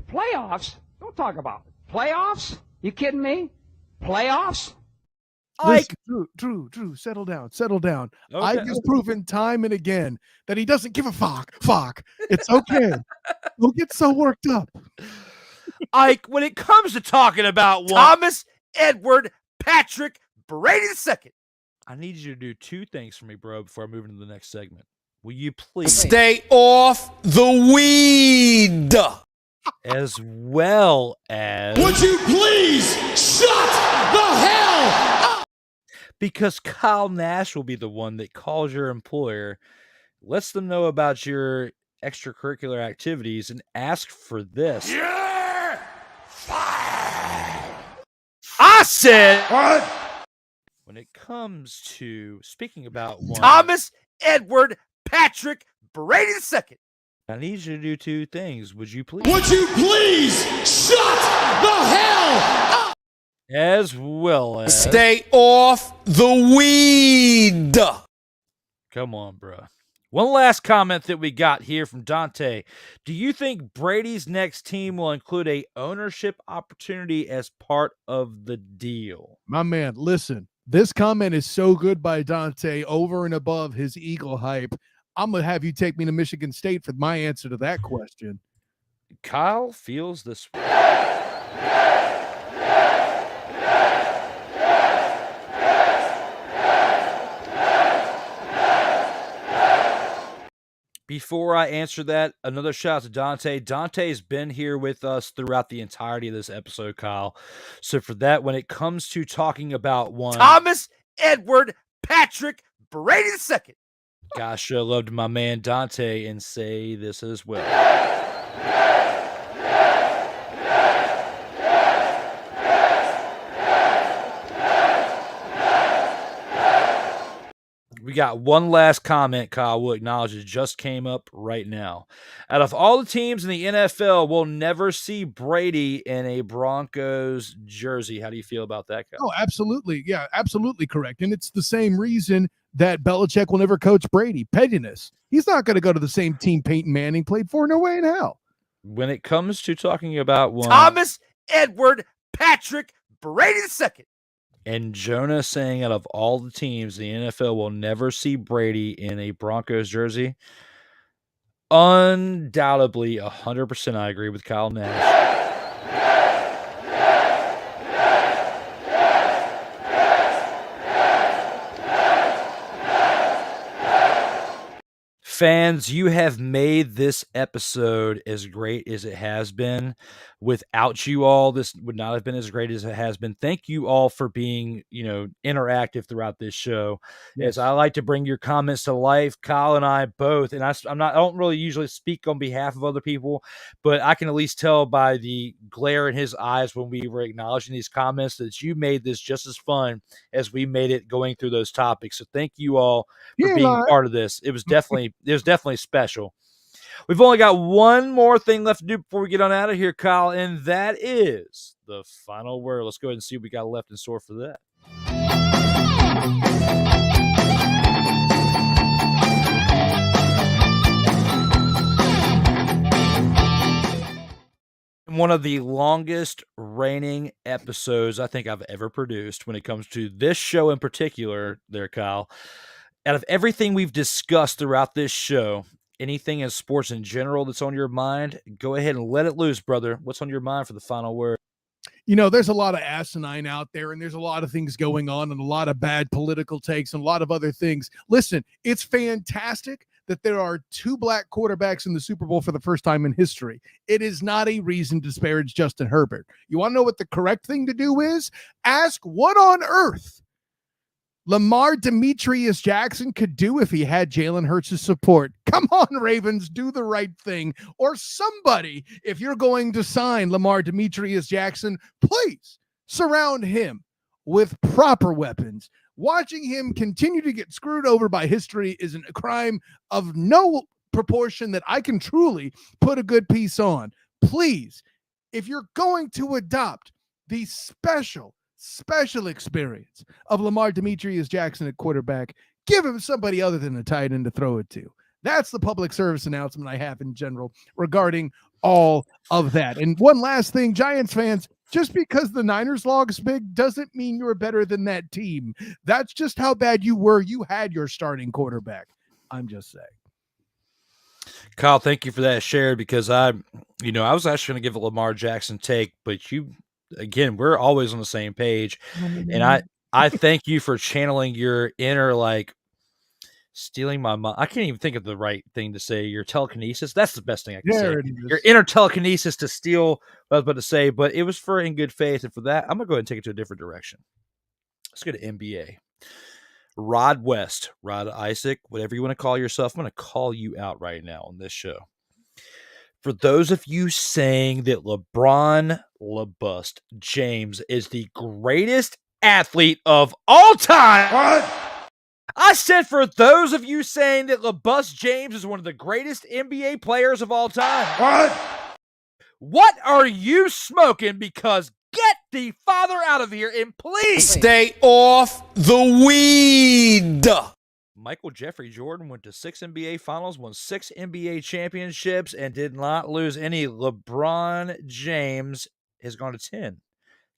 Playoffs? Don't talk about it. Playoffs? You kidding me? Playoffs? Listen, Drew, settle down. Okay. I've just proven time and again that he doesn't give a fuck. It's okay. Don't get so worked up. Ike, when it comes to talking about Thomas Edward Patrick Brady II, I need you to do two things for me, bro, before I move into the next segment. Will you please Stay off the weed. As well as... Would you please shut the hell up? Because Kyle Nash will be the one that calls your employer, lets them know about your extracurricular activities, and asks for this. You're fired. I said... What? When it comes to speaking about one... Thomas Edward Patrick Brady II. I need you to do two things. Would you please? Would you please shut the hell up? As well as... Stay off the weed. Come on, bro. One last comment that we got here from Dante. Do you think Brady's next team will include a ownership opportunity as part of the deal? My man, listen. This comment is so good by Dante, over and above his Eagle hype. I'm going to have you take me to Michigan State for my answer to that question. Kyle feels this way. Before I answer that, another shout out to Dante. Dante's been here with us throughout the entirety of this episode, Kyle. So for that, when it comes to talking about one... Thomas Edward Patrick Brady II. Gosh, I loved my man Dante and say this as well. We got one last comment, Kyle. We'll acknowledge it just came up right now. Out of all the teams in the NFL, we'll never see Brady in a Broncos jersey. How do you feel about that, Kyle? Oh, absolutely. Yeah, absolutely correct. And it's the same reason that Belichick will never coach Brady. Pettiness. He's not going to go to the same team Peyton Manning played for. No way in hell. When it comes to talking about one... Thomas Edward Patrick Brady II. And Jonah saying out of all the teams, the NFL will never see Brady in a Broncos jersey. Undoubtedly, 100% I agree with Kyle Nash. Fans, you have made this episode as great as it has been. Without you all, this would not have been as great as it has been. Thank you all for being, interactive throughout this show. Yes. As I like to bring your comments to life, Kyle and I both, and I don't really usually speak on behalf of other people, but I can at least tell by the glare in his eyes when we were acknowledging these comments that you made this just as fun as we made it going through those topics. So thank you all for being part of this. It was definitely special. We've only got one more thing left to do before we get on out of here, Kyle, and that is the final word. Let's go ahead and see what we got left in store for that. One of the longest reigning episodes I think I've ever produced when it comes to this show in particular there, Kyle. Out of everything we've discussed throughout this show, anything in sports in general that's on your mind, go ahead and let it loose, brother. What's on your mind for the final word? There's a lot of asinine out there, and there's a lot of things going on, and a lot of bad political takes, and a lot of other things. Listen, it's fantastic that there are two black quarterbacks in the Super Bowl for the first time in history. It is not a reason to disparage Justin Herbert. You want to know what the correct thing to do is? Ask what on earth Lamar Demetrius Jackson could do if he had Jalen Hurts' support. Come on, Ravens, do the right thing. Or somebody, if you're going to sign Lamar Demetrius Jackson, please surround him with proper weapons. Watching him continue to get screwed over by history is a crime of no proportion that I can truly put a good piece on. Please if you're going to adopt the special experience of Lamar Demetrius Jackson at quarterback, give him somebody other than a tight end to throw it to. That's the public service announcement I have in general regarding all of that. And one last thing, Giants fans, just because the Niners log's big doesn't mean you're better than that team. That's just how bad you were. You had your starting quarterback. I'm just saying. Kyle, thank you for that share, because I was actually going to give a Lamar Jackson take, but you, again, we're always on the same page. And I thank you for channeling your inner, like, stealing my mind. I can't even think of the right thing to say. Your telekinesis. That's the best thing I can say. Your inner telekinesis to steal what I was about to say, but it was for in good faith. And for that, I'm going to go ahead and take it to a different direction. Let's go to NBA. Rod West, Rod Isaac, whatever you want to call yourself, I'm going to call you out right now on this show. For those of you saying that LeBron LeBust James is the greatest athlete of all time, what? I said for those of you saying that LeBust James is one of the greatest NBA players of all time, what are you smoking? Because get the father out of here and please stay off the weed. Michael Jeffrey Jordan went to 6 NBA finals, won 6 NBA championships, and did not lose any. LeBron James has gone to 10.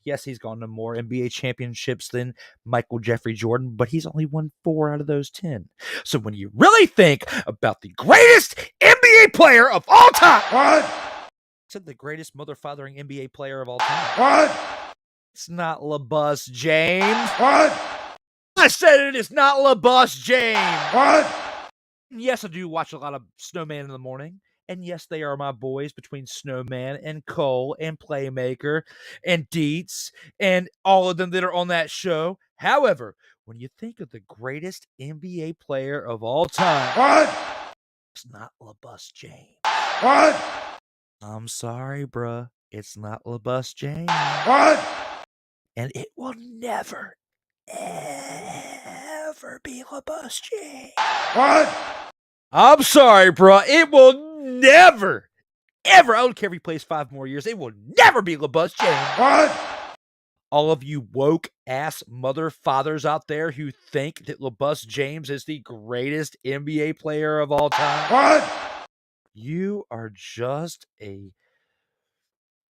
Yes, he's gone to more NBA championships than Michael Jeffrey Jordan, but he's only won 4 out of those 10. So when you really think about the greatest NBA player of all time, I said the greatest mother-fathering NBA player of all time. It's not LeBust James. I said it is not LeBust James. Yes, I do watch a lot of Snowman in the morning. And yes, they are my boys between Snowman and Cole and Playmaker and Dietz and all of them that are on that show. However, when you think of the greatest NBA player of all time, it's not LeBust James. I'm sorry, bruh. It's not LeBust James. And it will never, ever be LeBust James. I'm sorry, bruh. It will never, ever, I don't care if he plays 5 more years, it will never be LeBust James. All of you woke-ass mother-fathers out there who think that LeBust James is the greatest NBA player of all time, you are just a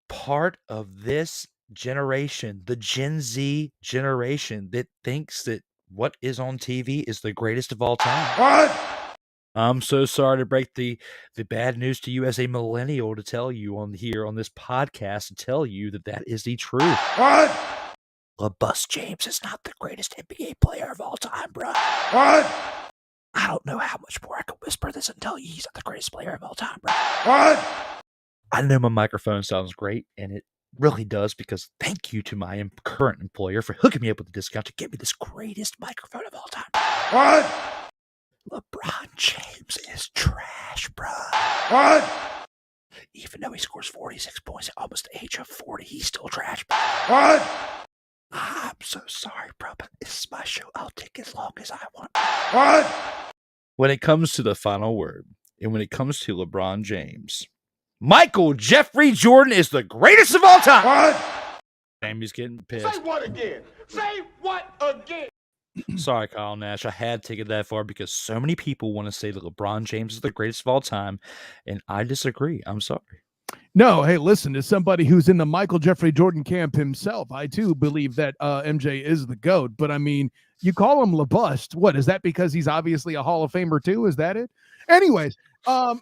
part of this generation, the Gen Z generation, that thinks that what is on TV is the greatest of all time. I'm so sorry to break the bad news to you as a millennial, to tell you on this podcast, to tell you that is the truth. LeBust James is not the greatest NBA player of all time, bro. I don't know how much more I can whisper this and tell you he's not the greatest player of all time, bro. I know my microphone sounds great, and it really does, because thank you to my current employer for hooking me up with a discount to get me this greatest microphone of all time. LeBron James is trash, bro. Even though he scores 46 points at almost the age of 40, he's still trash, bro. I'm so sorry, bro, but this is my show. I'll take as long as I want. When it comes to the final word, and when it comes to LeBron James, Michael Jeffrey Jordan is the greatest of all time. Jamie's getting pissed. Say what again? Say what again? Sorry, Kyle Nash. I had to take it that far because so many people want to say that LeBron James is the greatest of all time, and I disagree. I'm sorry. No, hey, listen, as somebody who's in the Michael Jeffrey Jordan camp himself, I too believe that MJ is the GOAT. But I mean, you call him LeBust. What, is that because he's obviously a Hall of Famer too? Is that it? Anyways, Kyle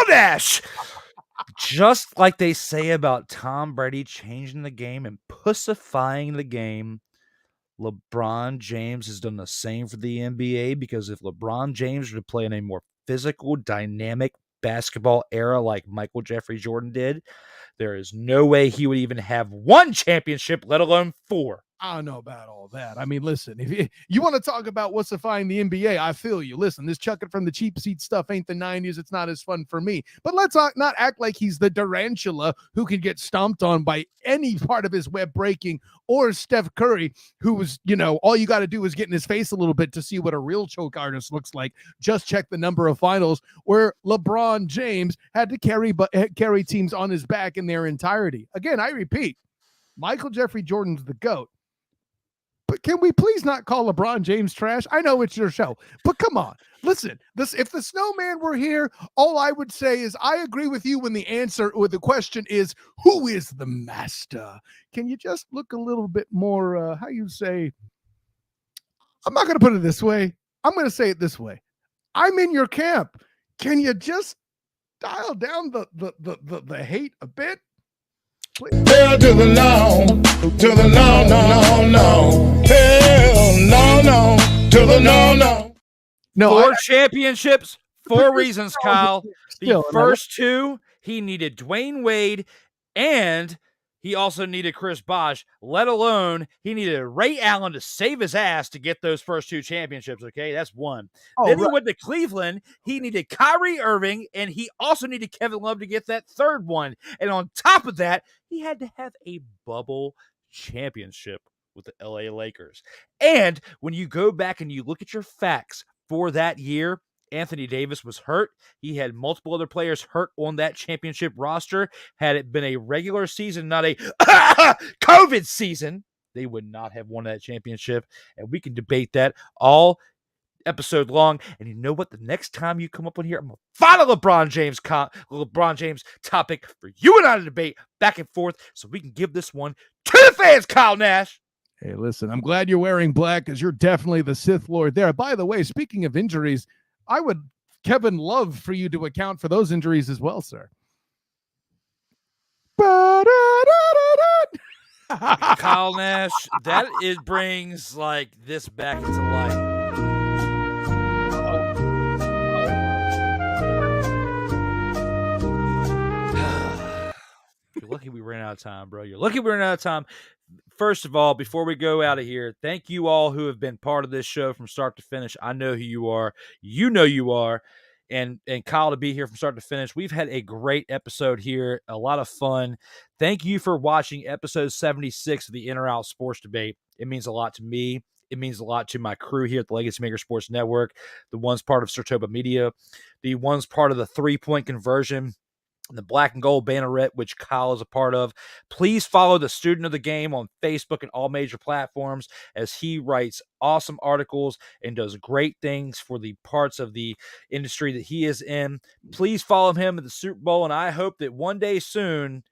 Nash! Just like they say about Tom Brady changing the game and pussifying the game, LeBron James has done the same for the NBA, because if LeBron James were to play in a more physical, dynamic basketball era like Michael Jeffrey Jordan did, there is no way he would even have 1 championship, let alone 4. I don't know about all that. I mean, listen, if you want to talk about what's defying the NBA, I feel you. Listen, this chuck it from the cheap seat stuff ain't the 90s. It's not as fun for me. But let's not act like he's the Durantula who can get stomped on by any part of his web breaking, or Steph Curry, who was, all you got to do is get in his face a little bit to see what a real choke artist looks like. Just check the number of finals where LeBron James had to carry teams on his back in their entirety. Again, I repeat, Michael Jeffrey Jordan's the GOAT. But can we please not call LeBron James trash? I know it's your show, but come on. Listen, if the snowman were here, all I would say is I agree with you when the question is, who is the master? Can you just look a little bit more, I'm not going to put it this way. I'm going to say it this way. I'm in your camp. Can you just dial down the hate a bit? Hell to the no, to the no, no, no, no. Hell no, to the no. No, 4 championships, 4 reasons, Kyle. The first 2, he needed Dwayne Wade, and he also needed Chris Bosh, let alone he needed Ray Allen to save his ass to get those first 2 championships, okay? That's 1. Then he went to Cleveland. He needed Kyrie Irving, and he also needed Kevin Love to get that 3rd one. And on top of that, he had to have a bubble championship with the LA Lakers. And when you go back and you look at your facts for that year, Anthony Davis was hurt. He had multiple other players hurt on that championship roster. Had it been a regular season, not a COVID season, they would not have won that championship. And we can debate that all episode long. And you know what? The next time you come up on here, I'm going to find a LeBron James topic for you and I to debate back and forth so we can give this one to the fans, Kyle Nash. Hey, listen, I'm glad you're wearing black because you're definitely the Sith Lord there. By the way, speaking of injuries, I would, Kevin, love for you to account for those injuries as well, sir. Kyle Nash, it brings like this back into life. You're lucky we ran out of time, bro. You're lucky we ran out of time. First of all, before we go out of here, thank you all who have been part of this show from start to finish. I know who you are. You know you are. And Kyle to be here from start to finish. We've had a great episode here, a lot of fun. Thank you for watching episode 76 of the In or Out Sports Debate. It means a lot to me. It means a lot to my crew here at the LegacyMaker Sports Network, the ones part of SIRTOBA Media, the ones part of the 3-point conversion, the Black and Gold Banneret, which Kyle is a part of. Please follow the Student of the Game on Facebook and all major platforms as he writes awesome articles and does great things for the parts of the industry that he is in. Please follow him at the Super Bowl, and I hope that one day soon,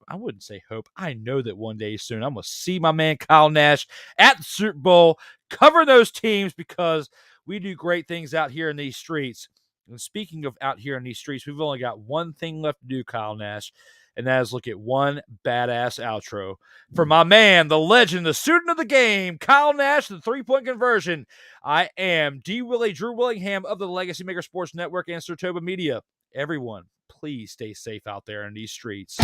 I wouldn't say hope, I know that one day soon I'm going to see my man Kyle Nash at the Super Bowl, cover those teams, because we do great things out here in these streets. And speaking of out here in these streets, we've only got one thing left to do, Kyle Nash, and that is look at one badass outro. For my man, the legend, the student of the game, Kyle Nash, the 3-point conversion, I am D. Willie, Drew Willingham of the LegacyMaker Sports Network and SIRTOBA Media. Everyone, please stay safe out there in these streets.